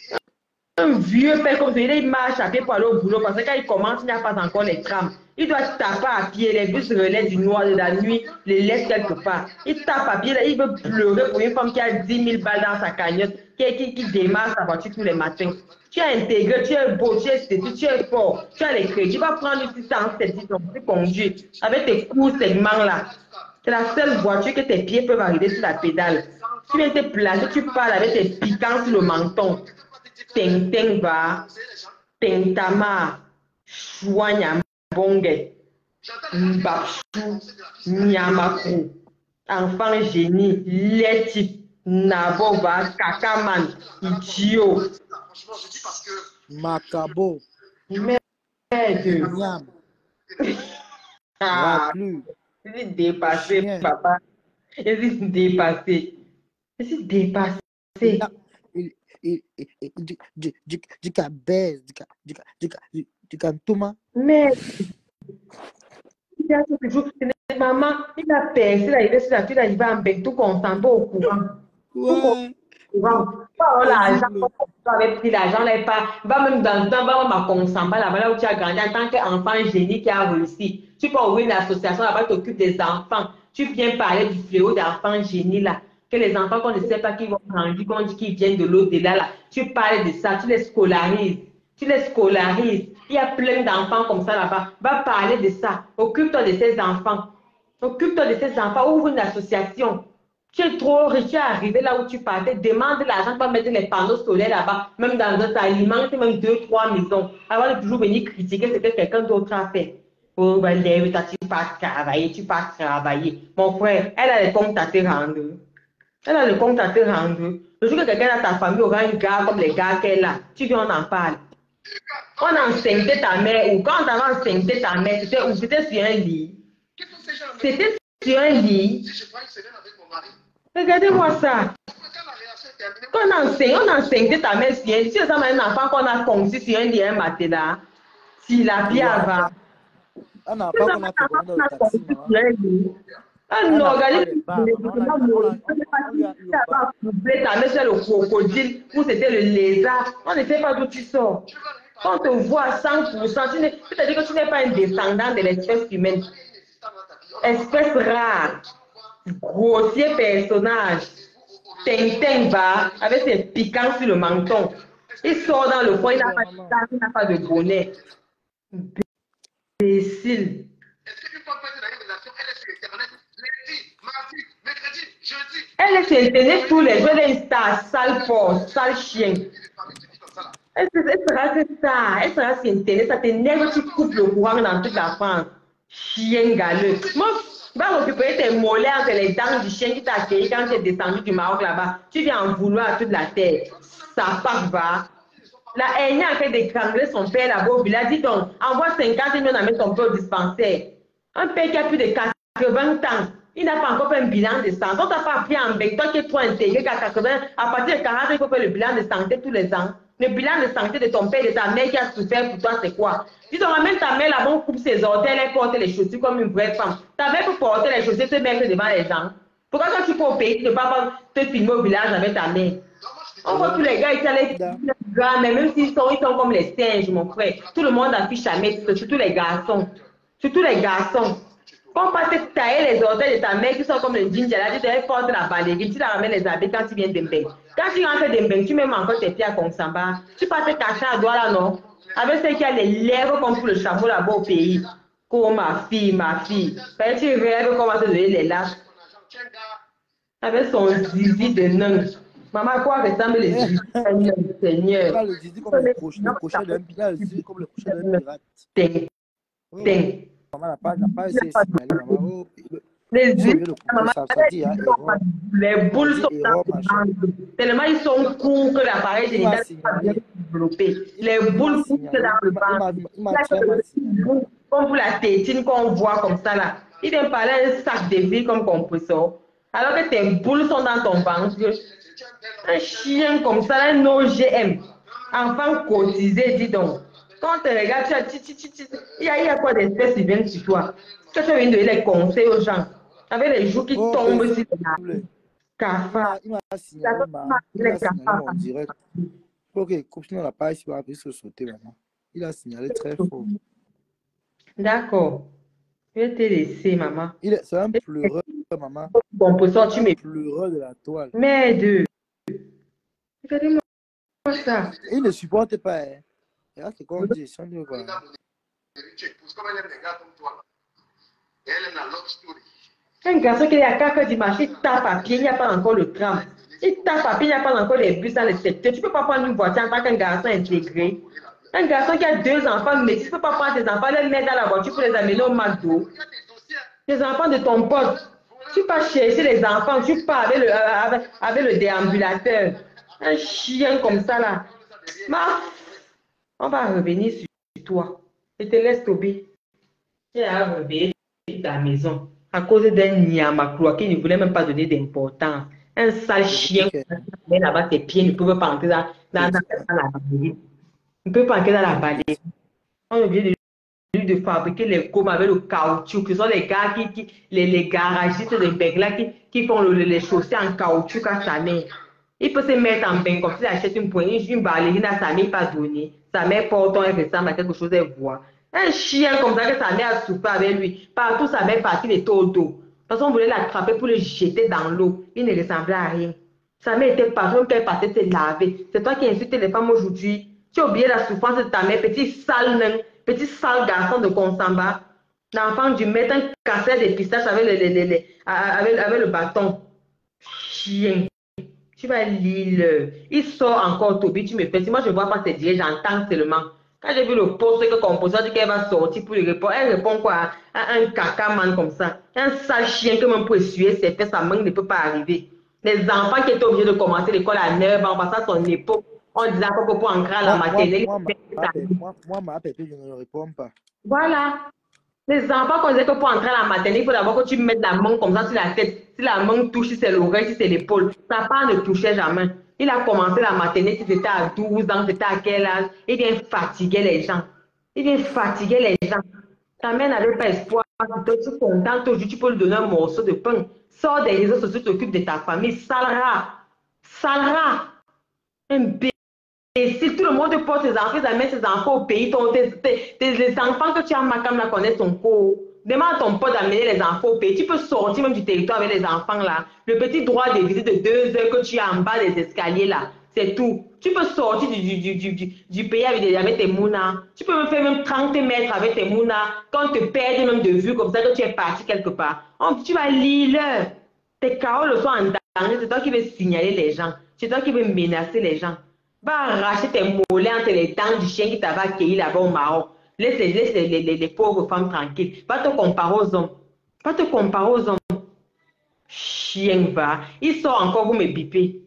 Un vieux père comme ça, il marche à pied pour aller au boulot parce que quand il commence, il n'y a pas encore les trams. Il doit taper à pied, les bus se relèvent du noir de la nuit, les laisse quelque part. Il tape à pied, là, il veut pleurer pour une femme qui a 10 000 balles dans sa cagnotte, qui démarre sa voiture tous les matins. Tu es intégré, tu es beau, tu es stétique, tu es fort, tu as les crédits. Tu vas prendre une 607, tu conduis avec tes courts segments là. C'est la seule voiture que tes pieds peuvent arriver sur la pédale. Tu viens te placer, tu parles avec tes piquants sur le menton. Ting va, tama, chouanya bonge, mbapchou, nyamaku, enfant génie, leti, nabova, kakaman, idiot, macabo, merde, nyam, plus, c'est dépassé, papa, c'est dépassé, c'est dépassé. Du cabez, du cantoma. Mais, maman, il a percé, là, il est sur la fille, là, il va en bec, tout content, au courant. Ouais. L'argent, tu avais pris l'argent, là, va même dans le temps, va même à Consamba, là où tu as grandi en tant qu'enfant génie qui a réussi. Tu peux ouvrir une association, là-bas, tu t'occupes des enfants. Tu viens parler du fléau d'enfants génie, là. Que les enfants qu'on ne sait pas qui vont grandir, qu'on dit qu'ils viennent de l'au-delà, là, tu parles de ça, tu les scolarises. Tu les scolarises. Il y a plein d'enfants comme ça là-bas. Va parler de ça. Occupe-toi de ces enfants. Occupe-toi de ces enfants, ouvre une association. Tu es trop riche, tu es arrivé là où tu partais, demande l'argent pour mettre les panneaux solaires là-bas, même dans un aliment, même 2, 3 maisons, avant de toujours venir critiquer ce que quelqu'un d'autre a fait. Oh, ben, lève-toi, tu pars travailler, tu pars travailler. Mon frère, elle a les comptes à te rendre. Elle a le compte à te rendre. Le jour que quelqu'un dans ta famille aura un gars comme les gars qu'elle a, tu viens, on en parle. On a enceinte ta mère, ou quand on a enceinte ta mère, c'était sur un lit. C'était sur un lit. Regardez-moi ça. Quand on a enceinte ta mère sur un lit, si on a un enfant qu'on a conçu sur un lit un matelas, si la vie va. Un enfant qu'on a fait dans le taxi, ah non, regardez, ta mère c'est le crocodile ou c'était le lézard. On ne sait pas d'où tu sors. Quand on te voit à 100%, c'est-à-dire que tu n'es pas un descendant de l'espèce humaine. Espèce rare, grossier personnage. Tintin va avec ses piquants sur le menton. Il sort dans le coin, il n'a pas de bonnet. Imbécile. Elle est sur Internet tous les jours, elle est une star, sale porc, sale chien. Elle sera cette star, elle sera sur Internet, ça t'énerve, tu coupes le courant dans toute la France. Chien galeux. Moi, va récupérer tes mollets entre les dents du chien qui t'a accueilli quand tu es descendu du Maroc là-bas. Tu viens en vouloir à toute la terre. Ça part va. La haine a fait d'étrangler son père là-bas au village. Dis donc, envoie 50 millions à mettre son père au dispensaire. Un père qui a plus de 80 ans. Il n'a pas encore fait un bilan de santé. On t'a pas appris en bec. Toi qui es trop intégré qu'à 80, à partir de 40 ans, il faut faire le bilan de santé tous les ans. Le bilan de santé de ton père et de ta mère qui a souffert pour toi, c'est quoi? Dis donc, ramène ta mère là-bas, on coupe ses orteils, elle porte les chaussures comme une vraie femme. Ta mère peut porter les chaussures, se mettre devant les gens. Pourquoi quand tu peux au pays, tu ne peux pas te filmer au village avec ta mère? On voit tous les gars, ils allaient mais même s'ils sont comme les singes, mon frère. Tout le monde affiche à mettre, surtout les garçons. Surtout les garçons. Quand on passe tailler les orteils de ta mère qui sont comme les jeans, là, tu te portes la ballerine, tu la ramènes les habits quand tu viens d'Embeng. Quand tu rentres d'Embeng, tu mets encore tes pieds à Konsamba. Tu passes te cacher à doigt là, non? Avec celle qui a les lèvres comme pour le chameau là-bas au pays. Comme ma fille, ma fille. Quand tu rêves comment te donner les lâches. Avec son zizi de nain. Maman, quoi ressemble les zizi de Seigneur? Le zizi comme le crochet d'un pirate. Le zizi comme le crochet d'un pirate. Ting. Maman n'a pas essayé de signaler, maman. Les huiles, les boules sont tellement ils sont courts que l'appareil génital n'est pas bien développé. Les boules poussent dans le ventre. Comme pour la tétine qu'on voit comme ça là. Il vient parler un sac de vie comme compresseur. Alors que tes boules sont dans ton ventre. Un chien comme ça, un OGM. Enfant cotisé, dis donc. Quand tu regardes, il y a quoi d'espèces qui viennent sur toi. Que tu viens de donner les conseils aux gens. Avec les joues qui tombent sur les cafards. Il m'a signalé mon direct. Ok, coupe sinon la page, il va se sauter maintenant. Il a signalé très fort. D'accord. Je vais te laisser, maman. C'est un pleureur, maman. Bon, pour ça, tu un pleureur de la toile. Merde. Regardez-moi ça. Il ne supporte pas. Hein. Regarde ce qu'on dit. Un garçon qui est à 4 heures du marché, il tape à pied, il n'y a pas encore le tram. Il tape à pied, il n'y a pas encore les bus dans le secteur. Tu ne peux pas prendre une voiture en tant qu'un garçon intégré. Un garçon qui a 2 enfants, mais tu ne peux pas prendre tes enfants, les mettre dans la voiture pour les amener au McDo. Les enfants de ton pote. Tu pars chercher les enfants, tu pars avec le déambulateur. Un chien comme ça là. On va revenir sur toi. Je te laisse tomber. Tu as revenir à ta maison. À cause d'un niamakloa qui ne voulait même pas donner d'importance. Un sale chien qui met là-bas tes pieds ne peut pas entrer dans la balai. Ne peut pas entrer dans la balai. On a oublié de fabriquer les gomme avec le caoutchouc. Ce sont les gars les garagistes de Begla qui font les chaussées en caoutchouc à sa mère. Il peut se mettre en bain comme s'il achète une poignée, une ballerine à sa mère, pas donné. Sa mère porte, elle ressemble à quelque chose, elle voit. Un chien comme ça que sa mère a souffert avec lui. Partout, sa mère partie les taux d'eau. De toute façon, on voulait l'attraper pour le jeter dans l'eau. Il ne ressemblait à rien. Sa mère était partout, même qu'elle partait se laver. C'est toi qui insultes les femmes aujourd'hui. Tu as oublié la souffrance de ta mère, petit sale nain, petit sale garçon de Konsamba. L'enfant du maître, un cassette des pistaches avec le bâton. Chien. Tu vas lire. Il sort encore, Toby, tu me fais. Si moi, je ne vois pas te dire, j'entends seulement. Quand j'ai vu le poste que composant dit qu'elle va sortir pour lui répondre, elle répond quoi à un cacaman comme ça. Un sale chien que même pour essuyer ses fesses, sa main ne peut pas arriver. Les enfants qui étaient obligés de commencer l'école à 9 ans, en passant son époque, on disait encore que pour entrer à la maternelle. Ma pépé, je ne réponds pas. Voilà. Les enfants, qu'on disait que pour entrer à la maternelle, il faut d'abord que tu mettes la main comme ça sur la tête. Si la main touche, si c'est l'oreille, si c'est l'épaule. Sa part ne touchait jamais. Il a commencé la maternelle, si c'était à 12 ans, c'était à quel âge. Il vient fatiguer les gens. Il vient fatiguer les gens. Ta mère n'avait pas espoir. Tu es content, aujourd'hui, tu peux lui donner un morceau de pain. Sors des réseaux sociaux, t'occupe de ta famille. Salera. Salera. Un et si tout le monde porte ses enfants, ils amènent ses enfants au pays, les enfants que tu as à Makam là connaissent ton cours. Demande à ton pote d'amener les enfants au pays. Tu peux sortir même du territoire avec les enfants là. Le petit droit de visite de 2 heures que tu as en bas des escaliers là, c'est tout. Tu peux sortir du pays avec tes mounas. Tu peux même faire même 30 mètres avec tes mounas. Quand on te perd même de vue comme ça que tu es parti quelque part. Tu vas lire. Tes carreaux le sont en danger. C'est toi qui veux signaler les gens. C'est toi qui veux menacer les gens. Va arracher tes mollets entre les dents du chien qui t'avait accueilli là-bas au Maroc. Laisse les pauvres femmes tranquilles. Va te comparer aux hommes. Va te comparer aux hommes. Chien va. Il sort encore pour me biper.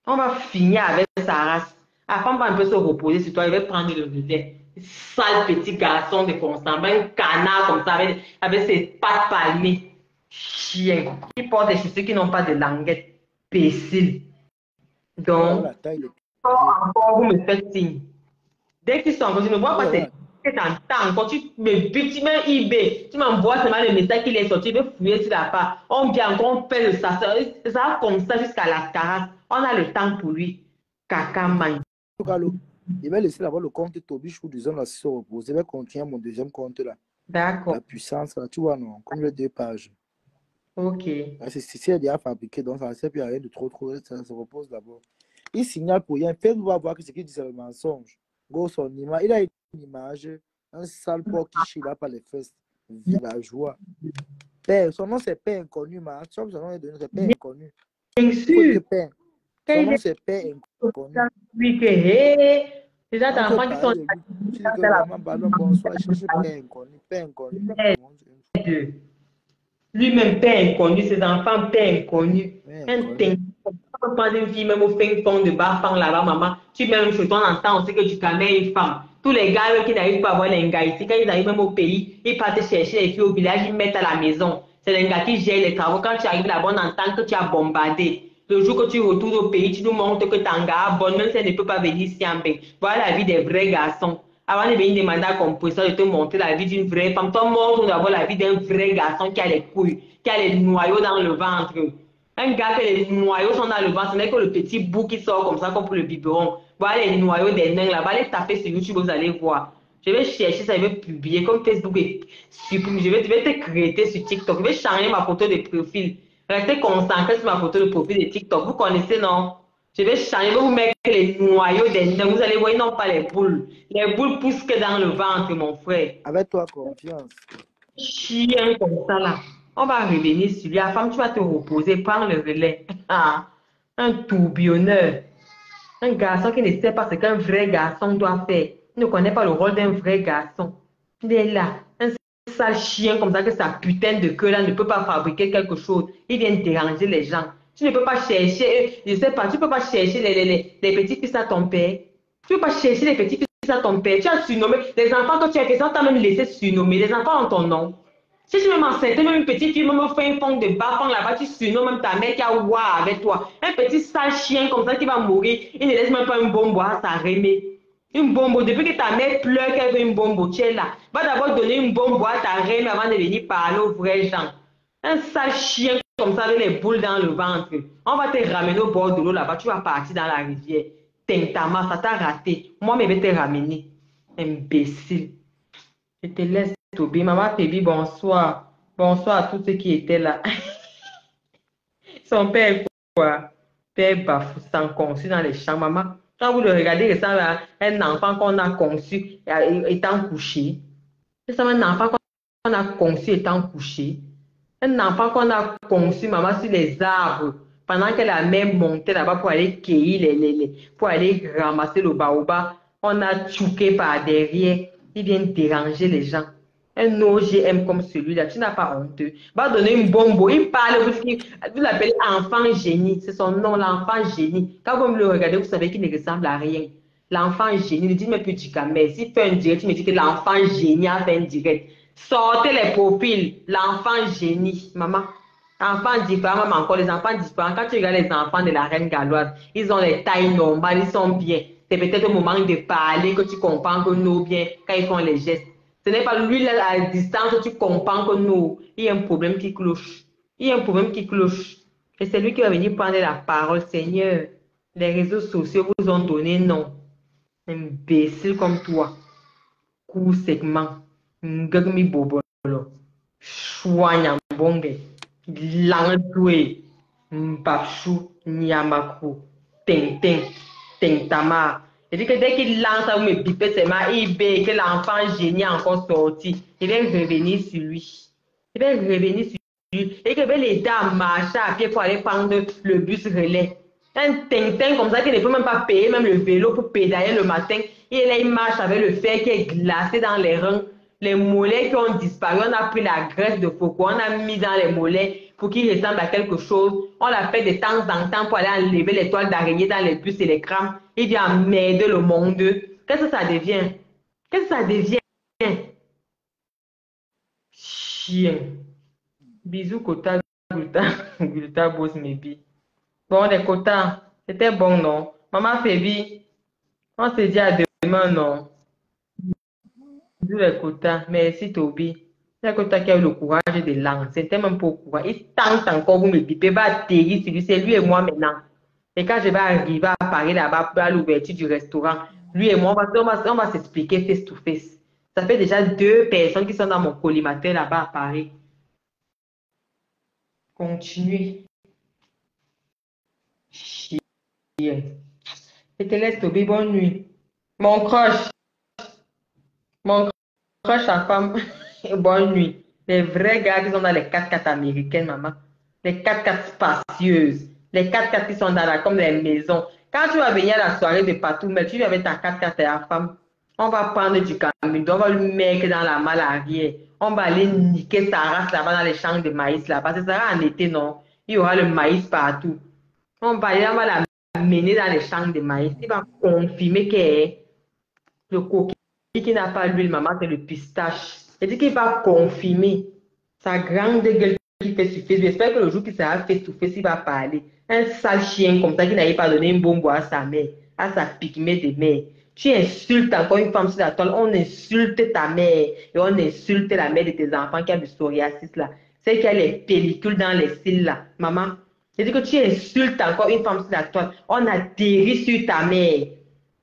On va finir avec sa race. La femme va un peu se reposer sur toi. Il va prendre le relais. Sale petit garçon de Constant. Un canard comme ça avec ses pattes palmées. Chien. Il porte des chaussures qui n'ont pas de languette. Pécile. Donc. Encore, vous me faites signe. Dès qu'ils sont encore, je ne vois pas tes t'entends encore, tu me butes, tu mets eBay, tu m'envoies seulement le message qu'il est sorti, il veut fouiller sur la part. On vient encore, on fait le ça va comme ça jusqu'à la carasse. On a le temps pour lui. Caca man. Il va laisser d'abord le compte Tobiche pour disons là se reposer. Il va continuer mon deuxième compte là. D'accord. La puissance là, tu vois non, comme les 2 pages. Ok. C'est déjà fabriqué, donc ça ne sert plus à rien de trop, ça se repose d'abord. Il signale pour rien. Facebook va voir que ce qu'il dit c'est le mensonge. Go son image. Il a une image, un sale porc qui chie là par les fesses. Villageois. Père, son nom c'est Père Inconnu, mais son nom est donné, c'est Père Inconnu. Bien sûr. Son nom c'est Père Inconnu. Oui, que hé. Déjà, t'as enfant qui sont. Tu dis que vraiment, ballon, bonsoir, cherche Père Inconnu. Père Inconnu. Lui-même, Père Inconnu, ses enfants, Père Inconnu. Un ting. On prend une fille, même au fin fond de Bafang là-bas, maman. Tu mets même chez toi, on entend aussi que tu connais une femme. Tous les gars qui n'arrivent pas à voir les gars ici, quand ils arrivent même au pays, ils partent chercher les filles au village, ils mettent à la maison. C'est les gars qui gèrent les travaux. Quand tu arrives là-bas, on entend que tu as bombardé. Le jour que tu retournes au pays, tu nous montres que ton gars bonne, même si elle ne peut pas venir ici en paix. Voilà la vie des vrais garçons. Avant de venir demander à compresseur de te montrer la vie d'une vraie femme, toi montre d'abord la vie d'un vrai garçon qui a les couilles, qui a les noyaux dans le ventre. Un gars que les noyaux sont dans le ventre, ce n'est que le petit bout qui sort comme ça, comme pour le biberon. Voilà les noyaux des nains là-bas, les taper sur YouTube, vous allez voir. Je vais chercher ça, je vais publier comme Facebook et supprimer. Je vais te créer sur TikTok. Je vais changer ma photo de profil. Restez concentrés sur ma photo de profil de TikTok. Vous connaissez, non? Je vais changer, je vais vous mettre les noyaux des nains. Vous allez voir, ils n'ont pas les boules. Les boules poussent que dans le ventre, mon frère. Avec toi, confiance. Chien comme ça là. On va revenir sur lui. La femme, tu vas te reposer, prendre le relais. Un tourbillonneur. Un garçon qui ne sait pas ce qu'un vrai garçon doit faire. Il ne connaît pas le rôle d'un vrai garçon. Il est là. Un sale chien comme ça que sa putain de queue là ne peut pas fabriquer quelque chose. Il vient déranger les gens. Tu ne peux pas chercher, je ne sais pas, tu ne peux pas chercher les petits fils à ton père. Tu ne peux pas chercher les petits fils à ton père. Tu as surnommé les enfants que tu as fait ça, tu as même laissé surnommer. Les enfants ont ton nom. Si tu même enceinte, même une petite fille, même fait un fond de bas, là-bas, tu surnommes même ta mère qui a ouah avec toi. Un petit sale chien comme ça qui va mourir, il ne laisse même pas une bombe à sa remée. Une bombe, depuis que ta mère pleure qu'elle veut une bombe, tu es là. Va d'abord donner une bombe à ta remée avant de venir parler aux vrais gens. Un sale chien comme ça avec les boules dans le ventre. On va te ramener au bord de l'eau là-bas, tu vas partir dans la rivière. Tintama, ça t'a raté. Moi, je vais te ramener. Imbécile. Je te laisse, Toby. Maman Toby, bonsoir. Bonsoir à tous ceux qui étaient là. Son père, quoi? Père Bafoussant, conçu dans les champs. Maman, quand vous le regardez, ça là, un enfant qu'on a conçu étant couché. C'est un enfant qu'on a conçu étant couché. Un enfant qu'on a conçu, maman, sur les arbres, pendant que la mère montait là-bas pour aller cueillir, pour aller ramasser le baobab, on a tchouqué par derrière. Il vient déranger les gens. Un OGM comme celui-là, tu n'as pas honte. Va donner une bombe. Il parle, vous l'appelez enfant génie. C'est son nom, l'enfant génie. Quand vous me le regardez, vous savez qu'il ne ressemble à rien. L'enfant génie, ne dites-moi plus du mais s'il fait un direct, tu me dis que l'enfant génie a fait un direct. Sortez les profils, l'enfant génie, maman. Enfants différents, même encore les enfants différents. Quand tu regardes les enfants de la reine galloise, ils ont les tailles normales, ils sont bien. C'est peut-être au moment de parler que tu comprends que nous, bien, quand ils font les gestes. Ce n'est pas lui, là, à distance, que tu comprends que nous, il y a un problème qui cloche. Il y a un problème qui cloche. Et c'est lui qui va venir prendre la parole. Seigneur, les réseaux sociaux vous ont donné non. Imbécile comme toi. Coup segment. Ngagmi bobolo. Chouanyambonge. Langdoué. Mbapchou. Nyamakou. Ting ting. Ting tamar. Je dis que dès qu'il lance ça, vous me bipez, c'est ma IB, que l'enfant génie a encore sorti. Je vais revenir sur lui. Je vais revenir sur lui. Et que je vais l'aider à marcher à pied pour aller prendre le bus relais. Un ting-ting comme ça qui ne peut même pas payer même le vélo pour pédaler le matin. Et là, il marche avec le fer qui est glacé dans les reins. Les mollets qui ont disparu, on a pris la graisse de coco, on a mis dans les mollets pour qu'ils ressemblent à quelque chose. On l'a fait de temps en temps pour aller enlever les toiles d'araignée dans les bus et les crams. Il vient emmerder le monde. Qu'est-ce que ça devient? Qu'est-ce que ça devient? Chien. Bisous, Kota, Gulta, Gulta, Boss, Maybe. Bon, les quotas, c'était bon, non? Maman Fébi, on se dit à demain, non? Bisous les quotas, merci Toby. Les quotas qui a eu le courage de lancer, c'était même pas au courage. Il tente encore, vous me bipez, va atterrir sur lui, c'est lui et moi maintenant. Et quand je vais arriver à Paris là-bas, à l'ouverture du restaurant, lui et moi, on va s'expliquer face to face. Ça fait déjà 2 personnes qui sont dans mon collimateur là-bas à Paris. Continuez. Je te laisse, Toby, bonne nuit. Mon crush à femme, bonne nuit. Les vrais gars qui sont dans les 4x4 américaines, maman. Les 4x4 spacieuses. Les 4x4 qui sont comme les maisons. Quand tu vas venir à la soirée de partout, mais tu viens avec ta 4x4 et la femme, on va prendre du camion, on va lui mettre dans la malle arrière. On va aller niquer sa race là-bas dans les champs de maïs là. Parce que ça sera en été, non? Il y aura le maïs partout. On va la mener dans les champs de maïs. Il va confirmer que le coquille qui n'a pas l'huile, maman, c'est le pistache. Il dit qu'il va confirmer sa grande gueule qui fait sur Facebook. J'espère que le jour qu'il sera face to face, il va parler. Un sale chien comme ça qui n'avait pas donné une bombe à sa mère, à sa pygmée de mère. Tu insultes encore une femme sur la toile, on insulte ta mère et on insulte la mère de tes enfants qui a du psoriasis là. C'est qui a les pellicules dans les cils là, maman. Je dis que tu insultes encore une femme sur la toile, on atterrit sur ta mère.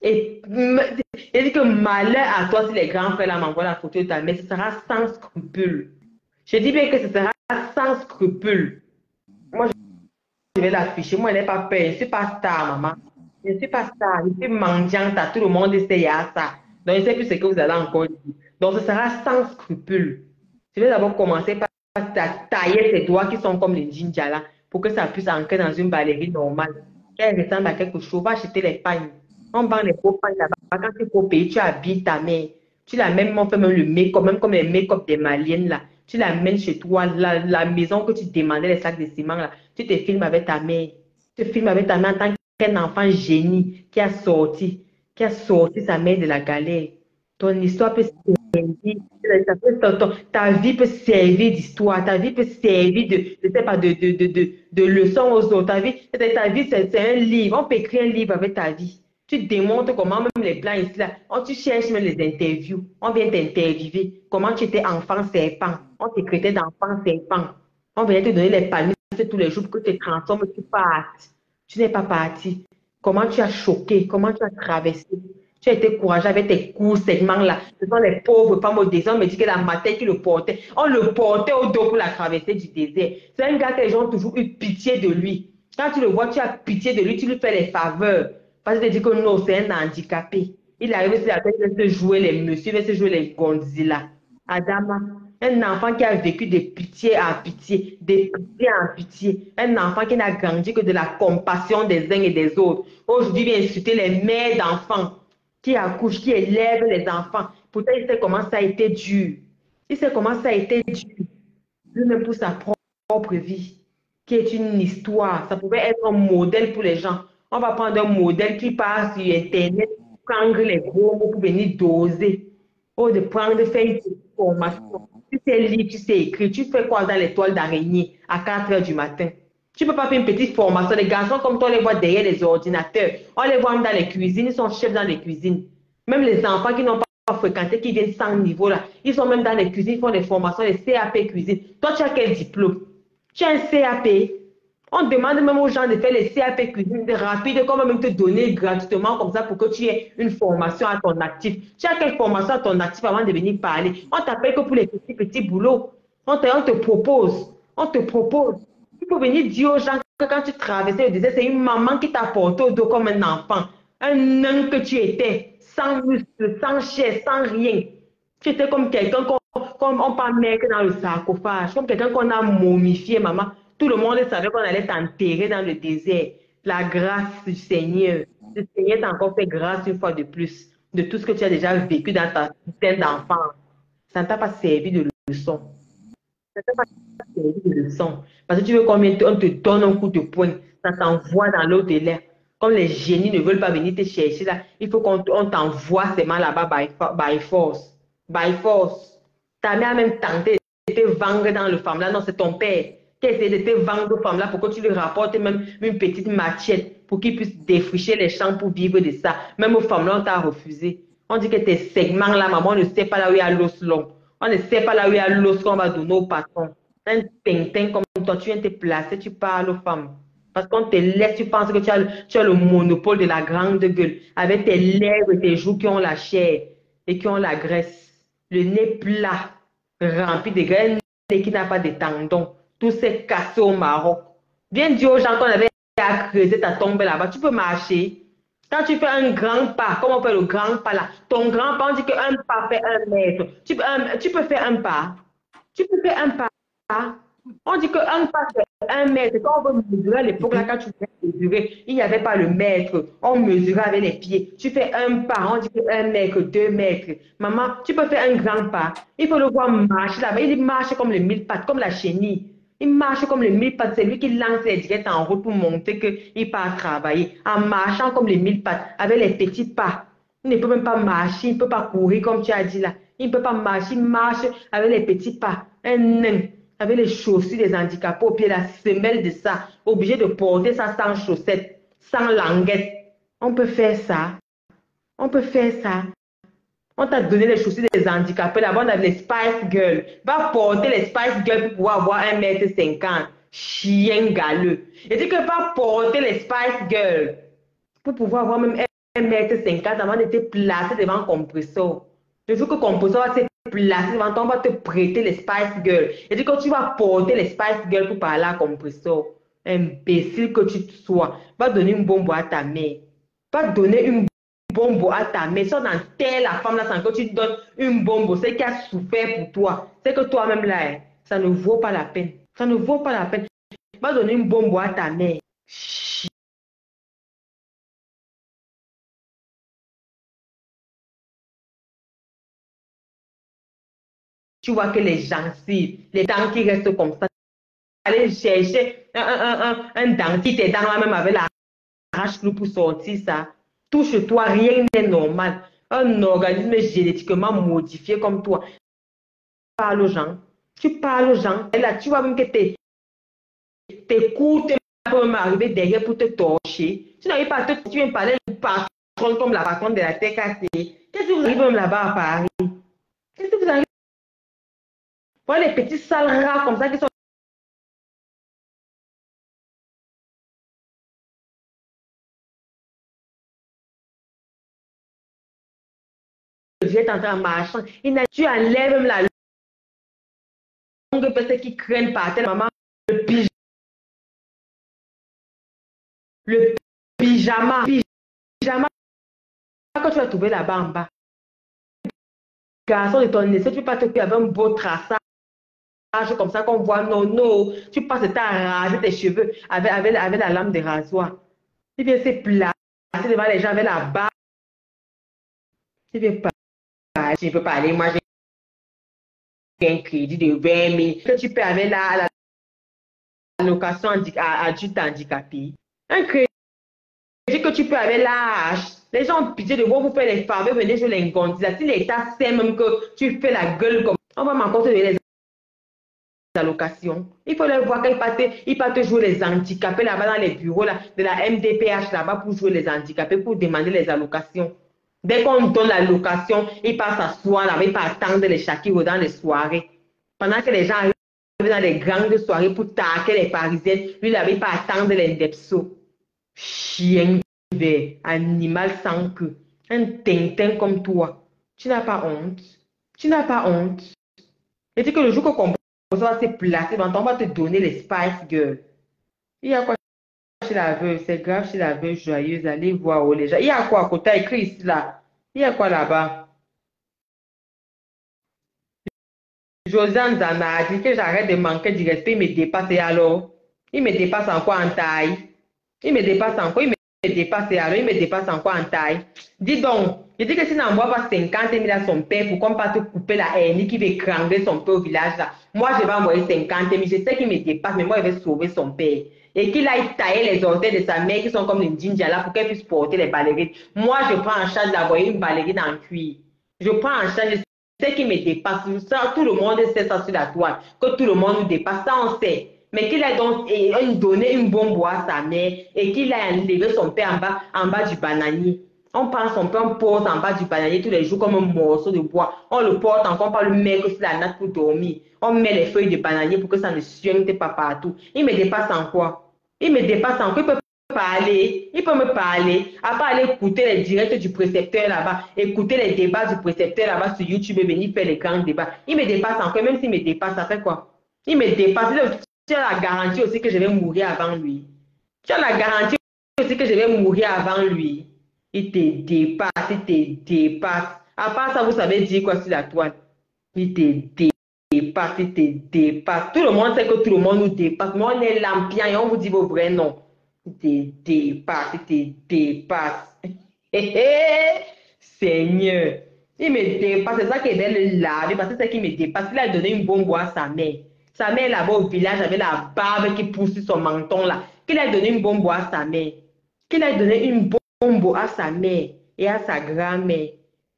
Et je dis que malheur à toi si les grands frères là m'envoient la photo de ta mère, ce sera sans scrupule. Je dis bien que ce sera sans scrupule. Moi, je vais l'afficher. Moi, je n'ai pas peur. Je ne suis pas star, maman. Je ne suis pas star. Je suis mendiante. Tout le monde essaye à ça. Donc, je ne sais plus ce que vous allez encore dire. Donc, ce sera sans scrupule. Je vais d'abord commencer par tailler ses doigts qui sont comme les ninjas là, pour que ça puisse ancrer dans une ballerine normale. Qu'elle ressemble à quelque chose. Va acheter les pagnes. On vend les beaux pagnes là-bas. Quand tu faut payer, tu habilles ta mère. Tu l'amènes, on fait même le make-up, même comme les make-up des maliennes là. Tu l'amènes chez toi, la maison que tu demandais, les sacs de ciment là. Tu te filmes avec ta mère. Tu te filmes avec ta mère en tant qu'un enfant génie qui a sorti sa mère de la galère. Ton histoire peut servir, ta vie peut servir d'histoire, ta vie peut servir de leçon aux autres. Ta vie, c'est un livre. On peut écrire un livre avec ta vie. Tu démontres comment même les blancs ici, là, tu cherches même les interviews. On vient t'interviewer. Comment tu étais enfant serpent. On te traitait d'enfant serpent. On vient te donner les palmiers tous les jours pour que tu te transformes, tu partes. Tu n'es pas parti. Comment tu as choqué, comment tu as traversé. Tu as été courageux avec tes courts segments là. Ce sont les pauvres femmes au désert. On me dit que la matin qui le portait. On le portait au dos pour la traversée du désert. C'est un gars que les gens ont toujours eu pitié de lui. Quand tu le vois, tu as pitié de lui, tu lui fais les faveurs. Parce que tu dis que non, c'est un handicapé. Il arrive sur la tête, il veut se jouer les messieurs, il veut se jouer les Godzilla. Adama, Un enfant qui a vécu de pitié en pitié, de pitié en pitié. Un enfant qui n'a grandi que de la compassion des uns et des autres. Aujourd'hui, il vient insulter les mères d'enfants qui accouchent, qui élèvent les enfants. Pourtant, il sait comment ça a été dur. Il sait comment ça a été dur. Lui-même pour sa propre vie, qui est une histoire. Ça pouvait être un modèle pour les gens. On va prendre un modèle qui passe sur Internet, prendre les gros mots pour venir doser. Ou de prendre, faire une petite formation. Tu sais lire, tu sais écrire. Tu fais quoi dans les toiles d'araignée à 4 heures du matin? Tu ne peux pas faire une petite formation. Les garçons comme toi, on les voit derrière les ordinateurs. On les voit même dans les cuisines. Ils sont chefs dans les cuisines. Même les enfants qui n'ont pas fréquenté, qui viennent sans niveau là, ils sont même dans les cuisines, ils font des formations, des CAP cuisine. Toi, tu as quel diplôme? Tu as un CAP. On demande même aux gens de faire les CAP cuisine rapides, comme même te donner gratuitement comme ça pour que tu aies une formation à ton actif. Tu as quelle formation à ton actif avant de venir parler? On t'appelle que pour les petits boulots. On te propose. On te propose. Il faut venir dire aux gens que quand tu traversais le désert, c'est une maman qui t'a porté au dos comme un enfant. Un nain que tu étais, sans muscle, sans chair, sans rien. Tu étais comme quelqu'un comme on peut mettre dans le sarcophage, comme quelqu'un qu'on a momifié, maman. Tout le monde savait qu'on allait t'enterrer dans le désert. La grâce du Seigneur. Le Seigneur t'a encore fait grâce une fois de plus de tout ce que tu as déjà vécu dans ta vie d'enfant. Ça ne t'a pas servi de leçon. Ça ne t'a pas servi de leçon. Parce que tu veux combien on te donne un coup de poing, ça t'envoie dans l'au-delà. Comme les génies ne veulent pas venir te chercher là, il faut qu'on t'envoie seulement là-bas by force. By force. Ta mère a même tenté de te vendre dans le femme là. Non, c'est ton père qui a essayé de te vendre aux femmes là pour que tu lui rapportes même une petite machette pour qu'il puisse défricher les champs pour vivre de ça. Même aux femmes là, on t'a refusé. On dit que tes segments là, maman, on ne sait pas là où il y a l'os long. On ne sait pas là où il y a l'os qu'on va donner au patron. Un tintin comme toi, tu viens te placer, tu parles aux femmes. Parce qu'on te laisse, tu penses que tu as le monopole de la grande gueule. Avec tes lèvres et tes joues qui ont la chair et qui ont la graisse. Le nez plat, rempli de graisse, un nez qui n'a pas de tendons. Tout s'est cassé au Maroc. Viens dire aux gens qu'on avait à creuser ta tombe là-bas. Tu peux marcher. Quand tu fais un grand pas, comment on fait le grand pas là? Ton grand pas, on dit qu'un pas fait 1 mètre. Tu peux faire un pas. Tu peux faire un pas. On dit qu'un pas fait 1 mètre. Quand on veut mesurer à l'époque, là, quand tu veux mesurer, il n'y avait pas le mètre. On mesurait avec les pieds. Tu fais un pas, on dit que 1 mètre, 2 mètres. Maman, tu peux faire un grand pas. Il faut le voir marcher là-bas. Il marche comme le 1000 pattes, comme la chenille. Il marche comme le 1000 pattes. C'est lui qui lance les directs en route pour montrer qu'il part travailler. En marchant comme les 1000 pattes, avec les petits pas. Il ne peut même pas marcher, il ne peut pas courir comme tu as dit là. Il ne peut pas marcher, il marche avec les petits pas. Un nain, avec les chaussures des handicapés au pied, la semelle de ça. Obligé de porter ça sans chaussettes, sans languette. On peut faire ça. On peut faire ça. On t'a donné les chaussures des handicapés. Là-bas, on a les Spice Girls. Va porter les Spice Girls pour pouvoir avoir 1,50 m. Chien galeux. Et dit que va porter les Spice Girls pour pouvoir avoir même 1,50 m avant de te placer devant un compresseur. Je veux que le compresseur va te placer devant toi, on va te prêter les Spice Girls. Et dit que tu vas porter les Spice Girls pour parler à compresseur. Imbécile que tu sois. Va donner une bombe à ta mère. Va donner une bombe à ta mère. Soit dans telle la femme là sans que tu donnes une bombe. C'est qui a souffert pour toi. C'est que toi-même là, ça ne vaut pas la peine. Ça ne vaut pas la peine. Va donner une bombe à ta mère. Tu vois que les gencives, les dents qui restent comme ça, aller chercher un dentiste et dents là même avec la arrache-clou pour sortir ça. Touche-toi, rien n'est normal. Un organisme génétiquement modifié comme toi. Tu parles aux gens. Tu parles aux gens. Et là, tu vois même que tes coups peuvent m'arriver derrière pour te torcher. Tu n'arrives pas à te... Tu viens parler de patron comme la patronne de la TKC. Qu'est-ce que vous arrivez même là-bas à Paris? Qu'est-ce que vous arrivez? Voilà les petits sales rats comme ça qui sont... Viens entrer en marchant. Tu enlèves même la longue personne qui craignent par terre. Maman, le pyjama. Le pyjama. Pyjama que tu vas trouver là-bas en bas. Garçon de ton essai, tu ne peux pas te faire avec un beau traçage. comme ça qu'on voit. Non, non. Tu passes le temps à raser tes cheveux avec la lame de rasoir. Tu viens se placer devant les gens avec la barbe. Tu viens pas. Tu ne peux pas aller. Moi, j'ai un crédit de 20 000 que tu peux avec la location adulte handicapé. Un crédit que tu peux avec l'âge. Les gens ont pitié de vous faire les faveurs, venez sur les gondis. Si l'État sait même que tu fais la gueule comme on va m'encore te donner les allocations. Il faut leur voir qu'ils partent jouer les handicapés là-bas dans les bureaux là, de la MDPH là-bas pour jouer les handicapés, pour demander les allocations. Dès qu'on donne l'allocation, ils passent s'asseoir là-bas, ils passent attendre les chakis dans les soirées. Pendant que les gens arrivent dans les grandes soirées pour taquer les Parisiennes, lui là-bas, il passe attendre les indepsos. Chien vert, animal sans queue, un tintin comme toi. Tu n'as pas honte. Tu n'as pas honte. Et dis que le jour que qu'on va se placer, on va te donner les Spice Girls. Il y a quoi chez la veuve? C'est grave chez la veuve joyeuse. Allez voir les gens. Il y a quoi à côté? Écrit ici là. Il y a quoi là-bas? Josiane Zana a dit que j'arrête de manquer du respect. Il me dépasse et alors? Il me dépasse en quoi en taille? Il me dépasse en quoi? Il me dépasse et alors? Il me dépasse en quoi en taille? Dis donc, je dis que si n'envoie pas 50 000 à son père pour qu'on pas te couper la haine qui veut écranger son père au village là, moi je vais envoyer 50 000. Je sais qu'il me dépasse, mais moi je vais sauver son père. Et qu'il aille tailler les orteils de sa mère qui sont comme une ginger là pour qu'elle puisse porter les ballerines. Moi je prends en charge d'envoyer une ballerine en cuir. Je prends en charge, je sais qu'il me dépasse. Ça, tout le monde sait ça sur la toile, que tout le monde nous dépasse, ça on sait. Mais qu'il ait donc donné une bombe à sa mère et qu'il ait enlevé son père en bas du bananier. On prend son père, on pose en bas du bananier tous les jours comme un morceau de bois. On le porte encore, on peut le mettre sur la natte pour dormir. On met les feuilles de bananier pour que ça ne suinte pas partout. Il me dépasse en quoi? Il me dépasse en quoi? Il peut parler, il peut me parler. À part aller écouter les directs du précepteur là-bas, écouter les débats du précepteur là-bas sur YouTube et venir faire les grands débats. Il me dépasse en quoi? Même s'il me dépasse, ça fait quoi? Il me dépasse. Tu as la garantie aussi que je vais mourir avant lui. Tu as la garantie aussi que je vais mourir avant lui. Il te dépasse, il te dépasse. À part ça, vous savez dire quoi sur la toile? Il te dépasse, il te dépasse. Tout le monde sait que tout le monde nous dépasse. Mais on est lampions et on vous dit vos vrais noms. Il te dépasse, il te dépasse. Seigneur. Il me dépasse. C'est ça qui est le laver parce que c'est ça qui me dépasse. Il a donné une bombe à sa mère. Sa mère là-bas au village avait la barbe qui pousse sur son menton là. Qu'il a donné une bombe à sa mère. Qu'il a donné une bombe à sa mère et à sa grand-mère.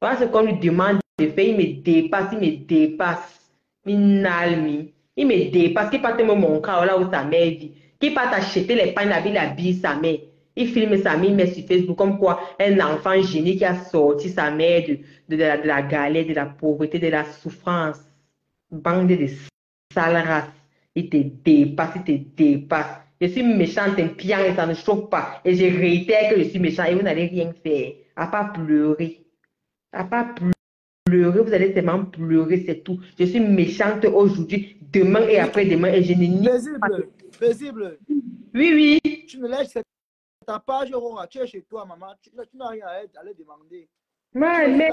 Voilà ce qu'on lui demande de faire. Il me dépasse, il me dépasse. Il me dépasse. Qu'il part te montrer là où sa mère vit. Qu'il part acheter les pains, il habille sa mère. Il filme sa mère, il met sur Facebook comme quoi un enfant génie qui a sorti sa mère de la galère, de la pauvreté, de la souffrance. Bande de sale race. Il te dépasse, il te dépasse. Je suis méchante, impiant et ça ne choque pas. Et je réitère que je suis méchant et vous n'allez rien faire. À part pleurer. À part pleurer, vous allez seulement pleurer, c'est tout. Je suis méchante aujourd'hui, demain et après-demain et je ne nie pas. Paisible. Oui, oui. Tu ne laisses ta page, Aurora. Tu es chez toi, maman. Tu n'as rien à aller demander. Mais,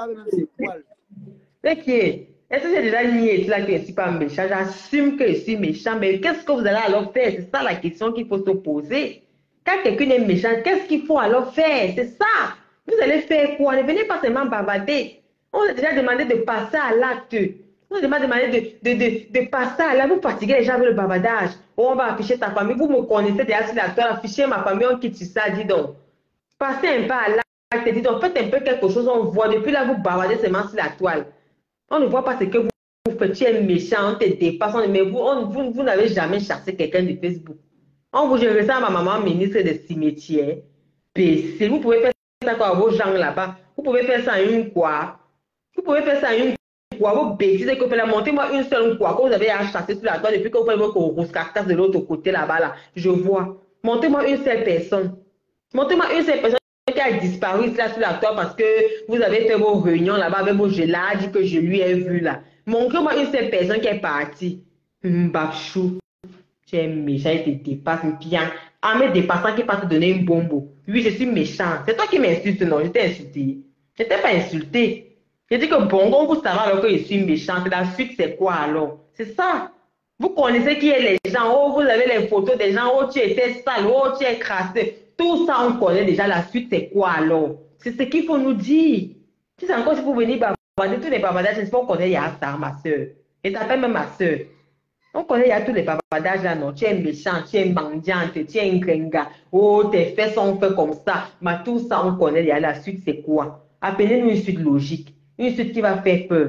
Ok. est-ce que j'ai déjà nié là que je ne suis pas méchant? J'assume que je suis méchant, mais qu'est-ce que vous allez alors faire? C'est ça la question qu'il faut se poser. Quand quelqu'un est méchant, qu'est-ce qu'il faut alors faire? C'est ça. Vous allez faire quoi? Ne venez pas seulement bavarder. On a déjà demandé de passer à l'acte. On a déjà demandé de passer à l'acte. Vous fatiguez les gens avec le bavardage. On va afficher ta famille. Vous me connaissez déjà sur la toile. Affichez ma famille, on quitte ça, dis donc. Passez un peu à l'acte, dis donc. Faites un peu quelque chose, on voit. Depuis là, vous bavardez seulement sur la toile. On ne voit pas ce que vous faites. Tu es méchant, on te dépasse. Mais vous n'avez jamais chassé quelqu'un de Facebook. Je ressemble à ma maman ministre des cimetières. Si vous pouvez faire ça à vos gens là-bas, vous pouvez faire ça à une quoi? Vous pouvez faire ça à une quoi? Vos bêtises que vous faites là, montez-moi une seule quoi que vous avez à chasser sur la toile depuis que vous faites votre rousse-cacas de l'autre côté là-bas là. Je vois. Montez-moi une seule personne. Montez-moi une seule personne qui a disparu là sur la toile parce que vous avez fait vos réunions là-bas avec vos gelades que je lui ai vu là. Montrez-moi une seule personne qui est partie. Babchou. Tu es méchant, il te dépasse bien. En me dépassant, qui va te donner une bombe. Oui, je suis méchant. C'est toi qui m'insultes, non? Je t'ai insulté. Je t'ai pas insulté. Je dis que bon, on vous savez alors que je suis méchant. La suite, c'est quoi alors? C'est ça. Vous connaissez qui est les gens. Oh, vous avez les photos des gens. Oh, tu étais sale. Oh, tu es crassé. Tout ça, on connaît déjà. La suite, c'est quoi alors? C'est ce qu'il faut nous dire. Si c'est encore si vous venez bavarder, tous les bavardages, c'est pas qu'on connaît, il y a ça, ma soeur. Et t'appelles même ma soeur. On connaît, il y a tous les bavardages là, non. Tu es méchant, tu es mendiante, tu es un gringa. Oh, tes fesses sont faites comme ça. Mais tout ça, on connaît, il y a la suite, c'est quoi? Appelez-nous une suite logique. Une suite qui va faire peur.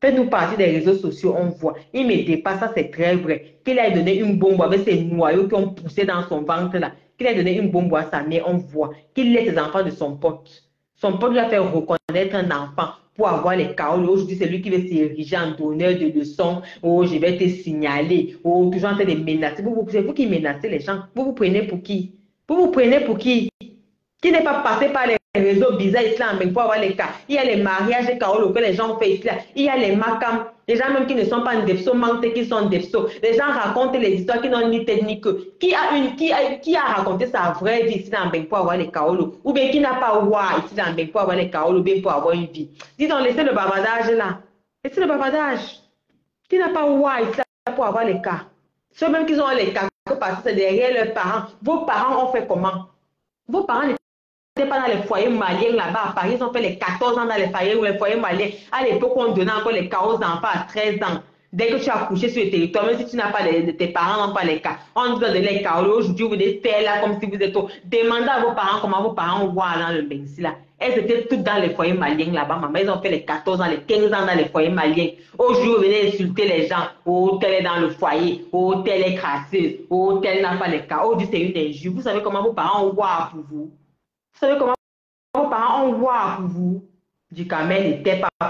Faites-nous partie des réseaux sociaux, on voit. Il me dépasse, ça c'est très vrai. Qu'il a donné une bombe avec ses noyaux qui ont poussé dans son ventre là. Qu'il a donné une bombe à sa mère, on voit. Qu'il laisse les enfants de son pote. Son pote lui a fait reconnaître un enfant pour avoir les chaos. Aujourd'hui, c'est lui qui veut s'ériger en donneur de leçons. Oh, je vais te signaler. Oh, toujours en train de menacer. C'est vous qui menacez les gens. Vous vous prenez pour qui? Vous vous prenez pour qui? Qui n'est pas passé par les réseaux bizarres ici là, pour avoir les cas. Il y a les mariages de Kaolo que les gens font ici là. Il y a les macam, les gens même qui ne sont pas en DEFSO, mentent qui sont en DEFSO. Les gens racontent les histoires qui n'ont ni tête ni queue. Qui a raconté sa vraie vie ici là pour avoir les Kaolo? Ou bien qui n'a pas ouah ici là pour avoir les Kaolo, bien pour avoir une vie. Dis donc, laissez le bavardage là. Laissez le bavardage. Qui n'a pas ouah ici là pour avoir les cas? Ceux même qui ont les cas, parce que c'est derrière leurs parents. Vos parents ont fait comment? Vos parents n'étaient pas dans les foyers maliens là-bas à Paris, ils ont fait les 14 ans dans les foyers maliens. À l'époque, on donnait encore les cas aux enfants à 13 ans. Dès que tu as couché sur le territoire, même si tu n'as pas tes parents n'ont pas les cas, on dit de les cas. Aujourd'hui, vous êtes faire là comme si vous êtes. Demandez à vos parents comment vos parents voient dans le Bensi là. Elles étaient toutes dans les foyers maliens là-bas, maman. Ils ont fait les 14 ans, les 15 ans dans les foyers maliens. Aujourd'hui, vous venez insulter les gens. Oh, tel est dans le foyer. Oh, tel est crasseuse. Oh, tel n'a pas les cas. Oh, c'est une injure. Vous savez comment vos parents voient pour vous? Vous savez comment vos parents ont voix pour vous? Du Camel n'était pas